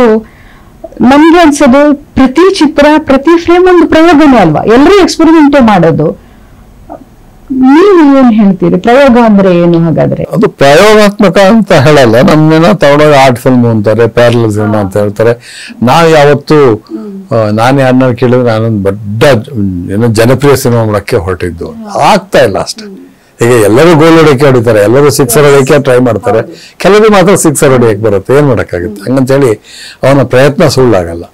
ನಮ್ಗೆ ಅನ್ಸೋದು ಪ್ರತಿ ಚಿತ್ರ, ಪ್ರತಿ ಫ್ರೇಮ್ ಒಂದು ಪ್ರಯೋಗನೇ ಅಲ್ವಾ, ಎಲ್ಲರೂ ಎಕ್ಸ್ಪೆರಿಮೆಂಟ್ ಮಾಡೋದು. ನೀವು ಏನ್ ಹೇಳ್ತೀರಿ, ಪ್ರಯೋಗ ಅಂದ್ರೆ ಏನು? ಹಾಗಾದ್ರೆ ಅದು ಪ್ರಯೋಗಾತ್ಮಕ ಅಂತ ಹೇಳಲ್ಲ. ನಮ್ಮೇನ ತಗೊಂಡಾಗ ಆರ್ಟ್ ಫಿಲ್ಮ್ ಅಂತಾರೆ, ಪ್ಯಾರಲಲ್ ಸಿನಿಮಾ ಅಂತ ಹೇಳ್ತಾರೆ. ನಾವು ಯಾವತ್ತು ನಾನು ಯಾರನ್ನ ಕೇಳಿದ್ರೆ ನಾನೊಂದು ದೊಡ್ಡ ಏನೋ ಜನಪ್ರಿಯ ಸಿನಿಮಾ ಮಾಡಕ್ಕೆ ಹೊರಟಿದ್ದು, ಆಗ್ತಾ ಇಲ್ಲ ಅಷ್ಟೇ. ಈಗ ಎಲ್ಲರೂ ಗೋಲ್ ಹೊಡಿಯಕ್ಕೆ ಹೊಡಿತಾರೆ, ಎಲ್ಲರೂ ಸಿಕ್ಸರ್ ಹೊಡಿಯಕ್ಕೆ ಟ್ರೈ ಮಾಡ್ತಾರೆ, ಕೆಲವರು ಮಾತ್ರ ಸಿಕ್ಸರ್ ಹೊಡಿಯಕ್ಕೆ ಬರುತ್ತೆ. ಏನ್ ಮಾಡಕ್ಕಾಗುತ್ತೆ? ಹಂಗಂತೇಳಿ ಅವನ ಪ್ರಯತ್ನ ಸುಳ್ಳಾಗಲ್ಲ.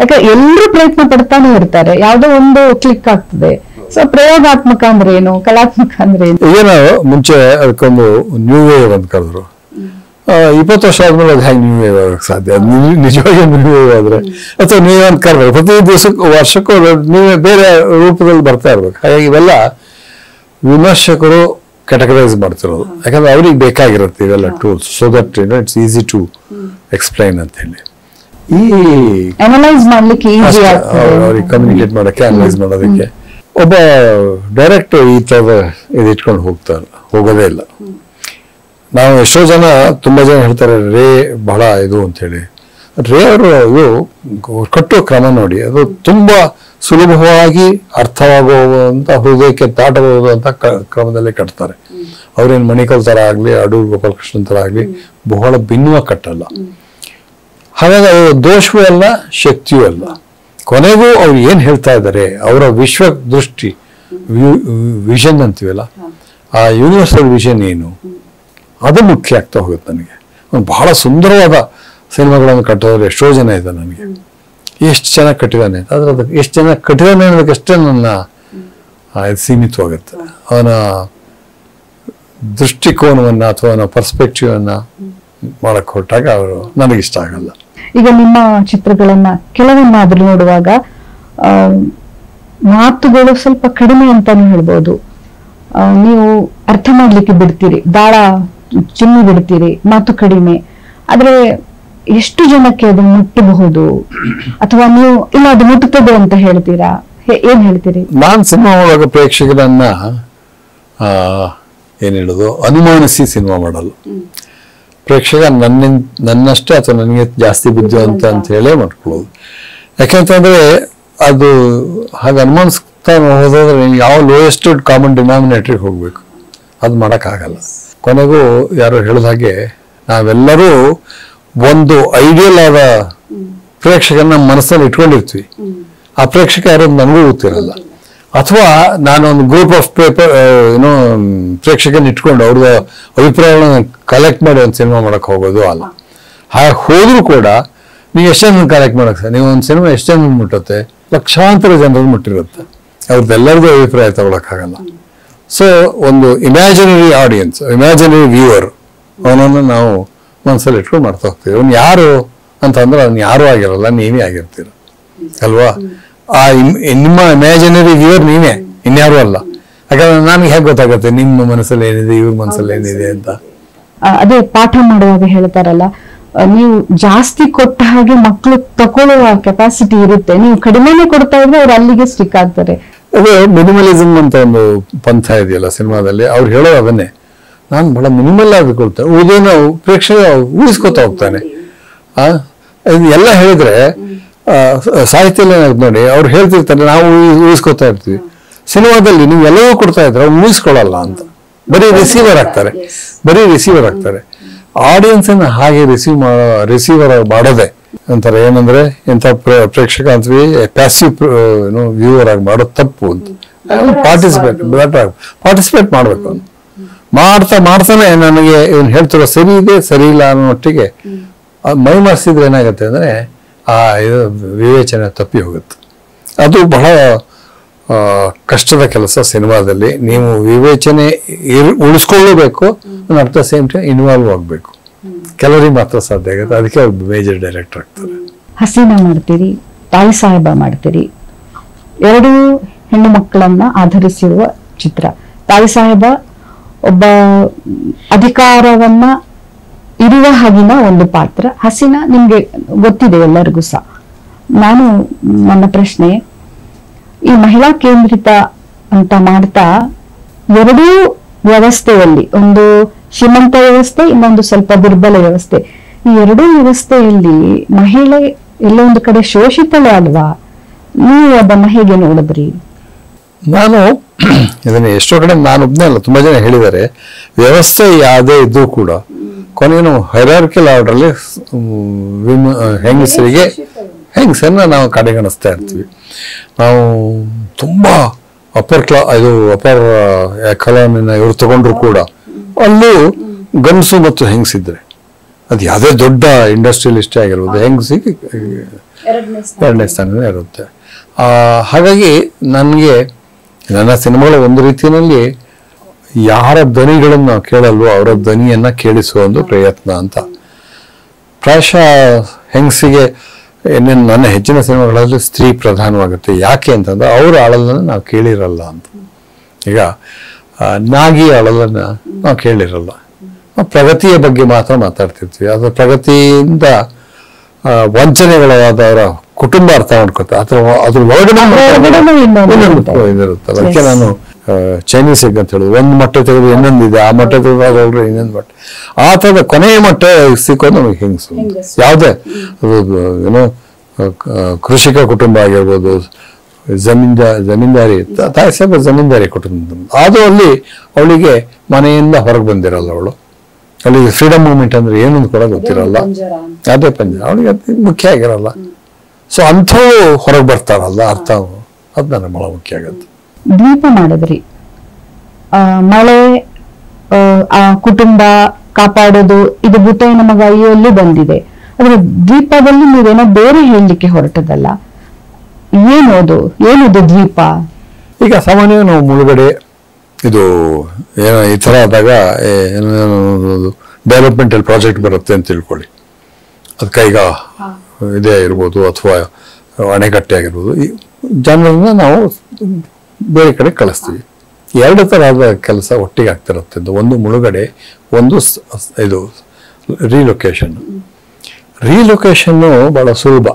ಯಾಕೆ ಎಲ್ಲರೂ ಪ್ರಯತ್ನ ಪಡ್ತಾನೆ ಇರ್ತಾರೆ, ಯಾವ್ದೋ ಒಂದು ಕ್ಲಿಕ್ ಆಗ್ತದೆ. ಸೊ ಪ್ರಯೋಗಾತ್ಮಕ ಅಂದ್ರೆ ಏನು, ಕಲಾತ್ಮಕ ಅಂದ್ರೆ ಏನು? ಏನೋ ಮುಂಚೆ ಅದಕ್ಕೊಂದು ನ್ಯೂ ವೇವ್ ಅಂತ ಕರೆದ್ರು. 20 ವರ್ಷ ಆದ್ಮೇಲೆ ಅದು ಹೆಂಗ್ ನ್ಯೂ ವೇವ್ ಆಗಕ್ಕೆ ಸಾಧ್ಯ? ನಿಜವಾಗಿ ನ್ಯೂ ವೇವ್ ಆದ್ರೆ ಅಥವಾ ನ್ಯೂ ಅಂತ ಕರೆದ್ರು. ಪ್ರತಿ ದಿವಸಕ್ಕೂ ವರ್ಷಕ್ಕೂ ನೀವು ಬೇರೆ ರೂಪದಲ್ಲಿ ಬರ್ತಾ ಇರ್ಬೇಕು. ಹಾಗಾಗಿ ಇವೆಲ್ಲ ವಿಮರ್ಶಕರು ಕ್ಯಾಟಗರೈಸ್ ಮಾಡ್ತಿರೋದು, ಯಾಕಂದ್ರೆ ಅವ್ರಿಗೆ ಬೇಕಾಗಿರುತ್ತೆ ಇವೆಲ್ಲ tools, so that it's easy to explain ಅಂತ ಹೇಳಿ. ಈ ಅನಲೈಸ್ ಮಾಡ್ಲಿಕ್ಕೆ ಅವ್ರಿಗೆ ಕಮ್ಯುನಿಕೇಟ್ ಮಾಡಕ್ಕೆ, ಅನಲೈಸ್ ಮಾಡೋದಕ್ಕೆ ಒಬ್ಬ ಡೈರೆಕ್ಟರ್ ಈ ತರ ಇಟ್ಕೊಂಡು ಹೋಗೋದೇ ಇಲ್ಲ. ನಾವು ಎಷ್ಟೋ ಜನ, ತುಂಬಾ ಜನ ಹೇಳ್ತಾರೆ ರೇ ಬಹಳ ಇದು ಅಂತ ಹೇಳಿ. ರೇ ಅವರು ಇದು ಕಟ್ಟುವ ಕ್ರಮ ನೋಡಿ, ಅದು ತುಂಬಾ ಸುಲಭವಾಗಿ ಅರ್ಥವಾಗುವಂತ, ಹೃದಯಕ್ಕೆ ತಾಟಬಹುದು ಅಂತ ಕ್ರಮದಲ್ಲಿ ಕಟ್ತಾರೆ. ಅವ್ರೇನು ಮಣಿಕಲ್ ತರ ಆಗ್ಲಿ, ಅಡೂರು ಗೋಪಾಲಕೃಷ್ಣನ್ ತರ ಆಗ್ಲಿ ಬಹಳ ಭಿನ್ನವಾಗಿ ಕಟ್ಟಲ್ಲ. ಹಾಗಾಗಿ ಅದು ದೋಷವೂ ಅಲ್ಲ, ಶಕ್ತಿಯೂ ಅಲ್ಲ. ಕೊನೆಗೂ ಅವ್ರು ಏನ್ ಹೇಳ್ತಾ ಇದ್ದಾರೆ, ಅವರ ವಿಶ್ವ ದೃಷ್ಟಿ ವಿಷನ್ ಅಂತೀವಲ್ಲ, ಆ ಯೂನಿವರ್ಸಲ್ ವಿಷನ್ ಏನು ಅದು ಮುಖ್ಯ ಆಗ್ತಾ ಹೋಗುತ್ತೆ ನನಗೆ. ಒಂದು ಬಹಳ ಸುಂದರವಾದ ಸಿನಿಮಾಗಳನ್ನು ಕಟ್ಟೋರು ಎಷ್ಟೋ ಜನ ಇದೆ ನನಗೆ. ಎಷ್ಟು ಚೆನ್ನಾಗಿ ಕಟ್ಟಿದಾನೆ ಆದ್ರೆ ಅದಕ್ಕೆ ಎಷ್ಟು ಚೆನ್ನಾಗಿ ಕಟ್ಟಿದಾನೆ ಅನ್ನೋದಕ್ಕಷ್ಟೇ ನನ್ನ ಇದು ಸೀಮಿತವಾಗುತ್ತೆ. ಅವನ ದೃಷ್ಟಿಕೋನವನ್ನು ಅಥವಾ ಅವನ ಪರ್ಸ್ಪೆಕ್ಟಿವನ್ನು ಮಾಡಕ್ಕೆ ಹೊರಟಾಗ ಅವರು ನನಗಿಷ್ಟ ಆಗಲ್ಲ. ಈಗ ನಿಮ್ಮ ಚಿತ್ರಗಳನ್ನ ಕೆಲವನ್ನಾದ್ರೂ ನೋಡುವಾಗ ಮಾತುಗಳು ಸ್ವಲ್ಪ ಕಡಿಮೆ ಅಂತಾನು ಹೇಳ್ಬೋದು. ನೀವು ಅರ್ಥ ಮಾಡ್ಲಿಕ್ಕೆ ಬಿಡ್ತೀರಿ, ದಾಳ ಚಿಮ್ಮಿ ಬಿಡ್ತೀರಿ, ಮಾತು ಕಡಿಮೆ. ಆದ್ರೆ ಎಷ್ಟು ಜನಕ್ಕೆ ಅದು ಮುಟ್ಟಬಹುದು, ಅಥವಾ ನೀವು ಇಲ್ಲ ಅದು ಮುಟ್ಟುತ್ತದೆ ಅಂತ ಹೇಳ್ತೀರಾ? ಏನ್ ಹೇಳ್ತೀರಿ? ನಾನು ಸಿನಿಮಾ ಒಳಗ ಪ್ರೇಕ್ಷಕರನ್ನ ಏನ್ ಹೇಳುದು, ಅನುಮಾನಿಸಿ ಸಿನಿಮಾ ಮಾಡಲ್ಲ. ಪ್ರೇಕ್ಷಕ ನನ್ನಷ್ಟೇ ಅಥವಾ ನನಗೆ ಜಾಸ್ತಿ ಬುದ್ಧಿವಂತ ಅಂತ ಹೇಳೇ ಮಾಡ್ಕೊಳ್ಳೋದು. ಯಾಕೆಂತಂದ್ರೆ ಅದು ಹಾಗೆ ಅನುಮಾನಿಸ್ತಾ ಹೋದ್ರೆ ಯಾವ ಲೋಯೆಸ್ಟ್ ಕಾಮನ್ ಡಿನಾಮಿನೇಟರ್ಗೆ ಹೋಗ್ಬೇಕು, ಅದು ಮಾಡೋಕ್ಕಾಗಲ್ಲ. ಕೊನೆಗೂ ಯಾರೋ ಹೇಳಿದ ಹಾಗೆ ನಾವೆಲ್ಲರೂ ಒಂದು ಐಡಿಯಲ್ ಆದ ಪ್ರೇಕ್ಷಕನ ಮನಸ್ಸಲ್ಲಿ ಇಟ್ಕೊಂಡಿರ್ತೀವಿ. ಆ ಪ್ರೇಕ್ಷಕ ಯಾರು ನನಗೂ ಗೊತ್ತಿರಲ್ಲ. ಅಥವಾ ನಾನೊಂದು ಗ್ರೂಪ್ ಆಫ್ ಪ್ರೇಕ್ಷಕನ ಇಟ್ಕೊಂಡು ಅವ್ರದ್ದು ಅಭಿಪ್ರಾಯಗಳನ್ನ ಕಲೆಕ್ಟ್ ಮಾಡಿ ಒಂದು ಸಿನಿಮಾ ಮಾಡಕ್ ಹೋಗೋದು ಅಲ್ಲ. ಹಾಗೆ ಹೋದ್ರೂ ಕೂಡ ನೀವು ಎಷ್ಟೊಂದು ಕಲೆಕ್ಟ್ ಮಾಡಕ್ ನೀವು ಒಂದು ಸಿನಿಮಾ ಎಷ್ಟೊಂದು ಮುಟ್ಟುತ್ತೆ, ಲಕ್ಷಾಂತರ ಜನರನ್ನು ಮುಟ್ಟಿರುತ್ತೆ. ಅವ್ರದ್ದೆಲ್ಲರಿಗೂ ಅಭಿಪ್ರಾಯ ತಗೊಳಕ್ಕಾಗಲ್ಲ. ಸೊ ಒಂದು ಇಮ್ಯಾಜಿನರಿ ಆಡಿಯನ್ಸ್, ಇಮ್ಯಾಜಿನರಿ ವ್ಯೂವರ್, ಅವನನ್ನು ನಾವು ಮನಸ್ಸಲ್ಲಿ ಇಟ್ಕೊಂಡು ಮಾಡ್ತಾ ಹೋಗ್ತೀವಿ. ಅವ್ನು ಯಾರು ಅಂತಂದ್ರೆ ಅವ್ನು ಯಾರೂ ಆಗಿರಲ್ಲ, ನೀವೇ ಆಗಿರ್ತೀರ ಅಲ್ವಾ? ಆ ನಿಮ್ಮ ಇಮ್ಯಾಜಿನರಿ ವ್ಯೂವರ್ ನೀವೇ, ಇನ್ಯಾರೂ ಅಲ್ಲ. ಯಾಕಂದ್ರೆ ನನಗೆ ಹೇಗೆ ಗೊತ್ತಾಗುತ್ತೆ ನಿಮ್ಮ ಮನಸ್ಸಲ್ಲಿ ಏನಿದೆ, ಇವ್ರ ಮನಸ್ಸಲ್ಲಿ ಏನಿದೆ ಅಂತ. ಅದೇ ಪಾಠ ಮಾಡುವಾಗ ಹೇಳ್ತಾರಲ್ಲ, ನೀವು ಜಾಸ್ತಿ ಕೊಟ್ಟ ಹಾಗೆ ಮಕ್ಕಳು ತಗೊಳ್ಳುವ ಕೆಪಾಸಿಟಿ ಇರುತ್ತೆ, ನೀವು ಕಡಿಮೆನೆ ಕೊಡ್ತಾ ಇದ್ರೆ ಅವ್ರು ಅಲ್ಲಿಗೆ ಸ್ಟಿಕ್ ಆಗ್ತಾರೆ. ಅದೇ ಮಿನಿಮಲಿಸಮ್ ಅಂತ ಒಂದು ಪಂಥ ಇದೆಯಲ್ಲ ಸಿನಿಮಾದಲ್ಲಿ, ಅವ್ರು ಹೇಳೋದು ಅದನ್ನೇ. ನಾನು ಬಹಳ ಮಿನಿಮಲ್ ಆಗಿ ಕೊಡ್ತೇನೆ, ಉಳಿದೇನೋ ಪ್ರೇಕ್ಷಕ ಉಳಿಸ್ಕೊತಾ ಹೋಗ್ತಾನೆ. ಎಲ್ಲ ಹೇಳಿದ್ರೆ ಸಾಹಿತ್ಯ ನೋಡಿ, ಅವ್ರು ಹೇಳ್ತಿರ್ತಾರೆ ನಾವು ಉಳಿಸ್ಕೊತಾ ಇರ್ತೀವಿ. ಸಿನಿಮಾದಲ್ಲಿ ನೀವು ಎಲ್ಲವೂ ಕೊಡ್ತಾ ಇದ್ರೆ ಅವ್ರು ಉಳಿಸ್ಕೊಳ್ಳಲ್ಲ ಅಂತ, ಬರೀ ರಿಸೀವರ್ ಆಗ್ತಾರೆ. ಆಡಿಯನ್ಸ್ ಅನ್ನ ಹಾಗೆ ರಿಸೀವರ್ ಮಾಡೋದೆ ಅಂತಾರೆ. ಏನಂದ್ರೆ ಎಂತ ಪ್ರೇಕ್ಷಕ ಅಂತೀವಿ, ಪ್ಯಾಸಿವ್ ವ್ಯೂವರ್ ಆಗಿ ಮಾಡೋದು ತಪ್ಪು ಅಂತ. ಪಾರ್ಟಿಸಿಪೇಟ್ ಮಾಡ್ಬೇಕು ಅಂತ ಮಾಡ್ತಾನೆ. ನನಗೆ ಇವನು ಹೇಳ್ತಿರೋ ಸರಿ ಇದೆ ಸರಿ ಇಲ್ಲ ಅನ್ನೋ ಒಟ್ಟಿಗೆ ಮೈ ಮರೆಸಿದ್ರೆ ಏನಾಗುತ್ತೆ ಅಂದ್ರೆ ಆ ವಿವೇಚನೆ ತಪ್ಪಿ ಹೋಗುತ್ತೆ. ಅದು ಬಹಳ ಕಷ್ಟದ ಕೆಲಸ ಸಿನಿಮಾದಲ್ಲಿ. ನೀವು ವಿವೇಚನೆ ಉಳಿಸ್ಕೊಳ್ಳಬೇಕು, at the same time involve ಆಗಬೇಕು. ಕೆಲವರಿಗೆ ಮಾತ್ರ ಸಾಧ್ಯ ಆಗುತ್ತೆ, ಅದಕ್ಕೆ ಅವ್ರು ಮೇಜರ್ ಡೈರೆಕ್ಟರ್ ಆಗ್ತಾರೆ. ಹಸೀನಾ ಮಾಡ್ತೀರಿ, ತಾಯಿ ಸಾಹೇಬ ಮಾಡ್ತೀರಿ, ಎರಡು ಹೆಣ್ಣು ಮಕ್ಕಳನ್ನ ಆಧರಿಸಿರುವ ಚಿತ್ರ. ತಾಯಿ ಸಾಹೇಬ ಒಬ್ಬ ಅಧಿಕಾರವನ್ನ ಇರುವ ಹಾಗಿನ ಒಂದು ಪಾತ್ರ. ಹಸೀನಾ ನಿಮ್ಗೆ ಗೊತ್ತಿದೆ ಎಲ್ಲರಿಗೂ ಸಹ. ನನ್ನ ಪ್ರಶ್ನೆ, ಈ ಮಹಿಳಾ ಕೇಂದ್ರಿತ ಅಂತ ಮಾಡ್ತಾ ಎರಡೂ ವ್ಯವಸ್ಥೆಯಲ್ಲಿ, ಒಂದು ಶ್ರೀಮಂತ ವ್ಯವಸ್ಥೆ, ಇನ್ನೊಂದು ಸ್ವಲ್ಪ ದುರ್ಬಲ ವ್ಯವಸ್ಥೆ, ಈ ಎರಡೂ ವ್ಯವಸ್ಥೆಯಲ್ಲಿ ಮಹಿಳೆ ಎಲ್ಲೋ ಒಂದು ಕಡೆ ಶೋಷಿತಳೆ ಅಲ್ವಾ? ನೀವು ಅದನ್ನ ಹೇಗೆ ನೋಡಿದ್ರಿ? ನಾನು ಇದನ್ನ ಎಷ್ಟೋ ಕಡೆ ನಾನೊಬ್ಬನೇ ಅಲ್ಲ, ತುಂಬಾ ಜನ ಹೇಳಿದ್ದಾರೆ. ವ್ಯವಸ್ಥೆ ಯಾವುದೇ ಇದ್ರೂ ಕೂಡ ಕೊನೆಗೆ ಹೈರಾರ್ಕಿಯಲ್ ಆರ್ಡರ್ ಅಲ್ಲಿ ಹೆಂಗಸರನ್ನ ನಾವು ಕಡೆಗಣಿಸ್ತಾ ಇರ್ತೀವಿ. ನಾವು ತುಂಬಾ ಅಪ್ಪರ್ ಎಕಾನಮಿನ ಇವ್ರು ತಗೊಂಡ್ರು ಕೂಡ ಅಲ್ಲೂ ಗಂಡಸು ಮತ್ತು ಹೆಂಗಸಿದ್ರೆ, ಅದು ಯಾವುದೇ ದೊಡ್ಡ ಇಂಡಸ್ಟ್ರಿಯಲಿಸ್ಟೇ ಆಗಿರ್ಬೋದು, ಹೆಂಗಸಿಗೆ ಎರಡನೇ ಸ್ಥಾನನೇ ಇರುತ್ತೆ. ಹಾಗಾಗಿ ನನಗೆ ನನ್ನ ಸಿನಿಮಾಗಳ ಒಂದು ರೀತಿಯಲ್ಲಿ ಯಾರ ಧ್ವನಿಗಳನ್ನು ಕೇಳಲ್ವೋ ಅವರ ಧ್ವನಿಯನ್ನ ಕೇಳಿಸುವ ಒಂದು ಪ್ರಯತ್ನ ಅಂತ. ಪ್ರಾಯಶಃ ಹೆಂಗಸಿಗೆ ನನ್ನ ಹೆಚ್ಚಿನ ಸಿನಿಮಾಗಳಲ್ಲಿ ಸ್ತ್ರೀ ಪ್ರಧಾನವಾಗುತ್ತೆ. ಯಾಕೆ ಅಂತಂದ್ರೆ ಅವ್ರ ಅಳಲನ್ನು ನಾವು ಕೇಳಿರಲ್ಲ ಅಂತ. ಈಗ ನಾಗಿ ಅಳಲನ್ನ ನಾವು ಕೇಳಿರಲ್ಲ, ನಾವು ಪ್ರಗತಿಯ ಬಗ್ಗೆ ಮಾತ್ರ ಮಾತಾಡ್ತಿರ್ತೀವಿ. ಅದು ಪ್ರಗತಿಯಿಂದ ವಂಚನೆಗಳಾದ ಅವರ ಕುಟುಂಬ ಅರ್ಥ ಮಾಡ್ಕೊತಾರೆ, ಅಥವಾ ಅದ್ರ ಒಳಗಡೆ ಇದಿರುತ್ತಲ್ಲ. ಅದಕ್ಕೆ ನಾನು ಚೈನೀಸ್ ಎಗ್ ಅಂತ ಹೇಳುದು, ಒಂದು ಮೊಟ್ಟೆ ತೆಗೆದು ಇನ್ನೊಂದಿದೆ, ಆ ಮೊಟ್ಟೆ ತೆಗೆದು ಇನ್ನೊಂದು ಮೊಟ್ಟೆ, ಆ ಥರದ ಕೊನೆಯ ಮೊಟ್ಟೆ ಸಿಕ್ಕೋದು ನಮಗೆ ಹೆಂಗಸು. ಯಾವುದೇ ಕೃಷಿಕ ಕುಟುಂಬ ಆಗಿರ್ಬೋದು, ಜಮೀನ್ದಾರಿ, ತಾಯಿ ಸಾಹೇಬ ಜಮೀನ್ದಾರಿ ಕುಟುಂಬ, ಅದು ಅಲ್ಲಿ ಅವಳಿಗೆ ಮನೆಯಿಂದ ಹೊರಗೆ ಬಂದಿರಲ್ಲ. ಅವಳು ಅಲ್ಲಿ ಫ್ರೀಡಮ್ ಮೂವ್ಮೆಂಟ್ ಅಂದ್ರೆ ಏನೊಂದು ಕೂಡ ಗೊತ್ತಿರಲ್ಲ, ಅದೇ ಪಂಜ ಅವಳಿಗೆ ಅದು ಮುಖ್ಯ ಆಗಿರಲ್ಲ. ಸೊ ಅಂಥವು ಹೊರಗೆ ಬರ್ತಾರಲ್ಲ ಅರ್ಥ, ಅದು ನನಗೆ ಬಹಳ ಮುಖ್ಯ ಆಗುತ್ತೆ. ದ್ವೀಪ ಮಾಡಿದ್ರಿ. ಮಳೆ, ಆ ಕುಟುಂಬ ಕಾಪಾಡೋದು, ಇದು ಬಿಟ್ಟು ನಮ್ಮ ಕೈಯಲ್ಲಿ ಬಂದಿದೆ. ಆದ್ರೆ ದ್ವೀಪದಲ್ಲಿ ನೀವೇನೋ ಬೇರೆ ಹೇಳಲಿಕ್ಕೆ ಹೊರಟದಲ್ಲ, ಏನದು ದ್ವೀಪ? ಈಗ ಸಾಮಾನ್ಯವಾಗಿ ನಾವು ಮುಳುಗಡೆ ಇದು ಏನೋ ಈ ಥರ ಆದಾಗ ಡೆವಲಪ್ಮೆಂಟಲ್ ಪ್ರಾಜೆಕ್ಟ್ ಬರುತ್ತೆ ಅಂತ ತಿಳ್ಕೊಳ್ಳಿ. ಅದಕ್ಕೆ ಈಗ ಇದೇ ಇರ್ಬೋದು ಅಥವಾ ಅಣೆಕಟ್ಟೆ ಆಗಿರ್ಬೋದು. ಈ ಜನರನ್ನ ನಾವು ಬೇರೆ ಕಡೆ ಕಳಿಸ್ತೀವಿ. ಎರಡು ಥರದ ಕೆಲಸ ಒಟ್ಟಿಗೆ ಆಗ್ತಿರುತ್ತೆ. ಒಂದು ಮುಳುಗಡೆ, ಒಂದು ಇದು ರೀಲೊಕೇಶನ್ನು ಬಹಳ ಸುಲಭ.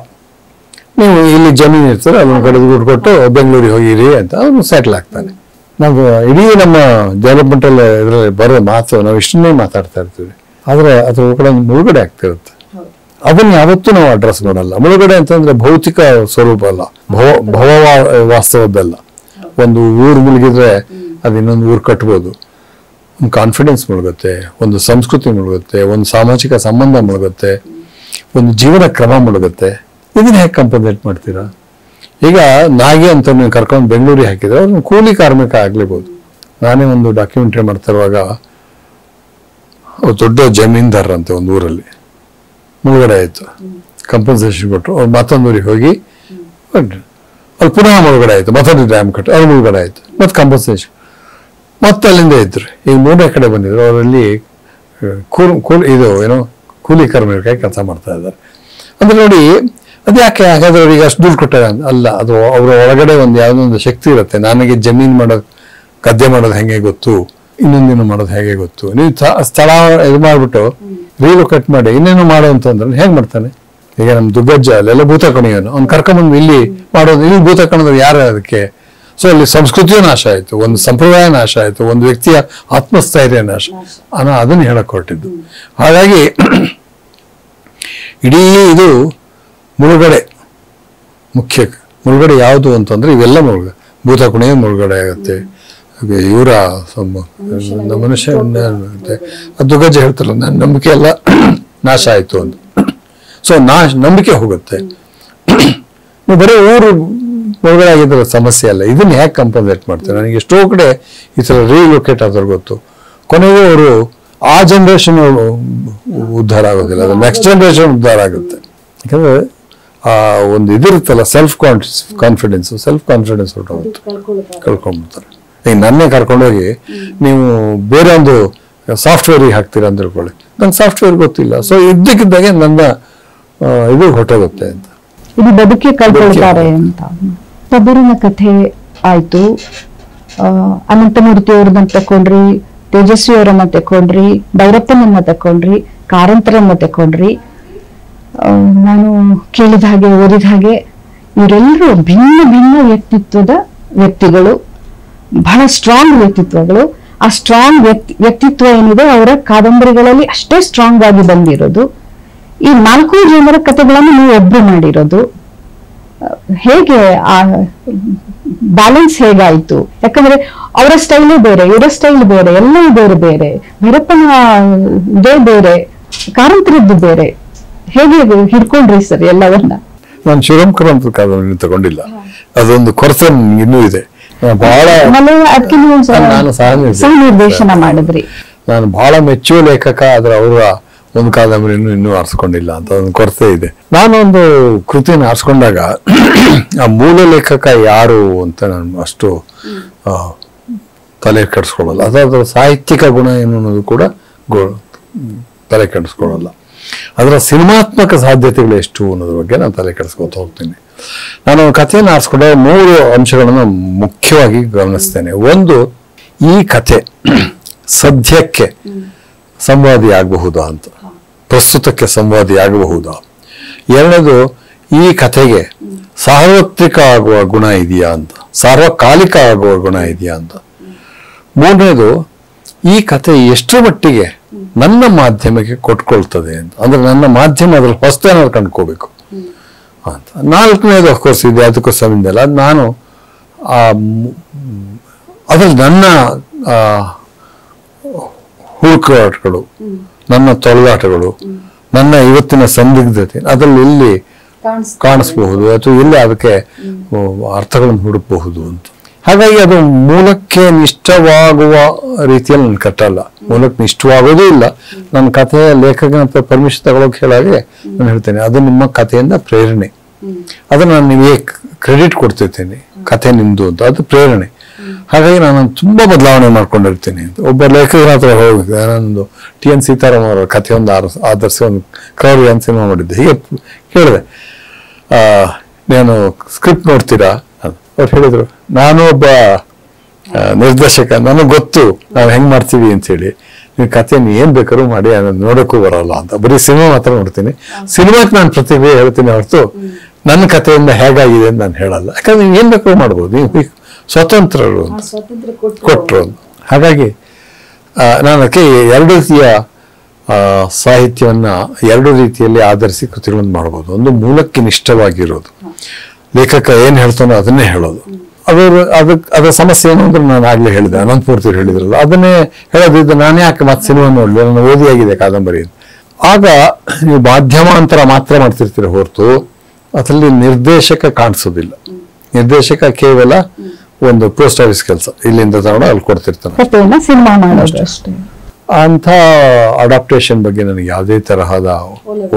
ನೀವು ಇಲ್ಲಿ ಜಮೀನು ಇರ್ತಾರೆ, ಅದನ್ನು ಕಡೆದು ದುಡ್ಡು ಕೊಟ್ಟು ಬೆಂಗಳೂರಿಗೆ ಹೋಗಿರಿ ಅಂತ ಅವನು ಸೆಟ್ಲ್ ಆಗ್ತಾನೆ. ನಾವು ಇಡೀ ನಮ್ಮ ಡೆವಲಪ್ಮೆಂಟಲ್ ಇದರಲ್ಲಿ ಬರೋ ಮಾತು ನಾವು ಇಷ್ಟನ್ನೇ ಮಾತಾಡ್ತಾ ಇರ್ತೀವಿ. ಆದರೆ ಅದ್ರ ಒಳಗಡೆ ಮುಳುಗಡೆ ಆಗ್ತಿರುತ್ತೆ. ಅದನ್ನ ಯಾವತ್ತೂ ನಾವು ಅಡ್ರೆಸ್ ಮಾಡಲ್ಲ. ಮುಳುಗಡೆ ಅಂತಂದ್ರೆ ಭೌತಿಕ ಸ್ವರೂಪ ಅಲ್ಲ, ಭವ ವಾಸ್ತವದ್ದಲ್ಲ. ಒಂದು ಊರು ಮುಳುಗಿದ್ರೆ ಅದು ಇನ್ನೊಂದು ಊರು ಕಟ್ಬೋದು. ಒಂದು ಕಾನ್ಫಿಡೆನ್ಸ್ ಮುಳುಗುತ್ತೆ, ಒಂದು ಸಂಸ್ಕೃತಿ ಮುಳುಗುತ್ತೆ, ಒಂದು ಸಾಮಾಜಿಕ ಸಂಬಂಧ ಮುಳುಗುತ್ತೆ, ಒಂದು ಜೀವನ ಕ್ರಮ ಮುಳುಗುತ್ತೆ. ಇದನ್ನ ಹೇಗೆ ಕಂಪನ್ಸೇಟ್ ಮಾಡ್ತೀರಾ? ಈಗ ನಾಗಿ ಅಂತ ನೀವು ಕರ್ಕೊಂಡು ಬೆಂಗಳೂರಿಗೆ ಹಾಕಿದ್ರೆ ಅವ್ನು ಕೂಲಿ ಕಾರ್ಮಿಕ ಆಗ್ಲೇಬಹುದು. ನಾನೇ ಒಂದು ಡಾಕ್ಯುಮೆಂಟ್ರಿ ಮಾಡ್ತಾ ಇರುವಾಗ ದೊಡ್ಡ ಜಮೀನ್ದಾರರಂತೆ ಒಂದು ಊರಲ್ಲಿ ಮುಳುಗಡೆ ಆಯ್ತು. ಕಂಪನ್ಸೇಷನ್ ಕೊಟ್ಟರು. ಅವ್ರು ಮತ್ತೊಂದೂರಿಗೆ ಹೋಗಿ ಅಲ್ಲಿ ಪುನಃ ಮುಳುಗಡೆ ಆಯ್ತು. ಮತ್ತೊಂದು ಡ್ಯಾಮ್ ಕಟ್ಟಿ ಅವ್ರು ಮುಳುಗಡೆ ಆಯ್ತು. ಮತ್ತೆ ಕಂಪನ್ಸೇಷನ್ ಮತ್ತೆ ಅಲ್ಲಿಂದ ಇದ್ರು. ಈಗ ಮೂರನೇ ಕಡೆ ಬಂದಿದ್ರು. ಅವರಲ್ಲಿ ಇದು ಏನೋ ಕೂಲಿ ಕಾರ್ಮಿಕರಾಗಿ ಕೆಲಸ ಮಾಡ್ತಾ ಇದ್ದಾರೆ. ಅಂದ್ರೆ ನೋಡಿ, ಅದ್ಯಾಕೆ ಹಾಗಾದ್ರೆ ಅವ್ರಿಗೆ ಅಷ್ಟು ದುಡ್ಡು ಕೊಟ್ಟಾಗ ಅಲ್ಲ, ಅದು ಅವರ ಒಳಗಡೆ ಒಂದು ಯಾವುದೋ ಒಂದು ಶಕ್ತಿ ಇರುತ್ತೆ. ನನಗೆ ಜಮೀನು ಮಾಡೋದು, ಗದ್ದೆ ಮಾಡೋದು ಹೆಂಗೆ ಗೊತ್ತು, ಇನ್ನೊಂದಿನ ಮಾಡೋದು ಹೇಗೆ ಗೊತ್ತು. ನೀವು ಸ್ಥಳ ಇದು ಮಾಡ್ಬಿಟ್ಟು ರೀಲೊಕೇಟ್ ಮಾಡಿ ಇನ್ನೇನು ಮಾಡೋ ಅಂತಂದ್ರೆ ಹೇಗೆ ಮಾಡ್ತಾನೆ? ಈಗ ನಮ್ಮ ದುಗ್ಗಜ್ಜ ಅಲ್ಲೆಲ್ಲ ಭೂತ ಕಣಿಯೋನು ಅವ್ನು ಕರ್ಕೊಂಡ್ಬಂದು ಇಲ್ಲಿ ಮಾಡೋದು. ಇಲ್ಲಿ ಭೂತ ಕಣೋದು ಯಾರು ಅದಕ್ಕೆ? ಸೊ ಅಲ್ಲಿ ಸಂಸ್ಕೃತಿಯೂ ನಾಶ ಆಯ್ತು, ಒಂದು ಸಂಪ್ರದಾಯ ನಾಶ ಆಯ್ತು, ಒಂದು ವ್ಯಕ್ತಿಯ ಆತ್ಮಸ್ಥೈರ್ಯ ನಾಶ. ಅದನ್ನು ಹೇಳಕ್ ಹೊರಟಿದ್ದು. ಹಾಗಾಗಿ ಇಡೀ ಇದು ಮುಳುಗಡೆ ಮುಖ್ಯ. ಮುಳುಗಡೆ ಯಾವುದು ಅಂತಂದ್ರೆ ಇವೆಲ್ಲ ಮುಳುಗಡೆ. ಭೂತ ಕುಣಿಯ ಮುಳುಗಡೆ ಆಗುತ್ತೆ, ಇವರ ಮನುಷ್ಯ ದುಗ್ಗಜ್ಜ ಹೇಳ್ತಾರಲ್ಲ, ನನ್ನ ನಂಬಿಕೆ ಎಲ್ಲ ನಾಶ ಆಯ್ತು ಅಂತ. ಸೊ ನಂಬಿಕೆ ಹೋಗುತ್ತೆ. ನೀವು ಬರೀ ಊರು ಮುಳುಗಡೆ ಆಗಿದ್ರೆ ಸಮಸ್ಯೆ ಅಲ್ಲ. ಇದನ್ನ ಹೇಗೆ ಕಂಪನ್ಸೇಟ್ ಮಾಡ್ತಾರೆ? ನನಗೆ ಎಷ್ಟೋ ಕಡೆ ಈ ಥರ ರೀಲೊಕೇಟ್ ಆದ್ರೆ ಗೊತ್ತು. ಕೊನೆಗೂ ಅವರು ಆ ಜನರೇಷನ್ ಉದ್ಧಾರ ಆಗೋದಿಲ್ಲ, ಅದು ನೆಕ್ಸ್ಟ್ ಜನರೇಷನ್ ಉದ್ಧಾರ ಆಗುತ್ತೆ. ಯಾಕಂದ್ರೆ ಆ ಒಂದು ಇದಿರುತ್ತಲ್ಲ, ಸೆಲ್ಫ್ ಕಾನ್ಫಿಡೆನ್ಸ್ ಹೊರಟೋಗುತ್ತೆ, ಕಳ್ಕೊಂಡ್ಬಿಡ್ತಾರೆ. ಈಗ ನನ್ನೇ ಕರ್ಕೊಂಡೋಗಿ ನೀವು ಬೇರೆ ಒಂದು ಸಾಫ್ಟ್ವೇರಿಗೆ ಹಾಕ್ತೀರಾ ಅಂತ ತಿಳ್ಕೊಳ್ಳಿ. ನಂಗೆ ಸಾಫ್ಟ್ವೇರ್ ಗೊತ್ತಿಲ್ಲ. ಸೊ ಇದ್ದಕ್ಕಿದ್ದಾಗೆ ನನ್ನ ಇದು ಹೊರಟೋಗುತ್ತೆ ಅಂತ. ಇದು ಬದುಕಿ ಕಳ್ಕೊಳ್ತಾರೆ ಅಂತ. ಕಬೀರನ ಕಥೆ ಆಯ್ತು, ಅನಂತಮೂರ್ತಿ ಅವ್ರನ್ನ ತಕೊಂಡ್ರಿ, ತೇಜಸ್ವಿ ಅವರನ್ನ ತಕೊಂಡ್ರಿ, ಭೈರಪ್ಪನನ್ನ ತಕೊಂಡ್ರಿ, ಕಾರಂತರನ್ನ ತಕೊಂಡ್ರಿ. ನಾನು ಕೇಳಿದ ಹಾಗೆ, ಓದಿದ ಹಾಗೆ ಇವರೆಲ್ಲರೂ ಭಿನ್ನ ಭಿನ್ನ ವ್ಯಕ್ತಿತ್ವದ ವ್ಯಕ್ತಿಗಳು, ಬಹಳ ಸ್ಟ್ರಾಂಗ್ ವ್ಯಕ್ತಿತ್ವಗಳು. ಆ ಸ್ಟ್ರಾಂಗ್ ವ್ಯಕ್ತಿತ್ವ ಏನಿದೆ ಅವರ ಕಾದಂಬರಿಗಳಲ್ಲಿ ಅಷ್ಟೇ ಸ್ಟ್ರಾಂಗ್ ಆಗಿ ಬಂದಿರೋದು. ಈ 4 ಜನರ ಕಥೆಗಳನ್ನು ನೀವು ಒಬ್ರು ಮಾಡಿರೋದು. ಹೇಗೆ ಆ ಬ್ಯಾಲೆನ್ಸ್ ಹೇಗಾಯ್ತು? ಯಾಕಂದ್ರೆ ಅವರ ಸ್ಟೈಲೇ ಬೇರೆ, ಇವರ ಸ್ಟೈಲ್ ಬೇರೆ, ಎಲ್ಲವೂ ಬೇರೆ ಬೇರೆ. ಭೈರಪ್ಪನ ಇದೇ ಬೇರೆ, ಕಾರಂತರದ್ದು ಬೇರೆ. ಹೇಗೆ ಹಿಡ್ಕೊಂಡ್ರಿ ಸರ್ ಎಲ್ಲವನ್ನ? ನಾನು ಶಿವರಾಮ್ ಅಂತ ಕಾದಂಬರಿ ತಗೊಂಡಿಲ್ಲ, ಅದೊಂದು ಕೊರತೆ ಇನ್ನೂ ಇದೆ. ಬಹಳ ನಾನು ಸಹ ನಿರ್ದೇಶನ ಮಾಡಿದ್ರಿ. ನಾನು ಬಹಳ ಮೆಚ್ಚುವ ಲೇಖಕ, ಆದ್ರೆ ಅವರ ಒಂದು ಕಾದಂಬರಿಯನ್ನು ಇನ್ನೂ ಆರಿಸ್ಕೊಂಡಿಲ್ಲ ಅಂತ ಒಂದು ಕೊರತೆ ಇದೆ. ನಾನು ಒಂದು ಕೃತಿಯನ್ನು ಆರಿಸ್ಕೊಂಡಾಗ ಆ ಮೂಲ ಲೇಖಕ ಯಾರು ಅಂತ ನಾನು ಅಷ್ಟು ತಲೆ ಕೆಡಿಸ್ಕೊಳ್ಳಲ್ಲ. ಅದಾದ್ರ ಸಾಹಿತ್ಯಿಕ ಗುಣ ಏನು ಅನ್ನೋದು ಕೂಡ ತಲೆ ಕೆಡಿಸ್ಕೊಳ್ಳಲ್ಲ. ಅದರ ಸಿನಿಮಾತ್ಮಕ ಸಾಧ್ಯತೆಗಳು ಎಷ್ಟು ಅನ್ನೋದ್ರ ಬಗ್ಗೆ ನಾನು ತಲೆ ಕೆಡಿಸ್ಕೊತ ಹೋಗ್ತೀನಿ. ನಾನು ಕಥೆಯನ್ನು ಆರಿಸ್ಕೊಂಡಾಗ 3 ಅಂಶಗಳನ್ನು ಮುಖ್ಯವಾಗಿ ಗಮನಿಸ್ತೇನೆ. ಒಂದು, ಈ ಕಥೆ ಸದ್ಯಕ್ಕೆ ಸಂವಾದಿ ಆಗಬಹುದಾ ಅಂತ, ಪ್ರಸ್ತುತಕ್ಕೆ ಸಂವಾದಿ ಆಗಬಹುದಾ. ಎರಡನೇದು, ಈ ಕಥೆಗೆ ಸಾರ್ವತ್ರಿಕ ಆಗುವ ಗುಣ ಇದೆಯಾ ಅಂತ, ಸಾರ್ವಕಾಲಿಕ ಆಗುವ ಗುಣ ಇದೆಯಾ ಅಂತ. ಮೂರನೇದು, ಈ ಕಥೆ ಎಷ್ಟರ ಮಟ್ಟಿಗೆ ನನ್ನ ಮಾಧ್ಯಮಕ್ಕೆ ಕೊಟ್ಕೊಳ್ತದೆ ಅಂತ, ಅಂದ್ರೆ ನನ್ನ ಮಾಧ್ಯಮ ಅದ್ರಲ್ಲಿ ಹೊಸತೇನಾದ್ರು ಕಂಡ್ಕೋಬೇಕು ಅಂತ. ನಾಲ್ಕನೇದು ಅಫ್ಕೋರ್ಸ್ ಇದೆ, ಅದಕ್ಕೂ ಸಮಯದಲ್ಲ, ನಾನು ಅದ್ರಲ್ಲಿ ನನ್ನ ಹುಡುಕಾಟಗಳು, ನನ್ನ ತೊಳಲಾಟಗಳು, ನನ್ನ ಇವತ್ತಿನ ಸಂದಿಗ್ಧತೆ ಅದರಲ್ಲಿ ಎಲ್ಲಿ ಕಾಣಿಸ್ಬಹುದು ಅಥವಾ ಎಲ್ಲಿ ಅದಕ್ಕೆ ಅರ್ಥಗಳನ್ನು ಹುಡುಕಬಹುದು ಅಂತ. ಹಾಗಾಗಿ ಅದು ಮೂಲಕ್ಕೆ ನಿಷ್ಠವಾಗುವ ರೀತಿಯಲ್ಲಿ ನಾನು ಕಟ್ಟಲ್ಲ, ಮೂಲಕ್ಕೆ ನಿಷ್ಠವಾಗೋದೂ ಇಲ್ಲ. ನನ್ನ ಕಥೆಯ ಲೇಖಕನ ಹತ್ರ ಪರ್ಮಿಷನ್ ತಗೊಳಕ್ಕೆ ಹೇಳಾಗೆ ನಾನು ಹೇಳ್ತೇನೆ, ಅದು ನಿಮ್ಮ ಕಥೆಯಿಂದ ಪ್ರೇರಣೆ, ಅದನ್ನು ನಾನು ನಿಮಗೆ ಕ್ರೆಡಿಟ್ ಕೊಡ್ತಿರ್ತೇನೆ, ಕಥೆ ನಿಮ್ದು ಅಂತ, ಅದು ಪ್ರೇರಣೆ. ಹಾಗಾಗಿ ನಾನು ತುಂಬಾ ಬದಲಾವಣೆ ಮಾಡ್ಕೊಂಡಿರ್ತೀನಿ. ಒಬ್ಬ ಲೇಖಕನ ಹತ್ರ ಹೋಗಿ ನಾನೊಂದು TN ಸೀತಾರಾಮ್ ಅವರ ಕಥೆಯೊಂದು ಆಧರಿಸಿ ಒಂದು ಕ್ರೌರ್ಯ ಅಂತ ಸಿನಿಮಾ ಮಾಡಿದ್ದೆ. ಹೀಗೆ ಕೇಳಿದೆ, ನಾನು ಸ್ಕ್ರಿಪ್ಟ್ ನೋಡ್ತೀರಾ? ಅವ್ರು ಹೇಳಿದ್ರು, ನಾನು ಒಬ್ಬ ನಿರ್ದೇಶಕ, ನನಗೆ ಗೊತ್ತು ನಾವು ಹೆಂಗ್ ಮಾಡ್ತೀವಿ ಅಂತ ಹೇಳಿ, ನೀವು ಕಥೆಯನ್ನು ಏನ್ ಬೇಕಾದ್ರೂ ಮಾಡಿ ಅದನ್ನು ನೋಡೋಕ್ಕೂ ಬರಲ್ಲ ಅಂತ, ಬರೀ ಸಿನಿಮಾ ಮಾತ್ರ ನೋಡ್ತೀನಿ, ಸಿನಿಮಾಕ್ಕೆ ನಾನು ಪ್ರತಿಭೆ ಹೇಳ್ತೀನಿ ಹೊರತು ನನ್ನ ಕಥೆಯಿಂದ ಹೇಗಾಗಿದೆ ಅಂತ ನಾನು ಹೇಳಲ್ಲ. ಯಾಕಂದ್ರೆ ನೀವು ಏನ್ ಬೇಕಾದ್ರೂ ಮಾಡ್ಬೋದು, ನೀವು ಸ್ವತಂತ್ರರು ಕೊಟ್ಟರು. ಹಾಗಾಗಿ ನಾನು ಅದಕ್ಕೆ ಎರಡು ರೀತಿಯ ಸಾಹಿತ್ಯವನ್ನ ಎರಡು ರೀತಿಯಲ್ಲಿ ಆಧರಿಸಿ ಕೃತಿಗಳನ್ನು ಮಾಡ್ಬೋದು. ಒಂದು ಮೂಲಕ್ಕೆ ನಿಷ್ಠವಾಗಿರೋದು, ಲೇಖಕ ಏನ್ ಹೇಳ್ತಾನೋ ಅದನ್ನೇ ಹೇಳೋದು. ಅದರ ಸಮಸ್ಯೆ ಏನು ಅಂದ್ರೆ ನಾನು ಆಗ್ಲೇ ಹೇಳಿದೆ, ಅನಂತಮೂರ್ತಿ ಹೇಳಿದ್ರಲ್ಲ, ಅದನ್ನೇ ಹೇಳೋದಿದ್ದು ನಾನು ಯಾಕೆ ಮತ್ತೆ ಸಿನಿಮಾ ನೋಡಲಿ, ನನ್ನ ಓದಿಯಾಗಿದೆ ಕಾದಂಬರಿ. ಆಗ ನೀವು ಮಾಧ್ಯಮಾಂತರ ಮಾತ್ರ ಮಾಡ್ತಿರ್ತೀರ ಹೊರತು ಅದರಲ್ಲಿ ನಿರ್ದೇಶಕ ಕಾಣಿಸೋದಿಲ್ಲ. ನಿರ್ದೇಶಕ ಕೇವಲ ಒಂದು ಪೋಸ್ಟ್ ಆಫೀಸ್ ಕೆಲಸ, ಇಲ್ಲಿಂದ ತಗೊಂಡು ಅಲ್ಲಿ ಕೊಡ್ತಿರ್ತಾನೆ, ಸಿನಿಮಾ ಮಾಡೋದು ಅಷ್ಟೇ. ಅಂತ ಅಡಾಪ್ಟೇಷನ್ ಬಗ್ಗೆ ನನಗೆ ಯಾವುದೇ ತರಹದ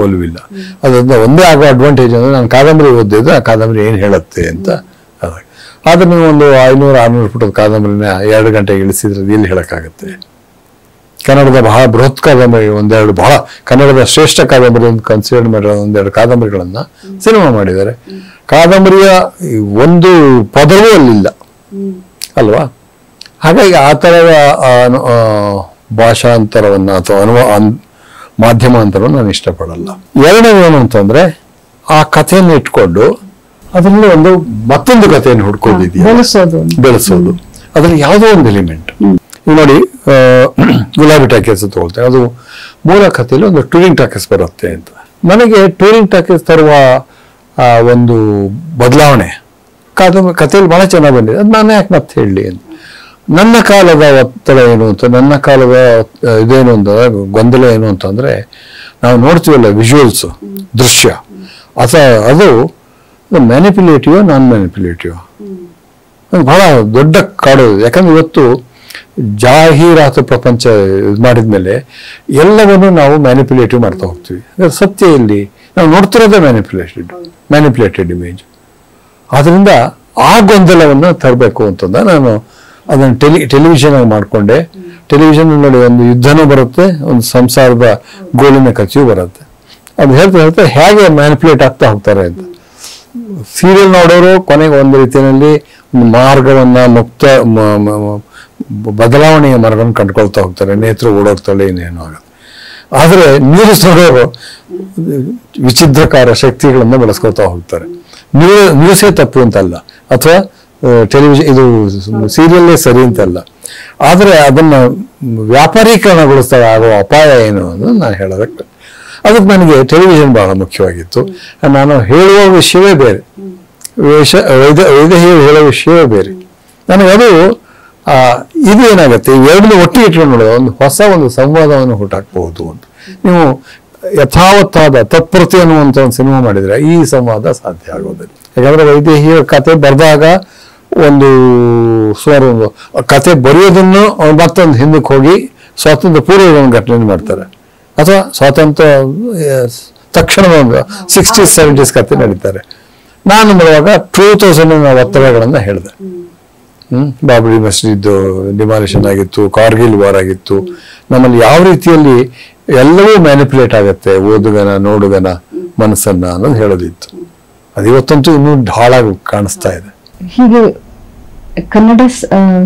ಒಲವಿಲ್ಲ. ಅದರಿಂದ ಒಂದೇ ಆಗೋ ಅಡ್ವಾಂಟೇಜ್ ಅಂದ್ರೆ ನಾನು ಕಾದಂಬರಿ ಓದಿದ್ರೆ ಆ ಕಾದಂಬರಿ ಏನ್ ಹೇಳುತ್ತೆ ಅಂತ. ಆದ್ರೆ ನೀವು ಒಂದು 500-600 ಪುಟದ ಕಾದಂಬರಿನ 2 ಗಂಟೆಗೆ ಇಳಿಸಿದ್ರೆ ಎಲ್ಲಿ ಹೇಳಕ್ಕಾಗತ್ತೆ? ಕನ್ನಡದ ಬಹಳ ಬೃಹತ್ ಕಾದಂಬರಿ ಒಂದೆರಡು, ಬಹಳ ಕನ್ನಡದ ಶ್ರೇಷ್ಠ ಕಾದಂಬರಿ ಅಂತ ಕನ್ಸಿಡರ್ ಮಾಡಿರೋ ಒಂದೆರಡು ಕಾದಂಬರಿಗಳನ್ನ ಸಿನಿಮಾ ಮಾಡಿದ್ದಾರೆ. ಕಾದಂಬರಿಯ ಒಂದು ಪದವೂ ಅಲ್ಲಿಲ್ಲ ಅಲ್ವಾ? ಹಾಗಾಗಿ ಆ ತರದ ಭಾಷಾಂತರವನ್ನ ಅಥವಾ ಮಾಧ್ಯಮಾಂತರವನ್ನು ನಾನು ಇಷ್ಟಪಡಲ್ಲ. ಎರಡನೇದು ಏನು ಅಂತಂದ್ರೆ, ಆ ಕಥೆಯನ್ನು ಇಟ್ಕೊಂಡು ಅದರಲ್ಲಿ ಮತ್ತೊಂದು ಕಥೆಯನ್ನು ಹುಡ್ಕೋದಿದೆಯಾ, ಬೆಳೆಸೋದು, ಅದ್ರಲ್ಲಿ ಯಾವುದೋ ಒಂದು ಎಲಿಮೆಂಟ್. ಈಗ ನೋಡಿ, ಗುಲಾಬಿ ಟಾಕೀಸ್ ತಗೊಳ್ತೇವೆ, ಅದು ಮೂಲ ಕಥೆಯಲ್ಲಿ ಒಂದು ಟೂರಿಂಗ್ ಟಾಕೀಸ್ ಬರುತ್ತೆ ಅಂತ. ನನಗೆ ಟೂರಿಂಗ್ ಟಾಕೀಸ್ ತರುವ ಒಂದು ಬದಲಾವಣೆ ಕಥೆಯಲ್ಲಿ ಬಹಳ ಚೆನ್ನಾಗಿ ಬಂದಿದೆ, ಅದು ನಾನು ಯಾಕೆ ಮತ್ತೆ ಹೇಳಲಿ ಅಂತ. ನನ್ನ ಕಾಲದ ಒತ್ತಡ ಏನು ಅಂತ, ನನ್ನ ಕಾಲದ ಇದೇನು ಅಂತ, ಗೊಂದಲ ಏನು ಅಂತಂದ್ರೆ, ನಾವು ನೋಡ್ತೀವಲ್ಲ ವಿಜುವಲ್ಸ್, ದೃಶ್ಯ, ಅದು ಮ್ಯಾನಿಪ್ಯುಲೇಟಿವ್, ನಾನ್ ಮ್ಯಾನಿಪ್ಯುಲೇಟಿವ್, ಬಹಳ ದೊಡ್ಡ ಕಾಡು. ಯಾಕಂದ್ರೆ ಇವತ್ತು ಜಾಹೀರಾತು ಪ್ರಪಂಚ ಇದು ಮಾಡಿದ್ಮೇಲೆ ಎಲ್ಲವನ್ನು ನಾವು ಮ್ಯಾನಿಪ್ಯುಲೇಟಿವ್ ಮಾಡ್ತಾ ಹೋಗ್ತೀವಿ. ಸತ್ಯ ಇಲ್ಲಿ ನಾವು ನೋಡ್ತಿರೋದೇ ಮ್ಯಾನಿಪ್ಯುಲೇಟೆಡ್ ಇಮೇಜ್. ಆದ್ರಿಂದ ಆ ಗೊಂದಲವನ್ನು ತರಬೇಕು ಅಂತಂದ ನಾನು ಅದನ್ನು ಟೆಲಿವಿಷನ್ ಆಗಿ ಮಾಡ್ಕೊಂಡೆ. ಟೆಲಿವಿಷನ್ ನೋಡಿ, ಒಂದು ಯುದ್ಧನೂ ಬರುತ್ತೆ, ಒಂದು ಸಂಸಾರದ ಗೋಲಿನ ಕಥೆಯೂ ಬರುತ್ತೆ. ಅದು ಹೇಳ್ತಾ ಹೇಗೆ ಮ್ಯಾನಿಪ್ಯುಲೇಟ್ ಆಗ್ತಾ ಹೋಗ್ತಾರೆ ಅಂತ. ಸೀರಿಯಲ್ ನೋಡೋರು ಕೊನೆಗೆ ಒಂದು ರೀತಿಯಲ್ಲಿ ಒಂದು ಮಾರ್ಗವನ್ನ ಬದಲಾವಣೆಯ ಮಾರ್ಗವನ್ನು ಕಂಡುಕೊಳ್ತಾ ಹೋಗ್ತಾರೆ, ನೇತ್ರ ಓಡೋಗ್ತಾಳೆ, ಇನ್ನೇನು ಆಗುತ್ತೆ. ಆದ್ರೆ ನ್ಯೂಸ್ ನೋಡೋರು ವಿಚಿದ್ರಕಾರ ಶಕ್ತಿಗಳನ್ನ ಬೆಳೆಸ್ಕೊಳ್ತಾ ಹೋಗ್ತಾರೆ. ನ್ಯೂಸೇ ತಪ್ಪು ಅಂತಲ್ಲ, ಅಥವಾ ಟೆಲಿವಿಷನ್ ಇದು ಸೀರಿಯಲ್ಲೇ ಸರಿ ಅಂತಲ್ಲ, ಆದ್ರೆ ಅದನ್ನ ವ್ಯಾಪಾರೀಕರಣಗೊಳಿಸ್ತಾ ಆಗುವ ಅಪಾಯ ಏನು ಅನ್ನೋದು ನಾನು ಹೇಳೋದಕ್ಕೆ. ಅದಕ್ಕೆ ನನಗೆ ಟೆಲಿವಿಷನ್ ಬಹಳ ಮುಖ್ಯವಾಗಿತ್ತು. ನಾನು ಹೇಳುವ ವಿಷಯವೇ ಬೇರೆ, ವೈದೇಹಿ ಹೇಳುವ ವಿಷಯವೇ ಬೇರೆ. ನನಗದು ಇದು ಏನಾಗುತ್ತೆ, ಇವೆರಡನ್ನೂ ಒಟ್ಟಿಗೆ ಇಟ್ಕೊಂಡು ನೋಡೋದು ಒಂದು ಸಂವಾದವನ್ನು ಹುಟ್ಟಾಕಬಹುದು ಅಂತ. ನೀವು ಯಥಾವತ್ತಾದ ತತ್ಪ್ರತಿ ಅನ್ನುವಂಥ ಒಂದು ಸಿನಿಮಾ ಮಾಡಿದ್ರೆ ಈ ಸಂವಾದ ಸಾಧ್ಯ ಆಗೋದಿಲ್ಲ. ಯಾಕಂದ್ರೆ ವೈದೇಹಿಯ ಕತೆ ಬರೆದಾಗ ಸುಮಾರು ಕತೆ ಬರೆಯೋದನ್ನು ಮತ್ತೊಂದು ಹಿಂದಕ್ಕೆ ಹೋಗಿ ಸ್ವಾತಂತ್ರ್ಯ ಪೂರ್ವದ ಒಂದು ಘಟನೆ ಮಾಡ್ತಾರೆ, ಅಥವಾ ಸ್ವಾತಂತ್ರ್ಯ ತಕ್ಷಣದ ಒಂದು 60s 70s ಕತೆ ನಡೀತಾರೆ. ನಾನು ಬರುವಾಗ 2000 ಒತ್ತಡಗಳನ್ನ ಹೇಳಿದೆ. ಬಾಬರಿ ಮಸ್ಜಿದ್ ಡಿಮಾಲಿಷನ್ ಆಗಿತ್ತು, ಕಾರ್ಗಿಲ್ ವಾರ್ ಆಗಿತ್ತು. ನಮ್ಮಲ್ಲಿ ಯಾವ ರೀತಿಯಲ್ಲಿ ಎಲ್ಲವೂ ಮ್ಯಾನಿಪ್ಯುಲೇಟ್ ಆಗುತ್ತೆ, ಓದುಗನ ನೋಡುಗನ ಮನಸ್ಸನ್ನ ಅನ್ನೋದು ಹೇಳೋದಿತ್ತು. ಅದು ಇವತ್ತಂತೂ ಇನ್ನೂ ಢಾಳಾಗಿ ಕಾಣಿಸ್ತಾ ಇದೆ. ಹೀಗೆ ಕನ್ನಡ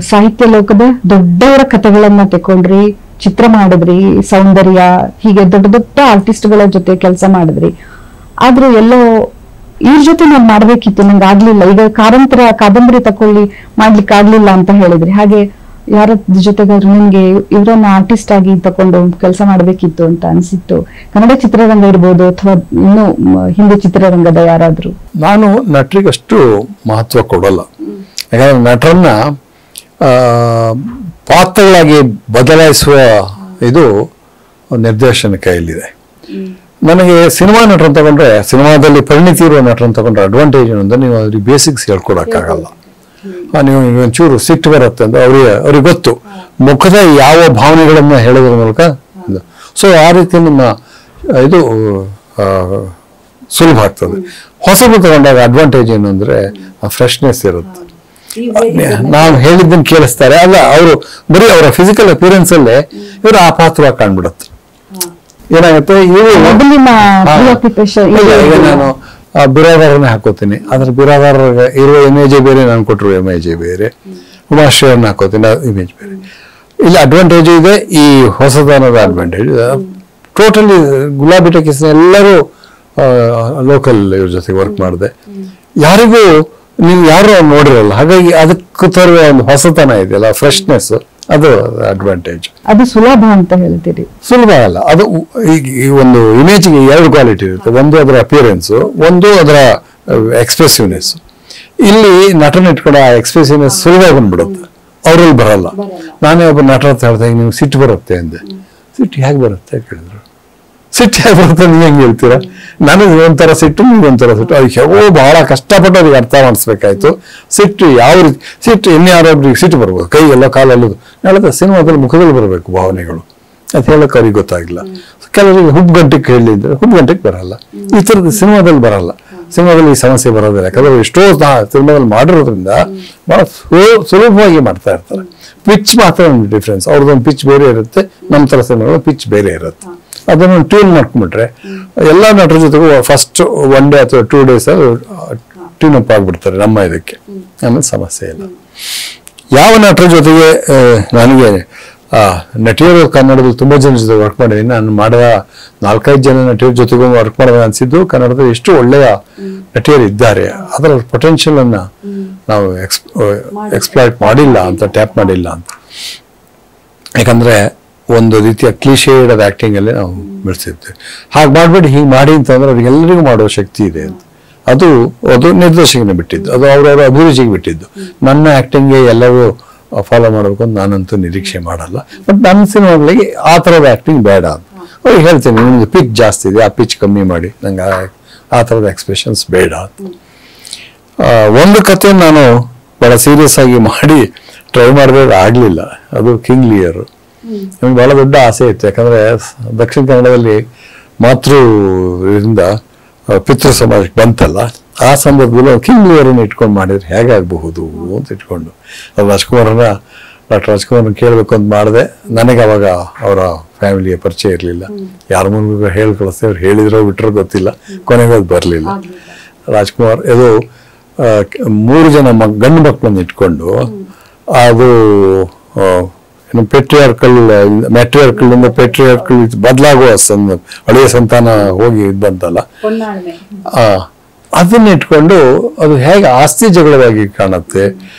ಸಾಹಿತ್ಯ ಲೋಕದ ದೊಡ್ಡವರ ಕಥೆಗಳನ್ನ ತಕೊಂಡ್ರಿ, ಚಿತ್ರ ಮಾಡಿದ್ರಿ, ಸೌಂದರ್ಯ, ಹೀಗೆ ದೊಡ್ಡ ದೊಡ್ಡ ಆರ್ಟಿಸ್ಟ್ಗಳ ಜೊತೆ ಕೆಲಸ ಮಾಡಿದ್ರಿ. ಆದ್ರೂ ಎಲ್ಲೋ ಇವ್ರ ಜೊತೆ ನಾನು ಮಾಡ್ಬೇಕಿತ್ತು, ನಂಗೆ ಆಗ್ಲಿಲ್ಲ. ಈಗ ಕಾದಂಬರಿ ತಕೊಳ್ಳಿ, ಮಾಡ್ಲಿಕ್ಕೆ ಆಗ್ಲಿಲ್ಲ ಅಂತ ಹೇಳಿದ್ರಿ. ಹಾಗೆ ಯಾರ ಜೊತೆಗಾದ್ರು ನಿಮ್ಗೆ ಇವರನ್ನ ಆರ್ಟಿಸ್ಟ್ ಆಗಿ ತಕೊಂಡು ಕೆಲಸ ಮಾಡ್ಬೇಕಿತ್ತು ಅಂತ ಅನ್ಸಿತ್ತು? ಕನ್ನಡ ಚಿತ್ರರಂಗ ಇರ್ಬೋದು, ಅಥವಾ ಇನ್ನು ಹಿಂದಿ ಚಿತ್ರರಂಗದ ಯಾರಾದ್ರೂ? ನಾನು ನಟರಿಗಷ್ಟು ಮಹತ್ವ ಕೊಡಲ್ಲ. ಯಾಕಂದ್ರೆ ನಟರನ್ನ ಪಾತ್ರಗಳಾಗಿ ಬದಲಾಯಿಸುವ ಇದು ನಿರ್ದೇಶನ ಕೈಯಲ್ಲಿದೆ. ನನಗೆ ಸಿನಿಮಾ ನಟರನ್ನು ತಗೊಂಡ್ರೆ, ಸಿನಿಮಾದಲ್ಲಿ ಪರಿಣಿತಿ ಇರುವ ನಟರನ್ನು ತಗೊಂಡ್ರೆ ಅಡ್ವಾಂಟೇಜ್ ಏನು ಅಂದ್ರೆ, ನೀವು ಅದ್ರಿಗೆ ಬೇಸಿಕ್ಸ್ ಹೇಳ್ಕೊಡಕ್ಕಾಗಲ್ಲ. ನೀವು ಒಂಚೂರು ಸಿಟ್ಟು ಬರುತ್ತೆ ಅಂತ ಅವ್ರಿಗೆ ಗೊತ್ತು, ಮುಖದ ಯಾವ ಭಾವನೆಗಳನ್ನ ಹೇಳೋದ್ರ ಮೂಲಕ. ಸೊ ಆ ರೀತಿ ನಿಮ್ಮ ಇದು ಸುಲಭ ಆಗ್ತದೆ. ಹೊಸದು ತಗೊಂಡಾಗ ಅಡ್ವಾಂಟೇಜ್ ಏನು ಅಂದ್ರೆ ಫ್ರೆಶ್ನೆಸ್ ಇರುತ್ತೆ. ನಾವು ಹೇಳಿದ್ದನ್ನು ಕೇಳಿಸ್ತಾರೆ, ಅಲ್ಲ ಅವರು ಬರೀ ಅವರ ಫಿಸಿಕಲ್ ಅಪಿಯರೆನ್ಸ್ ಅಲ್ಲೇ ಇವರು ಆ ಪಾತ್ರವಾಗಿ ಕಾಣ್ಬಿಡುತ್ತೆ. ಏನಾಗುತ್ತೆ, ಈಗ ನಾನು ಬಿರಾದಾರನ್ನೇ ಹಾಕೋತೀನಿ, ಅದ್ರ ಬಿರಾದಾರ ಇರುವ ಇಮೇಜೇ ಬೇರೆ, ನಾನು ಕೊಟ್ಟಿರುವ ಇಮೇಜೇ ಬೇರೆ, ಉಮಾಶ್ರೀಯನ್ನ ಹಾಕೋತೀನಿ, ಇಮೇಜ್ ಬೇರೆ. ಇಲ್ಲಿ ಅಡ್ವಾಂಟೇಜ್ ಇದೆ, ಈ ಹೊಸದನದ ಅಡ್ವಾಂಟೇಜ್. ಟೋಟಲಿ ಗುಲಾಬಿ ಟಕೀಸ್ ಎಲ್ಲರೂ ಲೋಕಲ್ ಇವ್ರ ಜೊತೆಗೆ ವರ್ಕ್ ಮಾಡಿದೆ. ಯಾರಿಗೂ ನೀವು ಯಾರು ನೋಡಿರಲ್ಲ, ಹಾಗಾಗಿ ಅದಕ್ಕೂ ತರುವ ಒಂದು ಹೊಸತನ ಇದೆಯಲ್ಲ, ಫ್ರೆಶ್ನೆಸ್, ಅದು ಅಡ್ವಾಂಟೇಜ್. ಅದು ಸುಲಭ ಅಂತ ಹೇಳ್ತೀರಿ? ಸುಲಭ ಅಲ್ಲ, ಅದು ಈ ಒಂದು ಇಮೇಜ್ಗೆ ಎರಡು ಕ್ವಾಲಿಟಿ ಇರುತ್ತೆ. ಒಂದು ಅದರ ಅಪಿಯರೆನ್ಸ್, ಒಂದು ಅದರ ಎಕ್ಸ್ಪ್ರೆಸಿವ್ನೆಸ್. ಇಲ್ಲಿ ನಟನ ಇಟ್ಕೊಂಡು ಆ ಎಕ್ಸ್ಪ್ರೆಸಿವ್ನೆಸ್ ಸುಲಭ ಬಂದ್ಬಿಡುತ್ತೆ, ಅವ್ರಲ್ಲಿ ಬರಲ್ಲ. ನಾನೇ ಒಬ್ಬ ನಟರ ಹತ್ರ ಹೇಳ್ದಾಗ ನೀವು ಸಿಟ್ಟು ಬರುತ್ತೆ ಅಂದೆ. ಸಿಟ್ಟು ಹೇಗೆ ಬರುತ್ತೆ ಕೇಳಿದ್ರು. ಸಿಟ್ಟು ಹೇಗೆ ಬರುತ್ತೆ ನೀವು ಹೆಂಗೆ ಹೇಳ್ತೀರಾ? ನನಗೆ ಒಂಥರ ಸಿಟ್ಟು, ನಿಮ್ಗೆ ಒಂಥರ ಸಿಟ್ಟು. ಅದಕ್ಕೆ ಬಹಳ ಕಷ್ಟಪಟ್ಟು ಅವ್ರಿಗೆ ಅರ್ಥ ಮಾಡಿಸ್ಬೇಕಾಯ್ತು. ಸಿಟ್ಟು ಯಾವ ರೀತಿ, ಸಿಟ್ಟು ಇನ್ಯಾರೊಬ್ರಿಗೆ ಸಿಟ್ಟು ಬರ್ಬೋದು, ಕೈಯೆಲ್ಲ ಕಾಲಲ್ಲದು ಹೇಳಿದ್ರೆ ಸಿನಿಮಾದಲ್ಲಿ ಮುಖದಲ್ಲಿ ಬರಬೇಕು ಭಾವನೆಗಳು. ಅದು ಹೇಳಕ್ಕೆ ಅವ್ರಿಗೆ ಗೊತ್ತಾಗಿಲ್ಲ. ಕೆಲವರಿಗೆ ಹುಬ್ಬುಗಂಟಕ್ಕೆ ಹೇಳಿದ್ರೆ ಹುಬ್ಬುಗಂಟಕ್ಕೆ ಬರಲ್ಲ. ಈ ಥರದ ಸಿನಿಮಾದಲ್ಲಿ ಬರಲ್ಲ. ಸಿನಿಮಾದಲ್ಲಿ ಈ ಸಮಸ್ಯೆ ಬರೋದಿಲ್ಲ, ಯಾಕಂದ್ರೆ ಎಷ್ಟೋ ಸಿನಿಮಾದಲ್ಲಿ ಮಾಡಿರೋದ್ರಿಂದ ಬಹಳ ಸುಲಭವಾಗಿ ಮಾಡ್ತಾ ಇರ್ತಾರೆ. ಪಿಚ್ ಮಾತ್ರ ಒಂದು ಡಿಫ್ರೆನ್ಸ್. ಅವ್ರದ್ದೊಂದು ಪಿಚ್ ಬೇರೆ ಇರುತ್ತೆ, ನಮ್ಮ ಥರ ಸಿನಿಮಾಗಳು ಪಿಚ್ ಬೇರೆ ಇರುತ್ತೆ. ಅದನ್ನು ಟ್ಯೂನ್ ಮಾಡ್ಕೊಂಡ್ಬಿಟ್ರೆ ಎಲ್ಲ ನಟರ ಜೊತೆಗೂ ಫಸ್ಟ್ 1 day ಅಥವಾ 2 days ಟ್ಯೂನ್ ಅಪ್ ಆಗ್ಬಿಡ್ತಾರೆ ನಮ್ಮ ಇದಕ್ಕೆ, ಆಮೇಲೆ ಸಮಸ್ಯೆ ಇಲ್ಲ. ಯಾವ ನಟರ ಜೊತೆಗೆ ನನಗೆ ನಟಿಯರು ಕನ್ನಡದಲ್ಲಿ ತುಂಬಾ ಜನ ಜೊತೆ ವರ್ಕ್ ಮಾಡಿದ್ದೀನಿ. ನಾನು ಮಾಡಿದ 4-5 ಜನ ನಟಿಯರ ಜೊತೆಗೂ ವರ್ಕ್ ಮಾಡೋದು ಅನ್ಸಿದ್ದು, ಕನ್ನಡದಲ್ಲಿ ಎಷ್ಟು ಒಳ್ಳೆಯ ನಟಿಯರು ಇದ್ದಾರೆ, ಅದರ ಪೊಟೆನ್ಷಿಯಲ್ ಅನ್ನ ನಾವು ಎಕ್ಸ್ಪ್ಲಾಯ್ಟ್ ಮಾಡಿಲ್ಲ ಅಂತ, ಟ್ಯಾಪ್ ಮಾಡಿಲ್ಲ ಅಂತ. ಯಾಕಂದ್ರೆ ಒಂದು ರೀತಿಯ ಕ್ಲೀಶೇಡ್ ಆದ ಆಕ್ಟಿಂಗ್ ಅಲ್ಲಿ ನಾವು ಬೆಳೆಸಿರ್ತೀವಿ. ಹಾಗೆ ಮಾಡ್ಬಿಟ್ಟು ಹೀಗೆ ಮಾಡಿ ಅಂತಂದ್ರೆ ಅವ್ರಿಗೆಲ್ಲರಿಗೂ ಮಾಡುವ ಶಕ್ತಿ ಇದೆ ಅಂತ. ಅದು ನಿರ್ದೇಶಕನೇ ಬಿಟ್ಟಿದ್ದು, ಅದು ಅವರವರ ಅಭಿರುಚಿಗೆ ಬಿಟ್ಟಿದ್ದು. ನನ್ನ ಆಕ್ಟಿಂಗ್ಗೆ ಎಲ್ಲರೂ ಫಾಲೋ ಮಾಡಬೇಕು ಅಂತ ನಾನಂತೂ ನಿರೀಕ್ಷೆ ಮಾಡಲ್ಲ. ಬಟ್ ನನ್ನ ಸಿನಿಮಾಗಳಿಗೆ ಆ ಥರದ ಆಕ್ಟಿಂಗ್ ಬೇಡ ಅಂತ ಅವ್ರಿಗೆ ಹೇಳ್ತೀನಿ. ನಿಮ್ದು ಪಿಚ್ ಜಾಸ್ತಿ ಇದೆ, ಆ ಪಿಚ್ ಕಮ್ಮಿ ಮಾಡಿ, ನಂಗೆ ಆ ಥರದ ಎಕ್ಸ್ಪ್ರೆಷನ್ಸ್ ಬೇಡ ಅಂತ. ಒಂದು ಕತೆ ನಾನು ಬಹಳ ಸೀರಿಯಸ್ ಆಗಿ ಮಾಡಿ ಟ್ರೈ ಮಾಡಿದ್ರೆ ಆಗಲಿಲ್ಲ. ಅದು ಕಿಂಗ್ ಲಿಯರ್. ನಮ್ಗೆ ಬಹಳ ದೊಡ್ಡ ಆಸೆ ಇತ್ತು, ಯಾಕಂದ್ರೆ ದಕ್ಷಿಣ ಕನ್ನಡದಲ್ಲಿ ಇದರಿಂದ ಪಿತೃ ಸಮಾಜಕ್ಕೆ ಬಂತಲ್ಲ, ಆ ಸಂದರ್ಭದಲ್ಲಿ ಕಿಂಗ್ ಲಿಯರನ್ನು ಇಟ್ಕೊಂಡು ಮಾಡಿದ್ರೆ ಹೇಗಾಗಬಹುದು ಅಂತ ಇಟ್ಕೊಂಡು ಅದು ಡಾಕ್ಟರ್ ರಾಜ್ಕುಮಾರ್ನ ಕೇಳಬೇಕು ಅಂತ ಮಾಡಿದೆ. ನನಗೆ ಅವಾಗ ಅವರ ಫ್ಯಾಮಿಲಿಯ ಪರಿಚಯ ಇರಲಿಲ್ಲ, ಯಾರ ಮೂಲಕ ಹೇಳಿ ಕಳಿಸ್ತೆ, ಅವ್ರು ಹೇಳಿದ್ರೋ ಬಿಟ್ಟರೋ ಗೊತ್ತಿಲ್ಲ. ಕೊನೆಗೆ ಅದು ಬರಲಿಲ್ಲ. ರಾಜ್ಕುಮಾರ್ ಇದು 3 ಜನ ಗಂಡು ಮಕ್ಕಳನ್ನು ಇಟ್ಕೊಂಡು ಅದು ಮ್ಯಾಟ್ರಿಯಾರ್ಕಲ್ ಇಂದ ಪೆಟ್ರಿಯಾರ್ಕಲ್ ಬದಲಾಗುವ ಹಳೆಯ ಸಂತಾನ ಹೋಗಿ ಬಂತಲ್ಲ, ಅದನ್ನ ಇಟ್ಕೊಂಡು ಅದು ಹೇಗೆ ಆಸ್ತಿ ಜಗಳವಾಗಿ ಕಾಣುತ್ತೆ.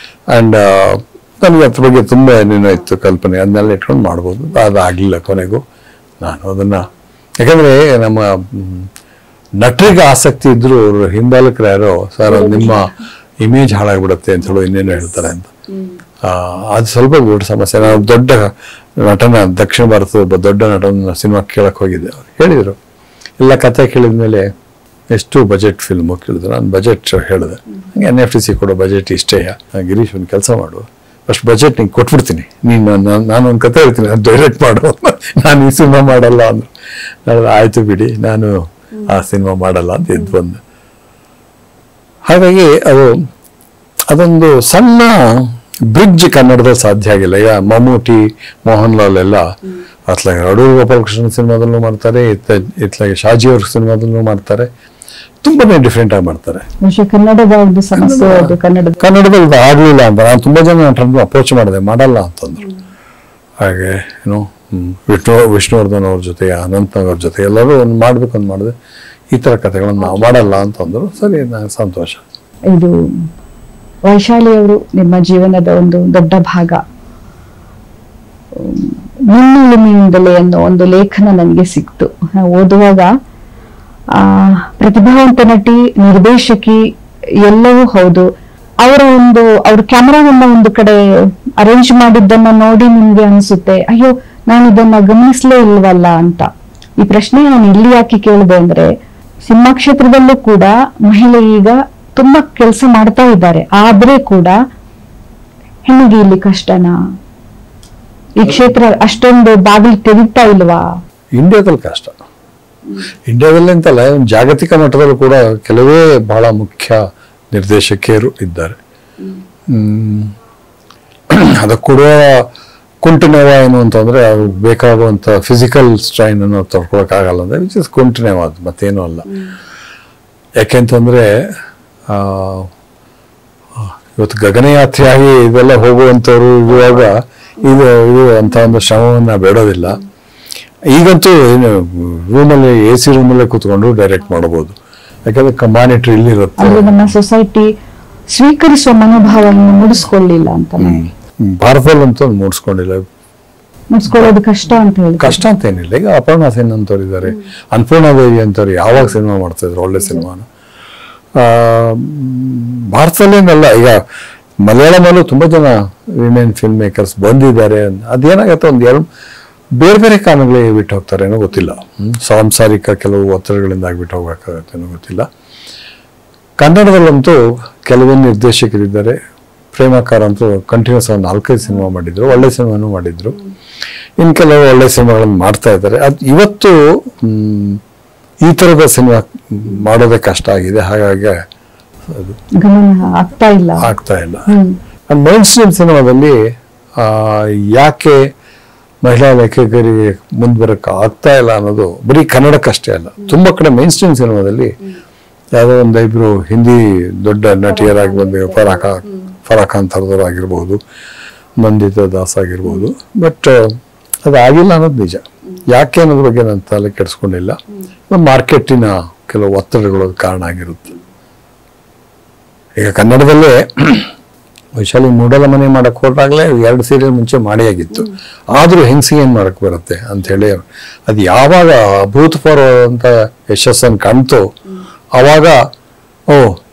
ಅಂಡ್ ನನಗೆ ಅದ್ರ ಬಗ್ಗೆ ತುಂಬಾ ಏನೇನೋ ಇತ್ತು ಕಲ್ಪನೆ, ಅದನ್ನೆಲ್ಲ ಇಟ್ಕೊಂಡು ಮಾಡ್ಬೋದು. ಅದಾಗಲಿಲ್ಲ ಕೊನೆಗೂ. ನಾನು ಅದನ್ನ, ಯಾಕಂದ್ರೆ ನಮ್ಮ ನಟರಿಗೆ ಆಸಕ್ತಿ ಇದ್ರು ಅವ್ರ ಹಿಂಬಾಲಕರು ಯಾರೋ ಸರ್ ನಿಮ್ಮ ಇಮೇಜ್ ಹಾಳಾಗ್ಬಿಡುತ್ತೆ ಅಂತ ಹೇಳೋ ಇನ್ನೇನೋ ಹೇಳ್ತಾರೆ ಅಂತ. ಅದು ಸ್ವಲ್ಪ ದೊಡ್ಡ ಸಮಸ್ಯೆ. ನಾನು ದೊಡ್ಡ ನಟನ, ದಕ್ಷಿಣ ಭಾರತದ ಒಬ್ಬ ದೊಡ್ಡ ನಟನ ಸಿನಿಮಾ ಕೇಳಕ್ ಹೋಗಿದ್ದೆ. ಅವ್ರು ಹೇಳಿದ್ರು, ಎಲ್ಲ ಕತೆ ಕೇಳಿದ್ಮೇಲೆ ಎಷ್ಟು ಬಜೆಟ್ ಫಿಲ್ಮು ಕೇಳಿದ್ರು. ನಾನು ಬಜೆಟ್ ಹೇಳಿದೆ, ಹಂಗೆ NFTC ಕೊಡೋ ಬಜೆಟ್ ಇಷ್ಟೇ, ಗಿರೀಶ್ ಒಂದು ಕೆಲಸ ಮಾಡು, ಅಷ್ಟು ಬಜೆಟ್ ನಿಂಗೆ ಕೊಟ್ಬಿಡ್ತೀನಿ, ನಾನೊಂದು ಕತೆ ಹೇಳ್ತೀನಿ, ನಾನು ಡೈರೆಕ್ಟ್ ಮಾಡು, ನಾನು ಈ ಸಿನಿಮಾ ಮಾಡಲ್ಲ ಅಂದ್ರು. ನಾನು ಆಯ್ತು ಬಿಡಿ, ನಾನು ಆ ಸಿನಿಮಾ ಮಾಡಲ್ಲ ಅಂತ ಇದ್ದು ಬಂದೆ. ಹಾಗಾಗಿ ಅದೊಂದು ಸಣ್ಣ ಬ್ರಿಡ್ಜ್ ಕನ್ನಡದಲ್ಲಿ ಸಾಧ್ಯ ಆಗಿಲ್ಲ. ಈಗ ಮಮ್ಮೂಟಿ, ಮೋಹನ್ ಲಾಲ್ ಎಲ್ಲ ಅತ್ಲಾಗೆ ಅಡೂರು ಗೋಪಾಲಕೃಷ್ಣ ಸಿನಿಮಾದಲ್ಲೂ ಮಾಡ್ತಾರೆ, ಇತ್ಲಾಗೆ ಶಾಜಿ ಅವ್ರ ಸಿನಿಮಾದಲ್ಲೂ ಮಾಡ್ತಾರೆ. ತುಂಬಾನೇ ಡಿಫ್ರೆಂಟ್ ಆಗಿ ಮಾಡ್ತಾರೆ. ಕನ್ನಡದಲ್ಲಿ ಆಗ್ಲಿಲ್ಲ ಅಂತ ನಾನು ತುಂಬಾ ಜನ ನಟರನ್ನು ಅಪ್ರೋಚ್ ಮಾಡಿದೆ, ಮಾಡಲ್ಲ ಅಂತಂದ್ರು. ಹಾಗೆ ಏನು ವಿಷ್ಣುವರ್ಧನ್ ಅವ್ರ ಜೊತೆ, ಅನಂತನಾಗ್ ಅವ್ರ ಜೊತೆ ಎಲ್ಲರೂ ಒಂದು ಮಾಡ್ಬೇಕು ಅಂತ ಮಾಡಿದೆ. ಈ ತರ ಕಥೆಗಳನ್ನ ನಾವು ಮಾಡಲ್ಲ ಅಂತಂದ್ರು. ಸರಿ, ನಂಗೆ ಸಂತೋಷ. ಇದು ವೈಶಾಲಿ ಅವರು ನಿಮ್ಮ ಜೀವನದ ಒಂದು ದೊಡ್ಡ ಭಾಗ. ಮುನ್ನುಳಿಮೆಯಿಂದಲೇ ಅನ್ನೋ ಒಂದು ಲೇಖನ ನನಗೆ ಸಿಕ್ತು. ಓದುವಾಗ ಪ್ರತಿಭಾವಂತ ನಟಿ, ನಿರ್ದೇಶಕಿ ಎಲ್ಲವೂ ಹೌದು. ಅವ್ರ ಕ್ಯಾಮರಾವನ್ನ ಒಂದು ಕಡೆ ಅರೇಂಜ್ ಮಾಡಿದ್ದನ್ನ ನೋಡಿ ನಿಮ್ಗೆ ಅನ್ಸುತ್ತೆ, ಅಯ್ಯೋ ನಾನು ಇದನ್ನ ಗಮನಿಸ್ಲೇ ಇಲ್ವಲ್ಲ ಅಂತ. ಈ ಪ್ರಶ್ನೆ ನಾನು ಇಲ್ಲಿ ಯಾಕೆ ಕೇಳಿದೆ ಅಂದ್ರೆ, ಸಿನಿಮಾ ಕ್ಷೇತ್ರದಲ್ಲೂ ಕೂಡ ಮಹಿಳೆ ಈಗ ತುಂಬಾ ಕೆಲಸ ಮಾಡ್ತಾ ಇದ್ದಾರೆ. ಆದ್ರೆ ಕೂಡ ಹೆಣ್ಣಿಗೆ ಇಲ್ಲಿ ಕಷ್ಟನಾ? ಈ ಕ್ಷೇತ್ರ ಅಷ್ಟೊಂದು ಬಾಗಿಲು ತೆರೀತಾ ಇಲ್ವಾ? ಇಂಡಿಯಾದಲ್ಲಿ ಕಷ್ಟ. ಇಂಡಿಯಾದಲ್ಲಿ ಅಂತಲ್ಲ, ಜಾಗತಿಕ ಮಟ್ಟದಲ್ಲೂ ಕೂಡ ಕೆಲವೇ ಬಹಳ ಮುಖ್ಯ ನಿರ್ದೇಶಕಿಯರು ಇದ್ದಾರೆ. ಅದಕ್ಕೆ ಕೊಡುವ ಕುಂಟುನೆವ ಏನು ಅಂತಂದ್ರೆ, ಅವ್ರು ಬೇಕಾಗುವಂಥ ಫಿಸಿಕಲ್ ಸ್ಟ್ರೈನ್ ಅನ್ನು ತಡ್ಕೊಳಕ್ಕಾಗಲ್ಲ ಅಂದ್ರೆ ವಿಚ್ ಇಸ್ ಕುಂಟುನೆವ, ಅದು ಮತ್ತೇನೂ ಅಲ್ಲ. ಯಾಕೆಂತಂದ್ರೆ ಇವತ್ತು ಗಗನಯಾತ್ರೆಯಾಗಿ ಇದೆಲ್ಲ ಹೋಗುವಂಥವ್ರು ಇರುವಾಗ ಇದು ಅಂತ ಒಂದು ಶ್ರಮವನ್ನ ಬೇಡೋದಿಲ್ಲ. ಈಗಂತೂ ಏನು ರೂಮಲ್ಲಿ AC ರೂಮಲ್ಲೇ ಕೂತ್ಕೊಂಡು ಡೈರೆಕ್ಟ್ ಮಾಡಬಹುದು, ಯಾಕಂದ್ರೆ ಮಾನಿಟರ್ ಇಲ್ಲಿರುತ್ತೆ. ನಮ್ಮ ಸೊಸೈಟಿ ಸ್ವೀಕರಿಸುವ ಮನೋಭಾವವನ್ನು ಮೂಡಿಸ್ಕೊಳ್ಳಿಲ್ಲ ಅಂತ. ಭಾರತದಲ್ಲಂತೂ ಮೂಡಿಸ್ಕೊಂಡಿಲ್ಲ. ಮೂಡಿಸ್ಕೊಳ್ಳೋದು ಕಷ್ಟ ಅಂತ ಹೇಳಿ. ಕಷ್ಟ ಅಂತ ಏನಿಲ್ಲ. ಈಗ ಅಪರ್ಣಾ ಸೇನ್ ಅಂತವ್ರು ಇದ್ದಾರೆ, ಅನ್ನಪೂರ್ಣಾದೇವಿ ಅಂತವ್ರು ಯಾವಾಗ ಸಿನಿಮಾ ಮಾಡ್ತಾ ಇದ್ರು, ಒಳ್ಳೆ ಸಿನಿಮಾನ. ಭಾರತದಲ್ಲೇನಲ್ಲ, ಈಗ ಮಲಯಾಳಮಲ್ಲೂ ತುಂಬಾ ಜನ ವಿಮೆನ್ ಫಿಲ್ಮ್ ಮೇಕರ್ಸ್ ಬಂದಿದ್ದಾರೆ. ಅದೇನಾಗತ್ತೆ, ಒಂದು ಎರಡು ಬೇರೆ ಬೇರೆ ಕಾರಣಗಳಿಗೆ ಬಿಟ್ಟು ಹೋಗ್ತಾರೆ ಏನೋ ಗೊತ್ತಿಲ್ಲ. ಸಾಂಸಾರಿಕ ಕೆಲವು ಒತ್ತಡಗಳಿಂದ ಆಗ್ಬಿಟ್ಟು ಹೋಗ್ಬೇಕಾಗತ್ತೆ ಏನೋ ಗೊತ್ತಿಲ್ಲ. ಕನ್ನಡದಲ್ಲಂತೂ ಕೆಲವೊಂದು ನಿರ್ದೇಶಕರಿದ್ದಾರೆ. ಪ್ರೇಮಕಾರ ಅಂತೂ ಕಂಟಿನ್ಯೂಸ್ 4-5 ಸಿನಿಮಾ ಮಾಡಿದ್ರು, ಒಳ್ಳೆ ಸಿನಿಮಾನು ಮಾಡಿದ್ರು. ಇನ್ನು ಕೆಲವು ಒಳ್ಳೆ ಸಿನಿಮಾಗಳನ್ನು ಮಾಡ್ತಾ ಇದ್ದಾರೆ. ಅದು ಇವತ್ತು ಈ ಥರದ ಸಿನಿಮಾ ಮಾಡೋದೇ ಕಷ್ಟ ಆಗಿದೆ. ಹಾಗಾಗಿ ಅದು ಆಗ್ತಾ ಇಲ್ಲ. ಮೈನ್ ಸ್ಟ್ರೀಮ್ ಸಿನಿಮಾದಲ್ಲಿ ಯಾಕೆ ಮಹಿಳಾ ಲೇಖಕರಿಗೆ ಮುಂದೆ ಬರೋಕ್ಕೆ ಆಗ್ತಾ ಇಲ್ಲ ಅನ್ನೋದು ಬರೀ ಕನ್ನಡಕ್ಕಷ್ಟೇ ಅಲ್ಲ, ತುಂಬಾ ಕಡೆ ಮೈನ್ ಸ್ಟ್ರೀಮ್ ಸಿನಿಮಾದಲ್ಲಿ ಯಾವುದೋ ಒಂದು ಇಬ್ರು ಹಿಂದಿ ದೊಡ್ಡ ನಟಿಯರಾಗಿ ಬಂದ ಫರಾಕ್ ಖಾನ್ ಥರದವ್ರು ಆಗಿರ್ಬೋದು, ನಂದಿತಾ ದಾಸ್ ಆಗಿರ್ಬೋದು. ಬಟ್ ಅದು ಆಗಿಲ್ಲ ಅನ್ನೋದು ನಿಜ. ಯಾಕೆ ಅನ್ನೋದ್ರ ಬಗ್ಗೆ ನಾನು ತಲೆ ಕೆಡಿಸ್ಕೊಂಡಿಲ್ಲ. ಮಾರ್ಕೆಟಿನ ಕೆಲವು ಒತ್ತಡಗಳು ಕಾರಣ ಆಗಿರುತ್ತೆ. ಈಗ ಕನ್ನಡದಲ್ಲೇ ವೈಶಾಲಿ ಮೂಡಲ ಮನೆ ಮಾಡಕ್ ಹೊರಟಾಗ್ಲೇ 2 ಸೀರಿಯಲ್ ಮುಂಚೆ ಮಾಡಿ ಆಗಿತ್ತು. ಆದ್ರೂ ಹೆಂಗಸಿಗೆ ಏನ್ ಮಾಡಕ್ ಬರುತ್ತೆ ಅಂತ ಹೇಳಿ ಅದು ಯಾವಾಗ ಅಭೂತಪೂರ್ವವಾದಂತ ಯಶಸ್ಸನ್ನು ಕಾಣ್ತು ಅವಾಗ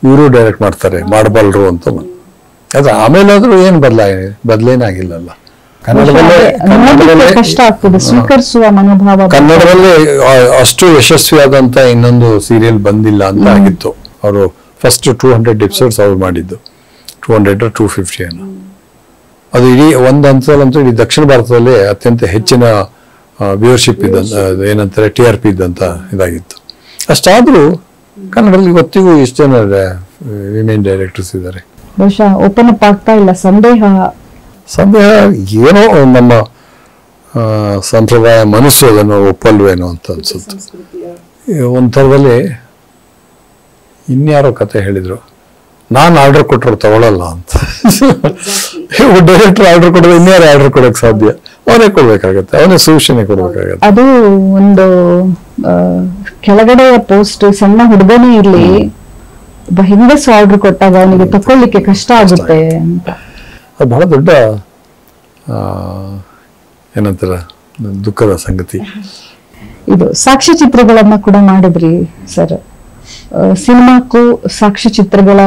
ಇವರು ಡೈರೆಕ್ಟ್ ಮಾಡ್ತಾರೆ, ಮಾಡಬಲ್ರು ಅಂತ. ಅದು ಆಮೇಲೆ ಆದ್ರೂ ಏನ್ ಬದಲೇನಾಗಿಲ್ಲಲ್ಲ. ಕನ್ನಡದಲ್ಲಿ ಅಷ್ಟು ಯಶಸ್ವಿಯಾದಂತ ಇನ್ನೊಂದು ಸೀರಿಯಲ್ ಬಂದಿಲ್ಲ ಅಂತ ಆಗಿತ್ತು. ಅವರು ಫಸ್ಟ್ 200 ಎಪಿಸೋಡ್ಸ್ ಅವ್ರು ಮಾಡಿದ್ದು, 200 or 250 ಏನು. ಅದು ಇಡೀ ಒಂದು ಹಂತದಲ್ಲಂತೂ ಇಡೀ ದಕ್ಷಿಣ ಭಾರತದಲ್ಲಿ ಅತ್ಯಂತ ಹೆಚ್ಚಿನ ವ್ಯೂವರ್ಶಿಪ್ ಇದ್ದಂತ, ಏನಂತಾರೆ TRP ಇದ್ದಂತ ಇದಾಗಿತ್ತು. ಅಷ್ಟಾದ್ರೂ ಕನ್ನಡದಲ್ಲಿ ಇವತ್ತಿಗೂ ಎಷ್ಟು ಜನ ವಿಮೆನ್ ಡೈರೆಕ್ಟರ್ಸ್ ಇದ್ದಾರೆ. ಬಹುಶಃ ಓಪನ್ ಅಪ್ ಆಗ್ತಾ ಇಲ್ಲ. ಸಂದೇಹ ಏನೋ ನಮ್ಮ ಸಂಪ್ರದಾಯ ಮನಸ್ಸು ಅದನ್ನು ಒಪ್ಪಲ್ವೇನೋ ಅಂತ ಅನ್ಸುತ್ತೆ. ಒಂಥರದಲ್ಲಿ ಇನ್ಯಾರೋ ಕತೆ ಹೇಳಿದ್ರು, ನಾನು ಆರ್ಡರ್ ಕೊಟ್ಟರು ತಗೊಳ್ಳಲ್ಲ ಅಂತ. ಡೈರೆಕ್ಟರ್ ಆರ್ಡರ್ ಕೊಡೋದು ಇನ್ಯಾರು ಆರ್ಡರ್ ಕೊಡಕ್ ಸಾಧ್ಯ? ಅವನೇ ಕೊಡ್ಬೇಕಾಗತ್ತೆ, ಅವನೇ ಸೂಚನೆ ಕೊಡ್ಬೇಕಾಗತ್ತೆ. ಅದು ಒಂದು ಕೆಳಗಡೆ ಪೋಸ್ಟ್ ಸಣ್ಣ ಹುಡುಗನೇ ಇರ್ಲಿ, ಒಬ್ಬ ಹೆಂಗಸು ಆರ್ಡರ್ ಕೊಟ್ಟಾಗ ಅವನಿಗೆ ತಕೊಳ್ಳಿಕ್ಕೆ ಕಷ್ಟ ಆಗುತ್ತೆ ಅಂತ. ಅದು ಬಹಳ ದೊಡ್ಡ ಏನಂತಾರ ದುಃಖದ ಸಂಗತಿ. ಇದು ಸಾಕ್ಷ್ಯ ಚಿತ್ರಗಳನ್ನ ಕೂಡ ಮಾಡಿದ್ರಿ ಸರ್. ಸಿನಿಮಾಕ್ಕೂ ಸಾಕ್ಷ್ಯ ಚಿತ್ರಗಳ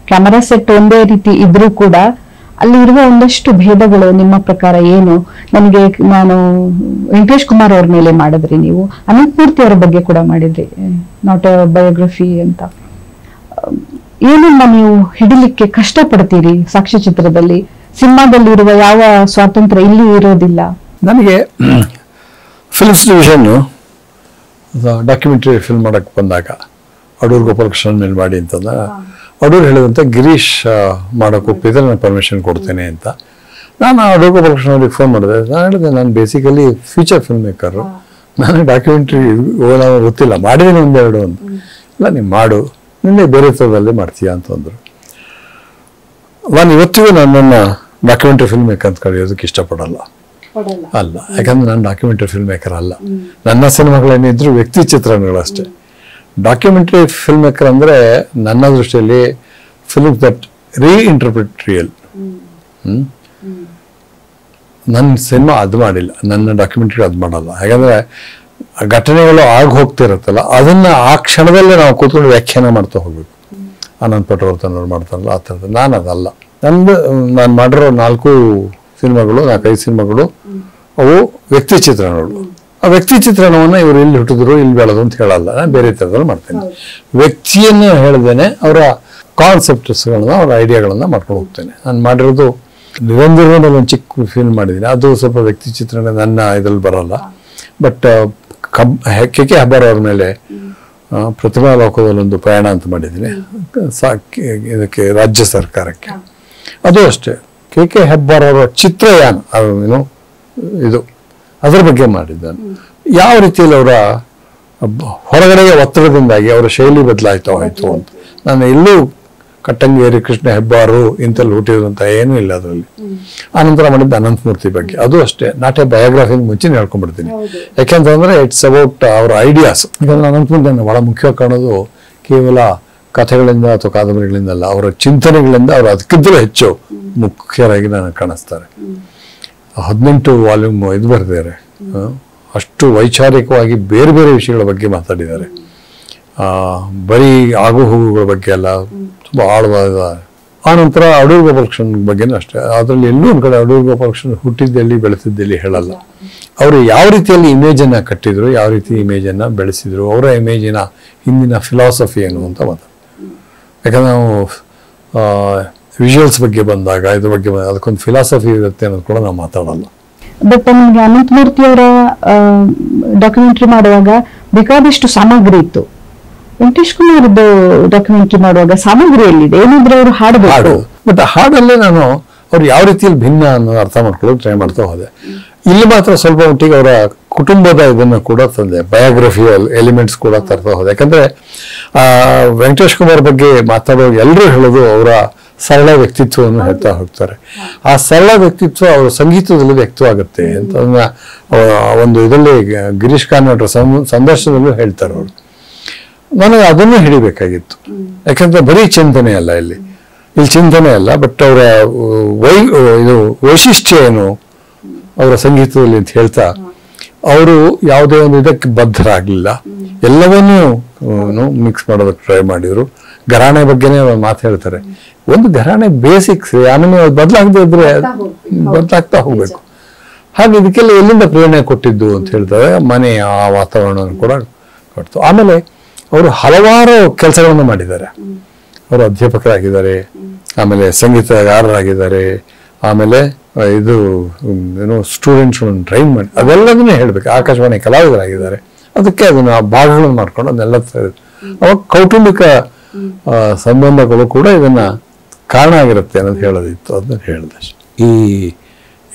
ಕ್ಯಾಮರಾ ಸೆಟ್ ಒಂದೇ ರೀತಿ ಇದ್ರೂ ಕೂಡ ಅಲ್ಲಿ ಇರುವ ಒಂದಷ್ಟು ಭೇದಗಳು ನಿಮ್ಮ ಪ್ರಕಾರ ಏನು? ನಾನು ವೆಂಕಟೇಶ್ ಕುಮಾರ್ ಅವ್ರ ಮೇಲೆ ಮಾಡಿದ್ರಿ, ನೀವು ಅನಂತಮೂರ್ತಿ ಅವರ ಬಗ್ಗೆ ಕೂಡ ಮಾಡಿದ್ರಿ, ನಾಟ್ ಎ ಬಯೋಗ್ರಫಿ ಅಂತ. ಏನನ್ನ ನೀವು ಹಿಡಿಲಿಕ್ಕೆ ಕಷ್ಟ ಪಡ್ತೀರಿ ಸಾಕ್ಷ್ಯ ಚಿತ್ರದಲ್ಲಿ? ಸಿನಿಮಾದಲ್ಲಿ ಇರುವ ಯಾವ ಸ್ವಾತಂತ್ರ್ಯ ಇಲ್ಲಿ ಇರೋದಿಲ್ಲ. ನನಗೆ ಫಿಲ್ಮ್ಸ್ ಡಿವಿಷನ್ ಡಾಕ್ಯುಮೆಂಟರಿ ಫಿಲ್ಮ್ ಮಾಡಕ್ ಬಂದಾಗ ಅಡೂರು ಗೋಪಾಲಕೃಷ್ಣನ್ ಮೇಲೆ ಮಾಡಿ ಅಂತಂದ, ಅಡೂರು ಹೇಳಿದಂತೆ ಗಿರೀಶ್ ಮಾಡಕ್ ಒಪ್ಪಿದ್ರೆ ನಾನು ಪರ್ಮಿಷನ್ ಕೊಡ್ತೇನೆ ಅಂತ. ನಾನು ಅಡೂರು ಗೋಪಾಲಕೃಷ್ಣ ಅವ್ರಿಗೆ ಫೋನ್ ಮಾಡಿದೆ. ನಾನು ಹೇಳಿದೆ, ನಾನು ಬೇಸಿಕಲಿ ಫ್ಯೂಚರ್ ಫಿಲ್ಮ್ ಮೇಕರ್, ನನಗೆ ಡಾಕ್ಯುಮೆಂಟ್ರಿ ಗೊತ್ತಿಲ್ಲ, ಮಾಡಿದ್ದೀನಿ ಒಂದೆರಡು ಅಂತ. ಇಲ್ಲ, ನೀವು ಮಾಡು, ನಿನ್ನೆ ಬೇರೆ ಥರದಲ್ಲೇ ಮಾಡ್ತೀಯಾ ಅಂತಂದ್ರು. ನಾನು ಇವತ್ತಿಗೂ ನನ್ನನ್ನು ಡಾಕ್ಯುಮೆಂಟ್ರಿ ಫಿಲ್ಮ್ ಮೇಕರ್ ಅಂತ ಕರೆಯೋದಕ್ಕೆ ಇಷ್ಟಪಡಲ್ಲ. ಅಲ್ಲ, ಯಾಕಂದ್ರೆ ನಾನು ಡಾಕ್ಯುಮೆಂಟ್ರಿ ಫಿಲ್ಮ್ ಮೇಕರ್ ಅಲ್ಲ. ನನ್ನ ಸಿನಿಮಾಗಳೇನಿದ್ರು ವ್ಯಕ್ತಿ ಚಿತ್ರಣಗಳಷ್ಟೇ. ಡಾಕ್ಯುಮೆಂಟ್ರಿ ಫಿಲ್ಮ್ ಮೇಕರ್ ಅಂದ್ರೆ ನನ್ನ ದೃಷ್ಟಿಯಲ್ಲಿ ಫಿಲ್ಮ್ ದಟ್ ರೀಇಂಟರ್ಪ್ರಿಟ್ ರಿಯಲ್. ನನ್ನ ಸಿನಿಮಾ ಅದು ಮಾಡಿಲ್ಲ, ನನ್ನ ಡಾಕ್ಯುಮೆಂಟ್ರಿ ಅದು ಮಾಡಲ್ಲ. ಯಾಕಂದ್ರೆ ಘಟನೆಗಳು ಆಗ ಹೋಗ್ತಿರತ್ತಲ್ಲ, ಅದನ್ನ ಆ ಕ್ಷಣದಲ್ಲೇ ನಾವು ಕೂತ್ಕೊಂಡು ವ್ಯಾಖ್ಯಾನ ಮಾಡ್ತಾ ಹೋಗ್ಬೇಕು. ಆನಂದ್ ಪಟವರ್ಧನ್ ಅವ್ರು ಮಾಡ್ತಾರಲ್ಲ ಆ ಥರದ್ದು. ನಾನು ಅದಲ್ಲ. ನಾನು ಮಾಡಿರೋ 4 ಸಿನಿಮಾಗಳು, 4-5 ಸಿನಿಮಾಗಳು ಅವು ವ್ಯಕ್ತಿ ಚಿತ್ರಣಗಳು. ಆ ವ್ಯಕ್ತಿ ಚಿತ್ರಣವನ್ನ ಇವರು ಇಲ್ಲಿ ಹುಟ್ಟಿದ್ರು ಇಲ್ಲಿ ಬೆಳೆದು ಅಂತ ಹೇಳಲ್ಲ, ನಾನು ಬೇರೆ ಥರದಲ್ಲಿ ಮಾಡ್ತೇನೆ. ವ್ಯಕ್ತಿಯನ್ನು ಹೇಳ್ದೇನೆ ಅವರ ಕಾನ್ಸೆಪ್ಟ್ಸ್ಗಳನ್ನ, ಅವರ ಐಡಿಯಾಗಳನ್ನ ಮಾಡ್ಕೊಂಡು ಹೋಗ್ತೇನೆ. ನಾನು ಮಾಡಿರೋದು ನಿರಂಜನದಲ್ಲಿ ಒಂದು ಚಿಕ್ಕ ಫಿಲ್ಮ್ ಮಾಡಿದ್ದೀನಿ, ಅದು ಸ್ವಲ್ಪ ವ್ಯಕ್ತಿ ಚಿತ್ರಣ ನನ್ನ ಇದ್ರಲ್ಲಿ ಬರಲ್ಲ. ಬಟ್ ಕೆ ಕೆ ಹೆಬ್ಬಾರ್ ಅವ್ರ ಮೇಲೆ ಪ್ರತಿಭಾ ಲೋಕದಲ್ಲಿ ಒಂದು ಪ್ರಯಾಣ ಅಂತ ಮಾಡಿದ್ದೀನಿ ಇದಕ್ಕೆ ರಾಜ್ಯ ಸರ್ಕಾರಕ್ಕೆ. ಅದು ಅಷ್ಟೇ, ಕೆ ಕೆ ಹೆಬ್ಬಾರ್ ಅವರ ಚಿತ್ರಯಾನ ಏನು ಇದು ಅದರ ಬಗ್ಗೆ ಮಾಡಿದ್ದಾನೆ. ಯಾವ ರೀತಿಯಲ್ಲಿ ಅವರ ಹೊರಗಡೆಯ ಒತ್ತಡದಿಂದಾಗಿ ಅವರ ಶೈಲಿ ಬದಲಾಯ್ತು ಆಯ್ತು ಅಂತ. ನಾನು ಎಲ್ಲೂ ಕಟ್ಟಂಗೇರಿ ಕೃಷ್ಣ ಹೆಬ್ಬಾರು ಇಂತಲ್ಲಿ ಹುಟ್ಟಿದಂತ ಏನೂ ಇಲ್ಲ ಅದರಲ್ಲಿ. ಆನಂತರ ಮಾಡಿದ್ದ ಅನಂತಮೂರ್ತಿ ಬಗ್ಗೆ, ಅದು ಅಷ್ಟೇ ನಾಟ್ ಎ ಬಯೋಗ್ರಫಿ ಮುಂಚೆನೇ ಹೇಳ್ಕೊಂಡ್ಬಿಡ್ತೀನಿ. ಯಾಕೆಂತಂದ್ರೆ ಇಟ್ಸ್ ಅಬೌಟ್ ಅವರ ಐಡಿಯಾಸ್. ಯಾಕಂದ್ರೆ ಅನಂತಮೂರ್ತಿ ಬಹಳ ಮುಖ್ಯ ಕಾಣೋದು ಕೇವಲ ಕಥೆಗಳಿಂದ ಅಥವಾ ಕಾದಂಬರಿಗಳಿಂದಲ್ಲ, ಅವರ ಚಿಂತನೆಗಳಿಂದ ಅವರು ಅದಕ್ಕಿಂತಲೂ ಹೆಚ್ಚು ಮುಖ್ಯರಾಗಿ ನನಗೆ ಕಾಣಿಸ್ತಾರೆ. 18 ವಾಲ್ಯೂಮ್ ಇದು ಬರೆದಿದ್ದಾರೆ, ಅಷ್ಟು ವೈಚಾರಿಕವಾಗಿ ಬೇರೆ ಬೇರೆ ವಿಷಯಗಳ ಬಗ್ಗೆ ಮಾತಾಡಿದ್ದಾರೆ. ಬರೀ ಆಗು ಹೋಗುಗಳ ಬಗ್ಗೆ ಎಲ್ಲ ತುಂಬ ಆಳವಾದ. ಆನಂತರ ಅಡೂರು ಗೋಪಾಲಕೃಷ್ಣನ್ ಬಗ್ಗೆನೂ ಅಷ್ಟೇ, ಅದರಲ್ಲಿ ಎಲ್ಲೂ ಒಂದು ಕಡೆ ಅಡೂರು ಗೋಪಾಲಕೃಷ್ಣನ್ ಹುಟ್ಟಿದ್ದೆಲ್ಲಿ ಬೆಳೆಸಿದ್ದೆಲ್ಲಿ ಹೇಳಲ್ಲ. ಅವರು ಯಾವ ರೀತಿಯಲ್ಲಿ ಇಮೇಜನ್ನು ಕಟ್ಟಿದ್ರು, ಯಾವ ರೀತಿ ಇಮೇಜನ್ನು ಬೆಳೆಸಿದ್ರು, ಅವರ ಇಮೇಜಿನ ಹಿಂದಿನ ಫಿಲಾಸಫಿ ಏನು ಅಂತ ಮಾತಾಡ್ತಾರೆ. ಯಾಕಂದ್ರೆ ನಾವು ವಿಜುವಲ್ಸ್ ಬಗ್ಗೆ ಬಂದಾಗ ಇದ್ರ ಬಗ್ಗೆ ಅದಕ್ಕೊಂದು ಫಿಲಾಸಫಿ ಇರುತ್ತೆ ಅನ್ನೋದು ಕೂಡ ನಾವು ಮಾತಾಡಲ್ಲ. ಬಟ್ ನಿಮ್ಗೆ ಅನಂತಮೂರ್ತಿ ಅವರ ಡಾಕ್ಯುಮೆಂಟ್ರಿ ಮಾಡುವಾಗ ಬೇಕಾದಷ್ಟು ಸಾಮಗ್ರಿ ಇತ್ತು. ವೆಂಕಟೇಶ್ ಕುಮಾರ್ದು ಡಾಕ್ಯುಮೆಂಟ್ರಿ ಮಾಡುವಾಗ ಸಾಮಗ್ರಿ ಎಲ್ಲಿದೆ? ಏನಾದ್ರೆ ಅವರು ಹಾಡಬೇಕು, ಬಟ್ ಹಾಡಲ್ಲೇ ನಾನು ಅವ್ರು ಯಾವ ರೀತಿಯಲ್ಲಿ ಭಿನ್ನ ಅನ್ನೋ ಅರ್ಥ ಮಾಡ್ಕೊಳ್ಳೋಕೆ ಟ್ರೈ ಮಾಡ್ತಾ ಹೋದೆ. ಇಲ್ಲಿ ಮಾತ್ರ ಸ್ವಲ್ಪ ಮಟ್ಟಿಗೆ ಅವರ ಕುಟುಂಬದ ಇದನ್ನು ಕೂಡ ತಂದೆ, ಬಯೋಗ್ರಫಿ ಎಲಿಮೆಂಟ್ಸ್ ಕೂಡ ತರ್ತಾ ಹೋದೆ. ಯಾಕಂದ್ರೆ ವೆಂಕಟೇಶ್ ಕುಮಾರ್ ಬಗ್ಗೆ ಮಾತಾಡೋ ಎಲ್ಲರೂ ಹೇಳೋದು ಅವರ ಸರಳ ವ್ಯಕ್ತಿತ್ವವನ್ನು ಹೇಳ್ತಾ ಹೋಗ್ತಾರೆ. ಆ ಸರಳ ವ್ಯಕ್ತಿತ್ವ ಅವರ ಸಂಗೀತದಲ್ಲಿ ವ್ಯಕ್ತವಾಗುತ್ತೆ ಅಂತ ಒಂದು ಇದರಲ್ಲಿ ಗಿರೀಶ್ ಕಾರ್ನಾಡ್ರ ಸಂದರ್ಶನದಲ್ಲೂ ಹೇಳ್ತಾರೆ ಅವರು. ನನಗೆ ಅದನ್ನು ಹಿಡಿಬೇಕಾಗಿತ್ತು. ಯಾಕಂದ್ರೆ ಬರೀ ಚಿಂತನೆ ಅಲ್ಲ, ಇಲ್ಲಿ ಚಿಂತನೆ ಅಲ್ಲ, ಬಟ್ ಅವರ ಇದು ವೈಶಿಷ್ಟ್ಯ ಏನು ಅವರ ಸಂಗೀತದಲ್ಲಿ ಅಂತ ಹೇಳ್ತಾ ಅವರು ಯಾವುದೇ ಒಂದು ಇದಕ್ಕೆ ಬದ್ಧರಾಗಲಿಲ್ಲ, ಎಲ್ಲವನ್ನೂ ಮಿಕ್ಸ್ ಮಾಡೋದಕ್ಕೆ ಟ್ರೈ ಮಾಡಿದ್ರು. ಘರಾಣೆ ಬಗ್ಗೆನೇ ಮಾತು ಹೇಳ್ತಾರೆ. ಒಂದು ಘರಾಣೆ ಬೇಸಿಕ್ಸ್, ಆಮೇಲೆ ಬದಲಾಗದೆ ಇದ್ರೆ ಬದಲಾಗ್ತಾ ಹೋಗ್ಬೇಕು. ಹಾಗೆ ಇದಕ್ಕೆಲ್ಲ ಎಲ್ಲಿಂದ ಪ್ರೇರಣೆ ಕೊಟ್ಟಿದ್ದು ಅಂತ ಹೇಳ್ತಾರೆ. ಮನೆಯ ಆ ವಾತಾವರಣವನ್ನು ಕೂಡ ಕೊಡ್ತು. ಆಮೇಲೆ ಅವರು ಹಲವಾರು ಕೆಲಸಗಳನ್ನು ಮಾಡಿದ್ದಾರೆ. ಅವರು ಅಧ್ಯಾಪಕರಾಗಿದ್ದಾರೆ, ಆಮೇಲೆ ಸಂಗೀತಗಾರರಾಗಿದ್ದಾರೆ, ಆಮೇಲೆ ಇದು ಏನು ಸ್ಟೂಡೆಂಟ್ಸ್ಗಳನ್ನು ಟ್ರೈನ್ ಮಾಡಿ ಅದೆಲ್ಲದನ್ನೇ ಹೇಳ್ಬೇಕು. ಆಕಾಶವಾಣಿ ಕಲಾವಿದರಾಗಿದ್ದಾರೆ. ಅದಕ್ಕೆ ಅದನ್ನ ಭಾಗಗಳನ್ನು ಮಾಡ್ಕೊಂಡು ಅದನ್ನೆಲ್ಲ ಅವಾಗ ಕೌಟುಂಬಿಕ ಸಂಬಂಧಗಳು ಕೂಡ ಇದನ್ನ ಕಾರಣ ಆಗಿರುತ್ತೆ ಅನ್ನೋದು ಹೇಳೋದಿತ್ತು, ಅದನ್ನ ಹೇಳಿದೆ.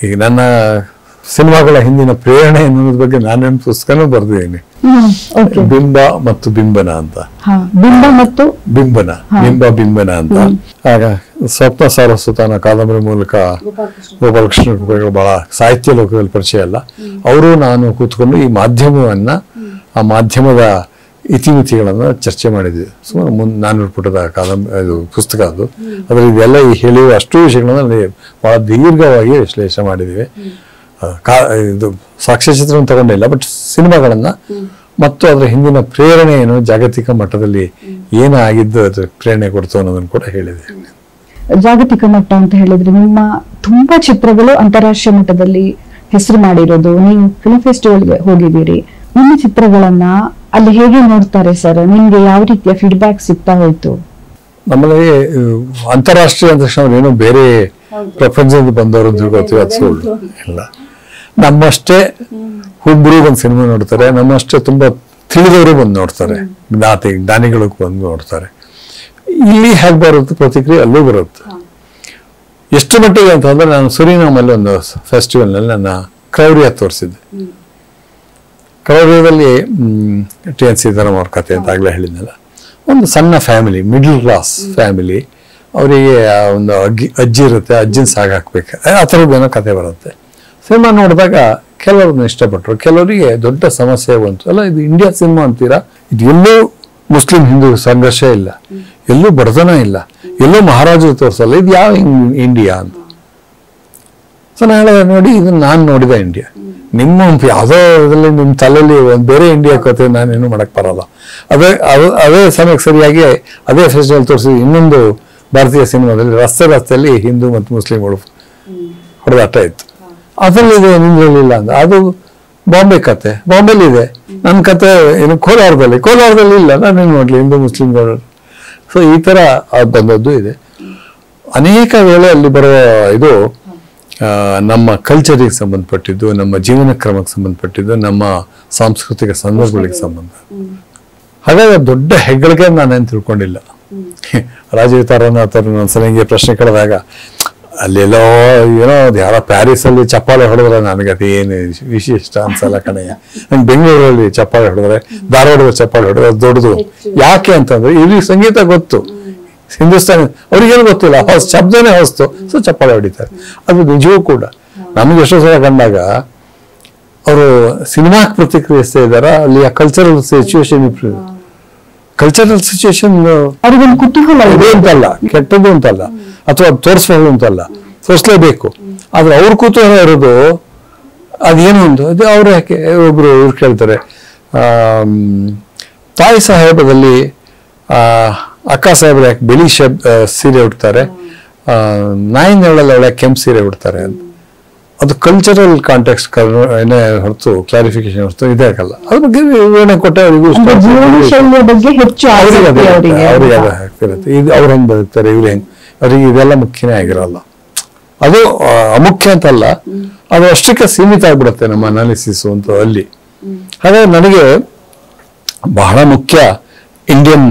ಈಗ ನನ್ನ ಸಿನಿಮಾಗಳ ಹಿಂದಿನ ಪ್ರೇರಣೆ ಅನ್ನೋದ್ರ ಬಗ್ಗೆ ನಾನೇನು ಪುಸ್ತಕನೂ ಬರೆದಿದ್ದೀನಿ, ಬಿಂಬ ಮತ್ತು ಬಿಂಬನ ಅಂತ. ಬಿಂಬನ ಅಂತ. ಆಗ ಸ್ವಪ್ನ ಸಾರಸ್ವತನ ಕಾದಂಬರಿ ಮೂಲಕ ಗೋಪಾಲಕೃಷ್ಣ ಬಹಳ ಸಾಹಿತ್ಯ ಲೋಕದಲ್ಲಿ ಪರಿಚಯ ಅಲ್ಲ. ಅವರು ನಾನು ಕೂತ್ಕೊಂಡು ಈ ಮಾಧ್ಯಮವನ್ನ, ಆ ಮಾಧ್ಯಮದ ಇತಿಮಿತಿಗಳನ್ನ ಚರ್ಚೆ ಮಾಡಿದ್ವಿ. ಸುಮಾರು 400 ಪುಟದ ಇದು ಪುಸ್ತಕ ಅದು. ಅದ್ರಲ್ಲಿ ಇದೆಲ್ಲ ಈ ಹೇಳಿರುವ ಅಷ್ಟು ವಿಷಯಗಳನ್ನ ಬಹಳ ದೀರ್ಘವಾಗಿ ವಿಶ್ಲೇಷಣೆ ಮಾಡಿದ್ದೀವಿ. ಇದು ಸಾಕ್ಷ್ಯಚಿತ್ರವನ್ನು ತಗೊಂಡಿಲ್ಲ, ಬಟ್ ಸಿನಿಮಾಗಳನ್ನ ಮತ್ತು ಅದರ ಹಿಂದಿನ ಪ್ರೇರಣೆ ಏನು, ಜಾಗತಿಕ ಮಟ್ಟದಲ್ಲಿ ಏನಾಗಿದ್ದು ಅದ್ರ ಪ್ರೇರಣೆ ಕೊಡ್ತು ಅನ್ನೋದನ್ನು ಕೂಡ ಹೇಳಿದೆ. ಜಾಗತಿಕ ಮಟ್ಟ ಅಂತ ಹೇಳಿದ್ರೆ ನಿಮ್ಮ ತುಂಬಾ ಚಿತ್ರಗಳು ಅಂತಾರಾಷ್ಟ್ರೀಯ ಮಟ್ಟದಲ್ಲಿ ಹೆಸರು ಮಾಡಿರೋದು. ನೀವು ಫಿಲ್ಮ್ ಫೆಸ್ಟಿವಲ್ಗೆ ಹೋಗಿದ್ದೀರಿ. ನಿಮ್ಮ ಚಿತ್ರಗಳನ್ನ ಅಲ್ಲಿ ಹೇಗೆ ನೋಡ್ತಾರೆ ಸರ್? ನಿಮ್ಗೆ ಯಾವ ರೀತಿಯ ಫೀಡ್ಬ್ಯಾಕ್ ಸಿಗ್ತಾ ಹೋಯ್ತು? ನಮ್ಮಲ್ಲಿ ಅಂತಾರಾಷ್ಟ್ರೀಯ ಅಂತ ತಕ್ಷಣ ಏನೋ ಬೇರೆ ಪ್ರಪಂಚದಿಂದ ಬಂದವರು ಗೊತ್ತೀವಿ, ಅದು ಸುಳ್ಳು ಇಲ್ಲ. ನಮ್ಮಷ್ಟೇ ಹುಬ್ಬರು ಬಂದು ಸಿನಿಮಾ ನೋಡ್ತಾರೆ, ನಮ್ಮಷ್ಟೇ ತುಂಬಾ ತಿಳಿದವರು ಬಂದು ನೋಡ್ತಾರೆ, ಜ್ಞಾನಿಗಳು ಬಂದು ನೋಡ್ತಾರೆ. ಇಲ್ಲಿ ಹೇಗೆ ಬರುತ್ತೆ ಪ್ರತಿಕ್ರಿಯೆ, ಅಲ್ಲೂ ಬರುತ್ತೆ. ಎಷ್ಟು ಮಟ್ಟಿಗೆ ಅಂತಂದ್ರೆ, ನಾನು ಸುರಿನಾಮಲ್ಲಿ ಒಂದು ಫೆಸ್ಟಿವಲ್ನಲ್ಲಿ ನನ್ನ ಕ್ರೌರ್ಯ ತೋರಿಸಿದ್ದೆ. ಕ್ರೌರ್ಯದಲ್ಲಿ TN ಸೀತಾರಾಮ್ ಅವ್ರ ಕಥೆ ಅಂತ ಆಗ್ಲೇ ಹೇಳಿದ್ನಲ್ಲ. ಒಂದು ಸಣ್ಣ ಫ್ಯಾಮಿಲಿ, ಮಿಡಲ್ ಕ್ಲಾಸ್ ಫ್ಯಾಮಿಲಿ, ಅವರಿಗೆ ಒಂದು ಅಜ್ಜಿ ಇರುತ್ತೆ, ಅಜ್ಜಿನ ಸಾಗಾಕ್ಬೇಕು, ಆ ಥರದ್ದೇನೋ ಕಥೆ ಬರುತ್ತೆ. ಸಿನಿಮಾ ನೋಡಿದಾಗ ಕೆಲವ್ರನ್ನ ಇಷ್ಟಪಟ್ಟರು, ಕೆಲವರಿಗೆ ದೊಡ್ಡ ಸಮಸ್ಯೆ ಬಂತು. ಅಲ್ಲ, ಇದು ಇಂಡಿಯಾ ಸಿನಿಮಾ ಅಂತೀರಾ, ಇದು ಎಲ್ಲೂ ಮುಸ್ಲಿಂ ಹಿಂದೂ ಸಂಘರ್ಷ ಇಲ್ಲ, ಎಲ್ಲೂ ಬಡತನ ಇಲ್ಲ, ಎಲ್ಲೂ ಮಹಾರಾಜರು ತೋರಿಸಲ್ಲ, ಇದು ಯಾವ ಇಂಡಿಯಾ ಅಂತ. ಸೊ ನಾನು ಹೇಳಿದೆ, ನೋಡಿ ಇದನ್ನ ನಾನು ನೋಡಿದ ಇಂಡಿಯಾ, ನಿಮ್ಮ ಯಾವುದೋ ಇದರಲ್ಲಿ ನಿಮ್ಮ ತಲೆಯಲ್ಲಿ ಒಂದು ಬೇರೆ ಇಂಡಿಯಾ ಕಥೆ ನಾನೇನು ಮಾಡಕ್ ಬರಲ್ಲ. ಅದೇ ಸಮಯಕ್ಕೆ ಸರಿಯಾಗಿ ಅದೇ ಫೆಸ್ಟಿವಲ್ ತೋರಿಸಿದ ಇನ್ನೊಂದು ಭಾರತೀಯ ಸಿನಿಮಾದಲ್ಲಿ ರಸ್ತೆಯಲ್ಲಿ ಹಿಂದೂ ಮತ್ತು ಮುಸ್ಲಿಂಗಳು ಹೊಡೆದಾಟ ಇತ್ತು. ಅದರಲ್ಲಿ ಇದೆ, ನಿಮ್ದ್ರಲ್ಲಿಲ್ಲ ಅಂತ. ಅದು ಬಾಂಬೆ ಕತೆ, ಬಾಂಬೆಲಿ ಇದೆ. ನನ್ನ ಕತೆ ಏನು ಕೋಲಾರದಲ್ಲಿ ಇಲ್ಲ, ನಾನೇನು ನೋಡ್ಲಿ ಹಿಂದೂ ಮುಸ್ಲಿಂಗಳು. ಸೊ ಈ ತರ ಬಂದದ್ದು ಇದೆ. ಅನೇಕ ವೇಳೆ ಅಲ್ಲಿ ಬರುವ ಇದು ನಮ್ಮ ಕಲ್ಚರಿಗೆ ಸಂಬಂಧಪಟ್ಟಿದ್ದು, ನಮ್ಮ ಜೀವನ ಕ್ರಮಕ್ಕೆ ಸಂಬಂಧಪಟ್ಟಿದ್ದು, ನಮ್ಮ ಸಾಂಸ್ಕೃತಿಕ ಸಂದರ್ಭಗಳಿಗೆ ಸಂಬಂಧ. ಹಾಗಾಗಿ ದೊಡ್ಡ ಹೆಗ್ಗಳಿಗೆ ನಾನೇನು ತಿಳ್ಕೊಂಡಿಲ್ಲ. ರಾಜೀವ್ ತಾರಾನಾಥ್ ಅವರು ಒಂದ್ಸಲ ಹಿಂಗೆ ಪ್ರಶ್ನೆ ಕೇಳಿದಾಗ ಅಲ್ಲೆಲ್ಲೋ ಏನೋ ಯಾರೋ ಪ್ಯಾರಿಸಲ್ಲಿ ಚಪ್ಪಾಳೆ ಹೊಡೆದ್ರೆ ನನಗೆ ಅದೇನು ವಿಶಿಷ್ಟ ಅನ್ಸಲ್ಲ ಕಣಯ್ಯ. ನಂಗೆ ಬೆಂಗಳೂರಲ್ಲಿ ಚಪ್ಪಾಳೆ ಹೊಡೆದ್ರೆ, ಧಾರವಾಡದಲ್ಲಿ ಚಪ್ಪಾಳೆ ಹೊಡೆದ್ರೆ ದೊಡ್ಡದು. ಯಾಕೆ ಅಂತಂದ್ರೆ ಇಲ್ಲಿ ಸಂಗೀತ ಗೊತ್ತು, ಹಿಂದೂಸ್ತಾನಿ ಅವ್ರಿಗೇನು ಗೊತ್ತಿಲ್ಲ, ಶಬ್ದನೇ ಹೊಸ್ತು, ಸೊ ಚಪ್ಪಾಳೆ ಹೊಡಿತಾರೆ. ಅದು ನಿಜವೂ ಕೂಡ. ನಮ್ಗೆ ಎಷ್ಟೋ ಸಲ ಕಂಡಾಗ ಅವರು ಸಿನಿಮಾಕ್ಕೆ ಪ್ರತಿಕ್ರಿಯಿಸ್ತಾ ಇದ್ದಾರ, ಅಲ್ಲಿ ಆ ಕಲ್ಚರಲ್ ಸಿಚುವೇಶನ್ ಅವ್ರಿಗೊಂದು ಕುತೂಹಲ ಇದೆ ಅಂತಲ್ಲ, ಕೆಟ್ಟದ್ದು ಅಂತಲ್ಲ, ಅಥವಾ ತೋರಿಸ್ಬೋದು ಅಂತಲ್ಲ, ತೋರಿಸ್ಲೇಬೇಕು. ಆದ್ರೆ ಅವ್ರ ಕುತೂಹಲ ಇರೋದು ಅದೇನು ಒಂದು ಅದು ಅವ್ರು ಯಾಕೆ ಒಬ್ರು ಇವ್ರು ಕೇಳ್ತಾರೆ, ತಾಯಿ ಸಾಹೇಬದಲ್ಲಿ ಅಕ್ಕ ಸಾಹೇಬ್ರು ಯಾಕೆ ಬಿಳಿ ಸೀರೆ ಉಡ್ತಾರೆ, ನಾಯಿನೇಳಲ್ಲಿ ಅವಳ ಕೆಂಪು ಸೀರೆ ಉಡ್ತಾರೆ ಅಂತ. ಅದು ಕಲ್ಚರಲ್ ಕಾಂಟೆಕ್ಸ್ಟ್ ಏನೇ ಹೊರತು ಕ್ಲಾರಿಫಿಕೇಶನ್ ಹೊರತು ಇದೇ ಆಗಲ್ಲ. ಅದ್ರ ಬಗ್ಗೆ ವಿವರಣೆ ಕೊಟ್ಟೆ ಅವರಿಗೂ ಅವ್ರಿಗೆ ಆಗ್ತಿರತ್ತೆ. ಇದು ಅವ್ರು ಹೆಂಗ್ ಬದುಕ್ತಾರೆ, ಇವ್ರು ಹೆಂಗ್, ಅವ್ರಿಗೆ ಇದೆಲ್ಲ ಮುಖ್ಯನೇ ಆಗಿರಲ್ಲ. ಅದು ಅಮುಖ್ಯ ಅಂತಲ್ಲ, ಅದು ಅಷ್ಟಕ್ಕೆ ಸೀಮಿತ ಆಗ್ಬಿಡುತ್ತೆ ನಮ್ಮ ಅನಾಲಿಸಿಸ್ ಅಂತ ಅಲ್ಲಿ. ಹಾಗಾಗಿ ನನಗೆ ಬಹಳ ಮುಖ್ಯ ಇಂಡಿಯನ್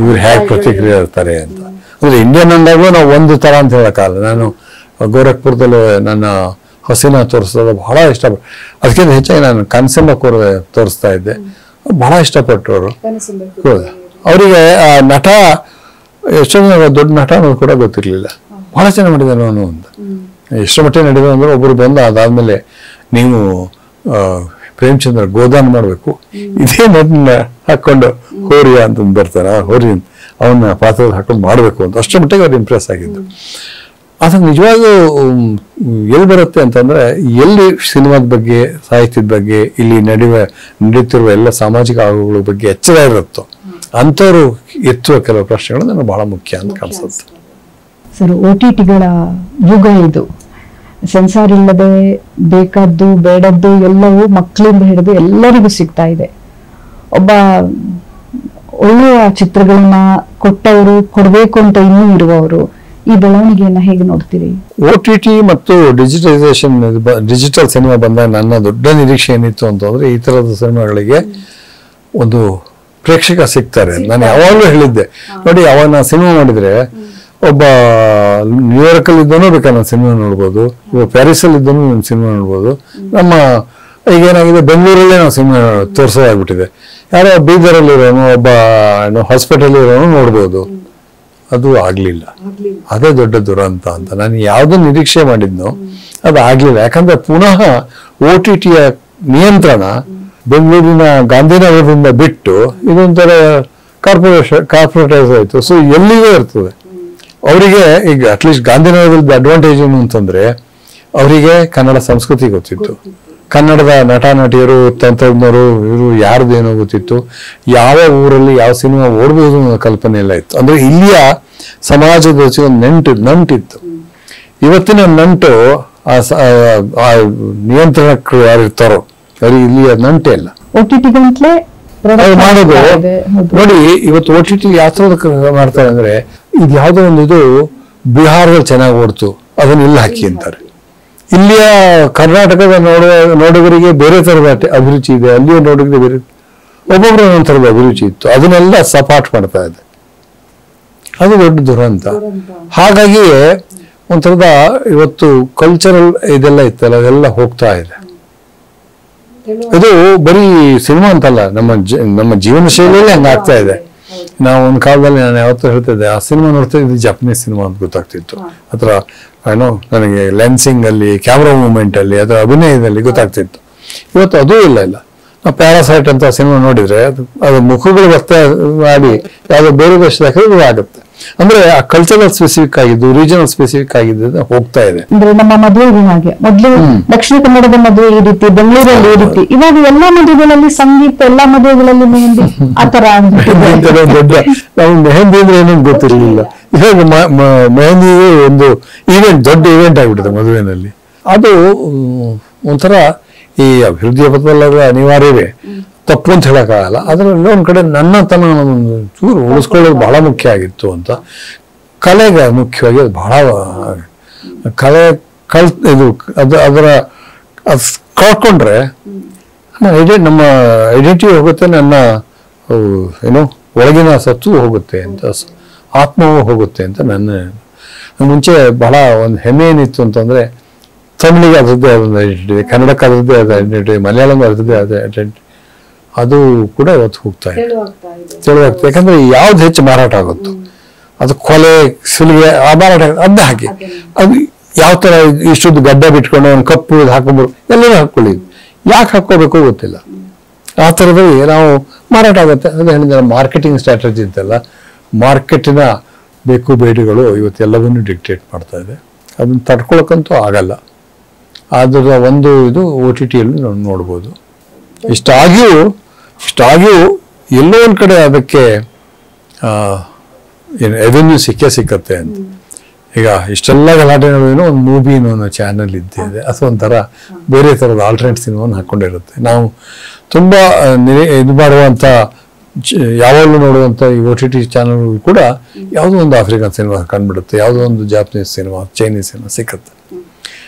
ಇವ್ರು ಹೇಗೆ ಪ್ರತಿಕ್ರಿಯೆ ಇರ್ತಾರೆ ಅಂತ. ಅಂದ್ರೆ ಇಂಡಿಯನ್ ಅಂದಾಗೂ ನಾವು ಒಂದು ತರ ಅಂತ ಹೇಳಕ್ಕಾಗಲ್ಲ. ನಾನು ಗೋರಖ್ಪುರದಲ್ಲಿ ನನ್ನ ಹಸೀನಾ ತೋರಿಸೋದು ಬಹಳ ಇಷ್ಟಪಟ್ಟು, ಅದಕ್ಕಿಂತ ಹೆಚ್ಚಾಗಿ ನಾನು ಕನಸೆಂಬ ಕೂರ ತೋರಿಸ್ತಾ ಇದ್ದೆ, ಬಹಳ ಇಷ್ಟಪಟ್ಟವರು. ಅವರಿಗೆ ಆ ನಟ ಎಷ್ಟೊಂದು ದೊಡ್ಡ ನಟ ಅನ್ನೋದು ಕೂಡ ಗೊತ್ತಿರ್ಲಿಲ್ಲ, ಬಹಳ ಚೆನ್ನಾಗಿ ಮಾಡಿದಾನೆ ಅವನು ಅಂತ. ಎಷ್ಟು ಮಟ್ಟಿಗೆ ನಡೆದ ಅಂದ್ರೆ ಒಬ್ರು ಬಂದು ಅದಾದ್ಮೇಲೆ ನೀವು ಪ್ರೇಮಚಂದ್ರ ಗೋದಾನ್ ಮಾಡ್ಬೇಕು, ಇದೇ ನಟನ್ನ ಹಾಕೊಂಡು ಹೋರಿಯ ಅಂತ ಬರ್ತಾರೆ, ಹೋರಿ ಅವನ್ನ ಪಾತ್ರದ ಹಾಕೊಂಡು ಮಾಡ್ಬೇಕು ಅಂತ. ಅಷ್ಟರ ಮಟ್ಟಿಗೆ ಅವ್ರು ಇಂಪ್ರೆಸ್ ಆಗಿದ್ದು. ಅದು ನಿಜವಾಗೂ ಎಲ್ಲಿ ಬರುತ್ತೆ ಅಂತಂದ್ರೆ, ಎಲ್ಲಿ ಸಿನಿಮಾದ ಬಗ್ಗೆ, ಸಾಹಿತ್ಯದ ಬಗ್ಗೆ, ಇಲ್ಲಿ ನಡೀತಿರುವ ಎಲ್ಲ ಸಾಮಾಜಿಕ ಆಗುಗಳ ಬಗ್ಗೆ ಎಚ್ಚರ ಇರುತ್ತೋ ಅಂಥವ್ರು ಎತ್ತುವ ಕೆಲವು ಪ್ರಶ್ನೆಗಳು ನನಗೆ ಬಹಳ ಮುಖ್ಯ ಅಂತ ಕಾಣಿಸುತ್ತೆ. ಸರ್, OTTಗಳ ಯುಗ ಇದು. ಸೆನ್ಸಾರ್ ಇಲ್ಲದೆ ಬೇಕಾದ್ದು ಬೇಡದ್ದು ಎಲ್ಲವೂ ಮಕ್ಕಳಿಂದ ಹಿಡಿದು ಎಲ್ಲರಿಗೂ ಸಿಗ್ತಾ ಇದೆ. ಒಬ್ಬ ಒಳ್ಳೆಯ ಚಿತ್ರಗಳನ್ನ ಕೊಟ್ಟವರು, ಕೊಡ್ಬೇಕು ಅಂತ ಇನ್ನೂ ಇರುವವರು ಈ ಬೆಳವಣಿಗೆಯನ್ನ ಹೇಗೆ ನೋಡ್ತೀರಿ? OTT ಮತ್ತು ಡಿಜಿಟಲ್ ಸಿನಿಮಾ ಬಂದಾಗ ನನ್ನ ದೊಡ್ಡ ನಿರೀಕ್ಷೆ ಏನಿತ್ತು ಅಂತಂದ್ರೆ, ಈ ತರದ ಸಿನಿಮಾಗಳಿಗೆ ಒಂದು ಪ್ರೇಕ್ಷಕ ಸಿಗ್ತಾರೆ. ನಾನು ಯಾವಾಗಲೂ ಹೇಳಿದ್ದೆ ನೋಡಿ, ಅವಾಗ ನಾನು ಸಿನಿಮಾ ಮಾಡಿದ್ರೆ ಒಬ್ಬ ನ್ಯೂಯಾರ್ಕ್ ಅಲ್ಲಿ ಇದ್ದನೂ ಬೇಕಾದ್ರೆ ನಾನು ಸಿನಿಮಾ ನೋಡ್ಬೋದು, ಪ್ಯಾರಿಸ್ ಅಲ್ಲಿ ಇದ್ದನೂ ನಾನು ಸಿನಿಮಾ ನೋಡ್ಬೋದು. ನಮ್ಮ ಈಗ ಏನಾಗಿದೆ, ಬೆಂಗಳೂರಲ್ಲೇ ನಾವು ಸಿನಿಮಾ ತೋರಿಸೋದಾಗ್ಬಿಟ್ಟಿದೆ. ಯಾರೋ ಬೀದರಲ್ಲಿರೋನು, ಒಬ್ಬ ಹಾಸ್ಪಿಟಲ್ ಇರೋನು ನೋಡ್ಬೋದು. ಅದು ಆಗ್ಲಿಲ್ಲ. ಅದೇ ದೊಡ್ಡ ದುರಂತ ಅಂತ ನಾನು ಯಾವ್ದು ನಿರೀಕ್ಷೆ ಮಾಡಿದ್ನೋ ಅದು ಆಗ್ಲಿಲ್ಲ. ಯಾಕಂದ್ರೆ ಪುನಃ OTTಯ ನಿಯಂತ್ರಣ ಬೆಂಗಳೂರಿನ ಗಾಂಧಿನಗರದಿಂದ ಬಿಟ್ಟು ಇದೊಂಥರ ಕಾರ್ಪೊರೇಟೈಸ್ ಆಯ್ತು. ಸೊ ಎಲ್ಲಿಗೂ ಇರ್ತದೆ ಅವರಿಗೆ. ಈಗ ಅಟ್ಲೀಸ್ಟ್ ಗಾಂಧಿನಗರದಲ್ಲಿ ಅಡ್ವಾಂಟೇಜ್ ಏನು ಅಂತಂದ್ರೆ, ಅವರಿಗೆ ಕನ್ನಡ ಸಂಸ್ಕೃತಿ ಗೊತ್ತಿತ್ತು, ಕನ್ನಡದ ನಟ ನಟಿಯರು, ತಂತ್ರಜ್ಞರು, ಇವರು ಯಾರ್ದೇನೋ ಗೊತ್ತಿತ್ತು, ಯಾವ ಊರಲ್ಲಿ ಯಾವ ಸಿನಿಮಾ ಓಡಬಹುದು ಅನ್ನೋ ಕಲ್ಪನೆ ಎಲ್ಲ ಇತ್ತು. ಅಂದ್ರೆ ಇಲ್ಲಿಯ ಸಮಾಜದ ಜೊತೆ ಒಂದು ನಂಟಿತ್ತು. ಇವತ್ತಿನ ನಂಟು ಆ ನಿಯಂತ್ರಣಕ್ಕೆ ಯಾರಿರ್ತಾರೋ ಅವ್ರಿಗೆ ಇಲ್ಲಿಯ ನಂಟೇ ಇಲ್ಲ. ಮಾಡೋದು ನೋಡಿ, ಇವತ್ತು OTT ಯಾವ ಥರದ ಮಾಡ್ತಾರೆ ಅಂದ್ರೆ, ಇದು ಯಾವ್ದೋ ಒಂದು ಇದು ಬಿಹಾರದಲ್ಲಿ ಚೆನ್ನಾಗಿ ಓಡ್ತು ಅದನ್ನ ಇಲ್ಲಿ ಹಾಕಿ ಅಂತಾರೆ. ಇಲ್ಲಿಯ ಕರ್ನಾಟಕದ ನೋಡುಗರಿಗೆ ಬೇರೆ ತರದ ಅಭಿರುಚಿ ಇದೆ, ಅಲ್ಲಿಯ ನೋಡುಗರಿಗೆ ಬೇರೆ, ಒಬ್ಬೊಬ್ಬರ ಒಂಥರದ ಅಭಿರುಚಿ ಇತ್ತು, ಅದನ್ನೆಲ್ಲ ಸಪಾಟ್ ಮಾಡ್ತಾ ಇದೆ. ಅದು ದೊಡ್ಡ ದುರಂತ. ಹಾಗಾಗಿಯೇ ಒಂಥರದ ಇವತ್ತು ಕಲ್ಚರಲ್ ಇದೆಲ್ಲ ಇತ್ತಲ್ಲ, ಅದೆಲ್ಲ ಹೋಗ್ತಾ ಇದೆ. ಇದು ಬರೀ ಸಿನಿಮಾ ಅಂತಲ್ಲ, ನಮ್ಮ ಜೀವನ ಶೈಲಿಯಲ್ಲೇ ಹಂಗಾಗ್ತಾ ಇದೆ. ನಾವು ಒಂದು ಕಾಲದಲ್ಲಿ ನಾನು ಯಾವತ್ತೂ ಹೇಳ್ತಿದ್ದೆ, ಆ ಸಿನಿಮಾ ನೋಡ್ತಾ ಇದು ಜಪನೀಸ್ ಸಿನಿಮಾ ಅಂತ ಗೊತ್ತಾಗ್ತಿತ್ತು, ಅಥವಾ ಏನೋ ನನಗೆ ಲೆನ್ಸಿಂಗ್ ಅಲ್ಲಿ, ಕ್ಯಾಮ್ರಾ ಮೂವ್ಮೆಂಟ್ ಅಲ್ಲಿ, ಅದರ ಅಭಿನಯದಲ್ಲಿ ಗೊತ್ತಾಗ್ತಿತ್ತು. ಇವತ್ತು ಅದೂ ಇಲ್ಲ. ನಾವು ಪ್ಯಾರಾಸೈಟ್ ಅಂತ ಸಿನಿಮಾ ನೋಡಿದ್ರೆ ಅದು ಮುಖಗಳು ಬರ್ತಾ ಮಾಡಿ ಯಾವುದೋ ಬೇರೆ ದೇಶದಾಗ ಆಗುತ್ತೆ. ಅಂದ್ರೆ ಆ ಕಲ್ಚರಲ್ ಸ್ಪೆಸಿಫಿಕ್ ಆಗಿದ್ದು, ರೀಜನಲ್ ಸ್ಪೆಸಿಫಿಕ್ ಆಗಿದ್ದು ಹೋಗ್ತಾ ಇದೆ. ಅಂದ್ರೆ ನಮ್ಮ ಮದುವೆಗೂ ಹಾಗೆ, ಮೊದಲು ದಕ್ಷಿಣ ಕನ್ನಡದ ಮದುವೆ ಈ ರೀತಿ, ಬೆಂಗಳೂರಲ್ಲಿ ಈ ರೀತಿ, ಇವಾಗ ಎಲ್ಲಾ ಮದುವೆಗಳಲ್ಲಿ ಸಂಗೀತ, ಎಲ್ಲಾ ಮದುವೆಗಳಲ್ಲಿ ಮೆಹಂದಿ, ಆತರ ದೊಡ್ಡ ನಾವು ಮೆಹಂದಿ ಅಂದ್ರೆ ಏನಂತ ಗೊತ್ತಿರಲಿಲ್ಲ. ಇವಾಗ ಮೆಹಂದಿ ಒಂದು ಈವೆಂಟ್, ದೊಡ್ಡ ಈವೆಂಟ್ ಆಗಿಬಿಟ್ಟಿದೆ ಮದುವೆನಲ್ಲಿ. ಅದು ಒಂಥರ ಈ ಅಭಿವೃದ್ಧಿಯ ಪಥದಲ್ಲಿ ಅನಿವಾರ್ಯವೇ, ತಪ್ಪು ಅಂತ ಹೇಳಕ್ಕಾಗಲ್ಲ. ಅದರಲ್ಲಿ ಒಂದ್ ಕಡೆ ನನ್ನತನ ಒಂದು ಚೂರು ಉಳಿಸ್ಕೊಳ್ಳೋದು ಬಹಳ ಮುಖ್ಯ ಆಗಿತ್ತು ಅಂತ. ಕಲೆಗೆ ಮುಖ್ಯವಾಗಿ ಅದು ಬಹಳ ಇದು ಅದರ ಕಳ್ಕೊಂಡ್ರೆ ನಮ್ಮ ಐಡೆಂಟಿಟಿ ಹೋಗುತ್ತೆ, ನನ್ನ ಏನೋ ಒಳಗಿನ ಸತ್ತು ಹೋಗುತ್ತೆ ಅಂತ, ಆತ್ಮವೂ ಹೋಗುತ್ತೆ ಅಂತ ಮುಂಚೆ ಬಹಳ ಒಂದು ಹೆಮ್ಮೆ ಏನಿತ್ತು ಅಂತಂದ್ರೆ ತಮಿಳಿಗೆ ಅದರದ್ದೇ ಆದ ಐಡೆಂಟಿಟಿ, ಕನ್ನಡಕ್ಕೆ ಅದರದ್ದೇ ಆದ ಐಡೆಂಟಿಟಿ, ಮಲಯಾಳಂ ಅದರದ್ದೇ ಆದ ಐಡೆಂಟಿಟಿ, ಅದು ಕೂಡ ಇವತ್ತು ಹೋಗ್ತಾ ಇದೆ, ತೆಳುವಾಗ್ತದೆ. ಯಾಕಂದ್ರೆ ಯಾವ್ದು ಹೆಚ್ಚು ಮಾರಾಟ ಆಗುತ್ತೋ ಅದು ಕೊಲೆ ಸುಲಿಗೆ ಆ ಮಾರಾಟ ಅದನ್ನ ಹಾಕಿ, ಅದು ಯಾವ ತರ ಇಷ್ಟೊಂದು ಗಡ್ಡ ಬಿಟ್ಕೊಂಡು ಒಂದು ಕಪ್ಪು ಹಾಕೊಂಡ್ಬರು ಎಲ್ಲರೂ ಹಾಕೊಳ್ಳಿ, ಯಾಕೆ ಹಾಕೋಬೇಕು ಗೊತ್ತಿಲ್ಲ. ಆ ಥರದಲ್ಲಿ ನಾವು ಮಾರಾಟ ಆಗುತ್ತೆ. ಅದು ಹೇಳಿದ್ರೆ ಮಾರ್ಕೆಟಿಂಗ್ ಸ್ಟ್ರಾಟಜಿ ಅಂತಲ್ಲ, ಮಾರ್ಕೆಟಿನ ಬೇಕು ಬೇಡಿಗಳು ಇವತ್ತೆಲ್ಲವನ್ನೂ ಡಿಕ್ಟೇಟ್ ಮಾಡ್ತಾ ಇದೆ. ಅದನ್ನು ತಡ್ಕೊಳಕ್ಕಂತೂ ಆಗಲ್ಲ. ಅದರ ಒಂದು ಇದು OTTಯಲ್ಲಿ ನಾವು ನೋಡ್ಬೋದು. ಇಷ್ಟಾಗಿಯೂ ಎಲ್ಲೋ ಒಂದು ಕಡೆ ಅದಕ್ಕೆ ಏನು ಎವೆನ್ಯೂ ಸಿಕ್ಕತ್ತೆ ಅಂತ. ಈಗ ಇಷ್ಟೆಲ್ಲ ಗಲಾಟೆ ಏನೋ ಒಂದು ಮೂವಿ ಅನ್ನೋ ಚಾನಲ್ ಇದ್ದಿದೆ, ಅಥವಾ ಒಂಥರ ಬೇರೆ ಥರದ ಆಲ್ಟರ್ನೇಟ್ ಸಿನಿಮಾವನ್ನು ಹಾಕ್ಕೊಂಡಿರುತ್ತೆ. ನಾವು ತುಂಬ ಇದು ಮಾಡುವಂಥ ಯಾವಾಗಲೂ ನೋಡುವಂಥ ಈ OTT ಚಾನಲ್ ಕೂಡ ಯಾವುದೋ ಒಂದು ಆಫ್ರಿಕನ್ ಸಿನಿಮಾ ಕಂಡುಬಿಡುತ್ತೆ, ಯಾವುದೋ ಒಂದು ಜಾಪನೀಸ್ ಸಿನಿಮಾ, ಚೈನೀಸ್ ಸಿನಿಮಾ ಸಿಕ್ಕತ್ತೆ.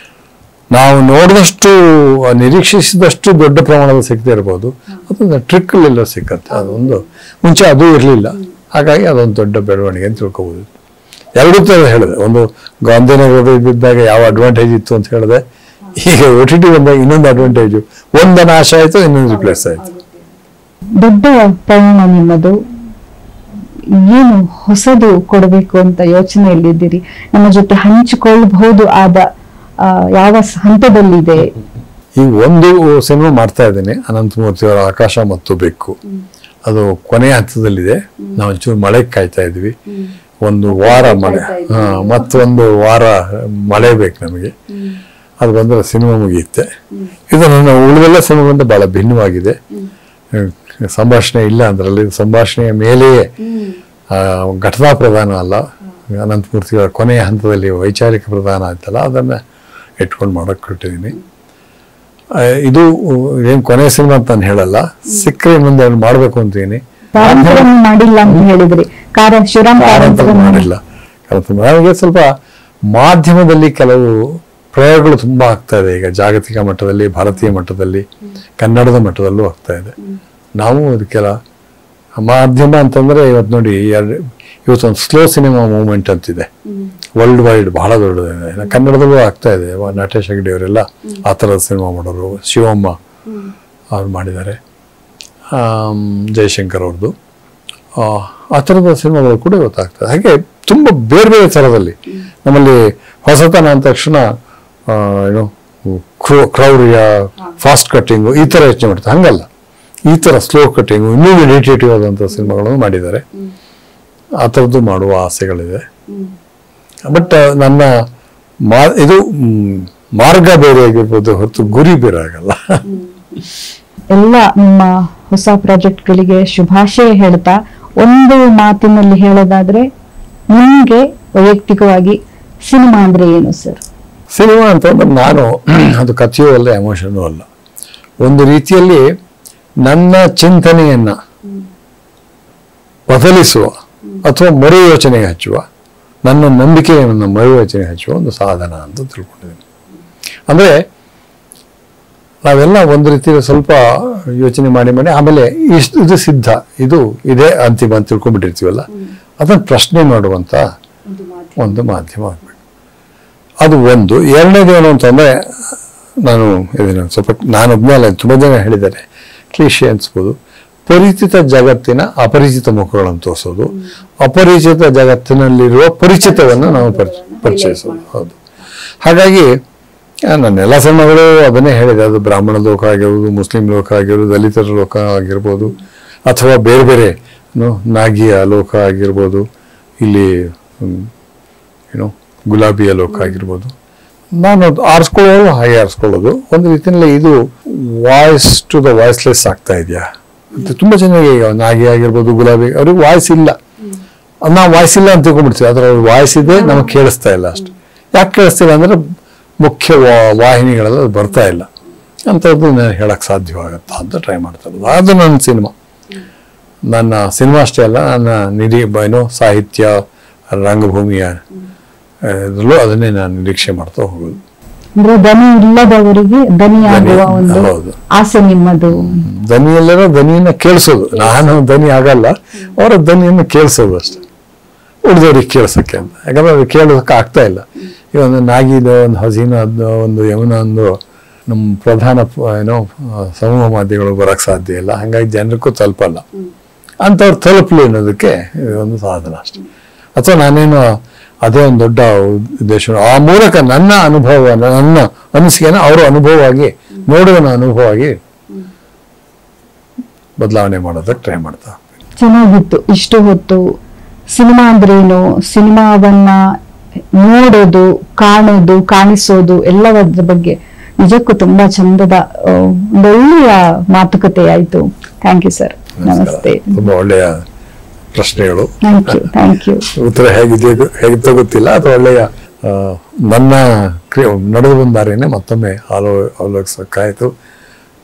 ನಾವು ನೋಡಿದಷ್ಟು ನಿರೀಕ್ಷಿಸಿದಷ್ಟು ದೊಡ್ಡ ಪ್ರಮಾಣದ ಸಿಗದೆ ಇರ್ಬೋದು, ಅದೊಂದು ಟ್ರಿಕ್ಕಲ್ಲೆಲ್ಲ ಸಿಕ್ಕತ್ತೆ. ಅದೊಂದು ಮುಂಚೆ ಅದು ಇರಲಿಲ್ಲ, ಹಾಗಾಗಿ ಅದೊಂದು ದೊಡ್ಡ ಬೆಳವಣಿಗೆ ಅಂತ ತಿಳ್ಕೊಬೋದು. ಎರಡೂ ಥರ ಹೇಳಿದೆ. ಒಂದು ಗಾಂಧಿನಗರದ ಇದ್ದಾಗ ಯಾವ ಅಡ್ವಾಂಟೇಜ್ ಇತ್ತು ಅಂತ ಹೇಳಿದೆ, ಈಗ OTT ಬಂದಾಗ ಇನ್ನೊಂದು ಅಡ್ವಾಂಟೇಜು, ಒಂದು ನಾಶ ಆಯಿತು, ಇನ್ನೊಂದು ರಿಪ್ಲೇಸ್ ಆಯಿತು. ದೊಡ್ಡ ಪ್ರಯಾಣ ನಿಮ್ಮದು. ಏನು ಹೊಸದು ಕೊಡಬೇಕು ಅಂತ ಯೋಚನೆಯಲ್ಲಿದ್ದೀರಿ? ನಮ್ಮ ಜೊತೆ ಹಂಚಿಕೊಳ್ಳಬಹುದು ಆದ ಯಾವ ಹಂತದಲ್ಲಿದೆ? ಈ ಒಂದು ಸಿನಿಮಾ ಮಾಡ್ತಾ ಇದ್ದೇನೆ, ಅನಂತಮೂರ್ತಿ ಅವರ ಆಕಾಶ ಮತ್ತು ಬೆಕ್ಕು. ಅದು ಕೊನೆಯ ಹಂತದಲ್ಲಿದೆ. ನಾವು ಒಂಚೂರು ಮಳೆ ಕಾಯ್ತಾ ಇದ್ವಿ. ಒಂದು ವಾರ ಮಳೆ, ಮತ್ತೊಂದು ವಾರ ಮಳೆ ಬೇಕು ನಮಗೆ. ಅದು ಬಂದ್ರೆ ಸಿನಿಮಾ ಮುಗಿಯುತ್ತೆ. ಇದು ನನ್ನ ಉಳಿದೆಲ್ಲ ಸಿನಿಮಾದಿಂದ ಬಹಳ ಭಿನ್ನವಾಗಿದೆ. ಸಂಭಾಷಣೆ ಇಲ್ಲ ಅಂದ್ರಲ್ಲಿ, ಸಂಭಾಷಣೆಯ ಮೇಲೆಯೇ ಘಟನಾ ಪ್ರಧಾನ ಅಲ್ಲ. ಅನಂತಮೂರ್ತಿಗಳ ಕೊನೆಯ ಹಂತದಲ್ಲಿ ವೈಚಾರಿಕ ಪ್ರಧಾನ ಆಯ್ತಲ್ಲ, ಅದನ್ನ ಇಟ್ಕೊಂಡು ಮಾಡಕ್ ಕೊಟ್ಟಿದ್ದೀನಿ. ಇದು ಏನ್ ಕೊನೆಯ ಸಿನಿಮಾ ಅಂತ ನಾನು ಹೇಳಲ್ಲ, ಸಿಕ್ಕರೆ ಮುಂದೆ ಮಾಡ್ಬೇಕು ಅಂತೀನಿ. ಮಾಡಿಲ್ಲ ಅಂತ ಹೇಳಿದ್ರಿ, ಮಾಡಿಲ್ಲ. ನನಗೆ ಸ್ವಲ್ಪ ಮಾಧ್ಯಮದಲ್ಲಿ ಕೆಲವು ಪ್ರಯೋಗಗಳು ತುಂಬಾ ಆಗ್ತಾ ಇದೆ ಈಗ, ಜಾಗತಿಕ ಮಟ್ಟದಲ್ಲಿ, ಭಾರತೀಯ ಮಟ್ಟದಲ್ಲಿ, ಕನ್ನಡದ ಮಟ್ಟದಲ್ಲೂ ಆಗ್ತಾ ಇದೆ. ನಾವು ಅದಕ್ಕೆಲ್ಲ ಮಾಧ್ಯಮ ಅಂತಂದ್ರೆ ಇವತ್ತು ನೋಡಿ, ಇವತ್ತೊಂದು ಸ್ಲೋ ಸಿನಿಮಾ ಮೂವ್ಮೆಂಟ್ ಅಂತಿದೆ, ವರ್ಲ್ಡ್ ವೈಡ್ ಬಹಳ ದೊಡ್ಡದಿದೆ. ಕನ್ನಡದಲ್ಲೂ ಆಗ್ತಾ ಇದೆ. ನಟೇಶ್ ಹೆಗ್ಡೆ ಅವರೆಲ್ಲ ಆ ಥರದ ಸಿನಿಮಾ ಮಾಡೋರು, ಶಿವಮ್ಮ ಅವ್ರು ಮಾಡಿದ್ದಾರೆ, ಜಯಶಂಕರ್ ಅವ್ರದ್ದು, ಆ ಥರದ ಸಿನಿಮಾಗಳು ಕೂಡ ಇವತ್ತಾಗ್ತದೆ. ಹಾಗೆ ತುಂಬ ಬೇರೆ ಬೇರೆ ಥರದಲ್ಲಿ ನಮ್ಮಲ್ಲಿ ಹೊಸತನ ಅಂದ ತಕ್ಷಣ ಏನು ಕ್ರೌರ್ಯ, ಫಾಸ್ಟ್ ಕಟ್ಟಿಂಗು ಈ ಥರ ಯೋಚನೆ ಮಾಡ್ತಾರೆ. ಹಂಗಲ್ಲ, ಈ ಥರ ಸ್ಲೋ ಕಟ್ಟಿಂಗು, ಇನ್ನೂ ಮೆಡಿಟೇಟಿವ್ ಆದಂಥ ಸಿನಿಮಾಗಳನ್ನು ಮಾಡಿದ್ದಾರೆ. ಆ ಥರದ್ದು ಮಾಡುವ ಆಸೆಗಳಿದೆ. ಬಟ್ ನನ್ನ ಇದು ಮಾರ್ಗ ಬೇರೆ ಆಗಿರ್ಬೋದು ಹೊರತು ಗುರಿ ಬೇರೆ ಆಗಲ್ಲ. ಎಲ್ಲ ನಿಮ್ಮ ಹೊಸ ಪ್ರಾಜೆಕ್ಟ್ಗಳಿಗೆ ಶುಭಾಶಯ ಹೇಳ್ತಾ, ಒಂದು ಮಾತಿನಲ್ಲಿ ಹೇಳೋದಾದ್ರೆ ನಿಮ್ಗೆ ವೈಯಕ್ತಿಕವಾಗಿ ಸಿನಿಮಾ ಅಂದ್ರೆ ಏನು ಸರ್? ಸಿನಿಮಾ ಅಂತಂದ್ರೆ ನಾನು ಅದು ಕಥೆಯೂ ಅಲ್ಲ, ಎಮೋಷನೂ ಅಲ್ಲ. ಒಂದು ರೀತಿಯಲ್ಲಿ ನನ್ನ ಚಿಂತನೆಯನ್ನ ಬದಲಿಸುವ ಅಥವಾ ಮರು ಯೋಚನೆಗೆ ಹಚ್ಚುವ, ನನ್ನ ನಂಬಿಕೆಯನ್ನು ಮರು ಯೋಚನೆಗೆ ಹಚ್ಚುವ ಒಂದು ಸಾಧನ ಅಂತ ತಿಳ್ಕೊಂಡಿದ್ದೀನಿ. ಅಂದ್ರೆ ನಾವೆಲ್ಲ ಒಂದು ರೀತಿಯಲ್ಲಿ ಸ್ವಲ್ಪ ಯೋಚನೆ ಮಾಡಿ ಆಮೇಲೆ ಇದು ಸಿದ್ಧ, ಇದು ಇದೇ ಅಂತಿಮ ಅಂತ ತಿಳ್ಕೊಂಡ್ಬಿಟ್ಟಿರ್ತೀವಲ್ಲ, ಅದನ್ನು ಪ್ರಶ್ನೆ ಮಾಡುವಂತ ಒಂದು ಮಾಧ್ಯಮ ಆಗ್ಬೇಕು. ಅದು ಒಂದು. ಎರಡನೇದು ಏನು ಅಂತಂದ್ರೆ, ನಾನೊಬ್ಬನೇ ಅಲ್ಲ, ತುಂಬ ಜನ ಹೇಳಿದ್ದಾರೆ, ಕ್ಲೀಶೆ ಅನ್ಸ್ಬೋದು, ಪರಿಚಿತ ಜಗತ್ತಿನ ಅಪರಿಚಿತ ಮುಖಗಳನ್ನು ತೋರಿಸೋದು, ಅಪರಿಚಿತ ಜಗತ್ತಿನಲ್ಲಿರುವ ಪರಿಚಿತವನ್ನು ನಾವು ಪರಿಚಯಿಸೋದು. ಹೌದು. ಹಾಗಾಗಿ ನನ್ನೆಲ್ಲ ಸಿನಿಮಾಗಳು ಅದನ್ನೇ ಹೇಳಿದೆ. ಅದು ಬ್ರಾಹ್ಮಣ ಲೋಕ ಆಗಿರ್ಬೋದು, ಮುಸ್ಲಿಂ ಲೋಕ ಆಗಿರ್ಬೋದು, ದಲಿತರ ಲೋಕ ಆಗಿರ್ಬೋದು, ಅಥವಾ ಬೇರೆ ಬೇರೆ ನಾಗಿಯ ಲೋಕ ಆಗಿರ್ಬೋದು, ಇಲ್ಲಿ ಗುಲಾಬಿಯ ಲೋಕ ಆಗಿರ್ಬೋದು. ನಾನು ಆರಿಸ್ಕೊಳ್ಳೋದು ಹಾಗೆ ಆರಿಸ್ಕೊಳ್ಳೋದು. ಒಂದು ರೀತಿಯಲ್ಲಿ ಇದು ವಾಯ್ಸ್ ಟು ದ ವಾಯ್ಸ್ಲೆಸ್ ಆಗ್ತಾ ಇದೆಯಾ ಅಂತ ತುಂಬ ಜನರಿಗೆ, ಈಗ ನಾಗಿ ಆಗಿರ್ಬೋದು, ಗುಲಾಬಿ, ಅವ್ರಿಗೆ ವಾಯ್ಸ್ ಇಲ್ಲ. ನಾವು ವಾಯ್ಸ್ ಇಲ್ಲ ಅಂತ ತಿಳ್ಕೊಂಡ್ಬಿಡ್ತೀವಿ, ಅದ್ರ ವಾಯ್ಸ್ ಇದೆ, ನಮಗೆ ಕೇಳಿಸ್ತಾ ಇಲ್ಲ ಅಷ್ಟು. ಯಾಕೆ ಕೇಳಿಸ್ತಿಲ್ಲ ಅಂದ್ರೆ ಮುಖ್ಯ ವಾಹಿನಿಗಳೆಲ್ಲ ಬರ್ತಾ ಇಲ್ಲ ಅಂಥದ್ದು ನಾನು ಹೇಳಕ್ ಸಾಧ್ಯವಾಗತ್ತಾ ಅಂತ ಟ್ರೈ ಮಾಡ್ತಾ ಇರೋದು. ಅದು ನನ್ನ ಸಿನಿಮಾ. ನನ್ನ ಸಿನಿಮಾ ಅಷ್ಟೇ ಅಲ್ಲ, ನನ್ನ ಸಾಹಿತ್ಯ, ರಂಗಭೂಮಿಯ ಅದರಲ್ಲೂ ಅದನ್ನೇ ನಾನು ನಿರೀಕ್ಷೆ ಮಾಡ್ತಾ ಹೋಗೋದು. ಅಂದ್ರೆ ದನಿ ಇಲ್ಲದವರಿಗೆ ದನಿಯಾಗುವ ಒಂದು ಹೌದು. ಆಸೆ ನಿಮ್ಮದು. ದನಿಯಲ್ಲೇನೋ ದನಿಯನ್ನ ಕೇಳಿಸೋದು, ನಾನು ದನಿ ಆಗಲ್ಲ, ಅವರ ದನಿಯನ್ನು ಕೇಳಿಸೋದು ಅಷ್ಟೆ, ಉಳಿದವ್ರಿಗೆ ಕೇಳಿಸೋಕ್ಕೆ ಅಂತ. ಯಾಕಂದ್ರೆ ಅವ್ರಿಗೆ ಕೇಳೋದಕ್ಕೆ ಆಗ್ತಾ ಇಲ್ಲ. ಈಗ ಒಂದು ನಾಗಿದೋ, ಒಂದು ಹಸೀನಾದೋ, ಒಂದು ಯಮುನಾಂದೋ ನಮ್ಮ ಪ್ರಧಾನ ಸಮೂಹ ಮಾಧ್ಯಮಗಳು ಬರಕ್ ಸಾಧ್ಯ ಇಲ್ಲ, ಹಂಗಾಗಿ ಜನಕ್ಕೂ ತಲುಪಲ್ಲ. ಅಂಥವ್ರು ತಲುಪಲಿ ಅನ್ನೋದಕ್ಕೆ ಒಂದು ಸಾಧನ ಅಷ್ಟೆ. ಅಥವಾ ನಾನೇನು ಅದೇ ಒಂದು ದೊಡ್ಡ ಉದ್ದೇಶ, ಆ ಮೂಲಕ ನನ್ನ ಅನುಭವ, ನನ್ನ ಅನಿಸಿಕೆನ ಅವರ ಅನುಭವವಾಗಿ, ನೋಡುವನ ಅನುಭವವಾಗಿ ಬದಲಾವಣೆ ಮಾಡೋದಕ್ಕೆ ಟ್ರೈ ಮಾಡ್ತಾ. ಚೆನ್ನಾಗಿತ್ತು. ಇಷ್ಟು ಹೊತ್ತು ಸಿನಿಮಾ ಅಂದ್ರೇನು, ಸಿನಿಮಾವನ್ನ ನೋಡೋದು, ಕಾಣೋದು, ಕಾಣಿಸೋದು ಎಲ್ಲದರ ಬಗ್ಗೆ ನಿಜಕ್ಕೂ ತುಂಬಾ ಚಂದದ ಒಳ್ಳೆಯ ಮಾತುಕತೆ ಆಯ್ತು. Thank you sir. ನಮಸ್ತೆ. ತುಂಬಾ ಒಳ್ಳೆಯ ಪ್ರಶ್ನೆಗಳು. Thank you. ಉತ್ತರ ಹೇಗಿತ್ತು ಗೊತ್ತಿಲ್ಲ, ಅದು ಒಳ್ಳೆಯ ನನ್ನ ನಡೆದು ಬಂದ ದಾರಿನೇ ಮತ್ತೊಮ್ಮೆ ಅವಲೋಕಿಸೋಕ್ಕಾಯ್ತು,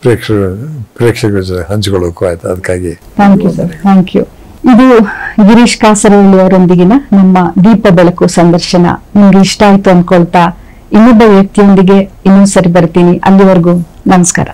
ಪ್ರೇಕ್ಷಕರ ಜೊತೆ ಹಂಚಿಕೊಳ್ಳೋಕ್ಕೂ ಆಯ್ತು. ಅದಕ್ಕಾಗಿ thank you sir. Thank you. ಇದು ಗಿರೀಶ್ ಕಾಸರವಳ್ಳಿ ಅವರೊಂದಿಗಿನ ನಮ್ಮ ದೀಪ ಬೆಳಕು ಸಂದರ್ಶನ. ನಿಮ್ಗೆ ಇಷ್ಟ ಆಯ್ತು ಅನ್ಕೊಳ್ತಾ ಇನ್ನೊಬ್ಬ ವ್ಯಕ್ತಿಯೊಂದಿಗೆ ಇನ್ನೊಂದ್ಸರಿ ಬರ್ತೀನಿ. ಅಲ್ಲಿವರೆಗೂ ನಮಸ್ಕಾರ.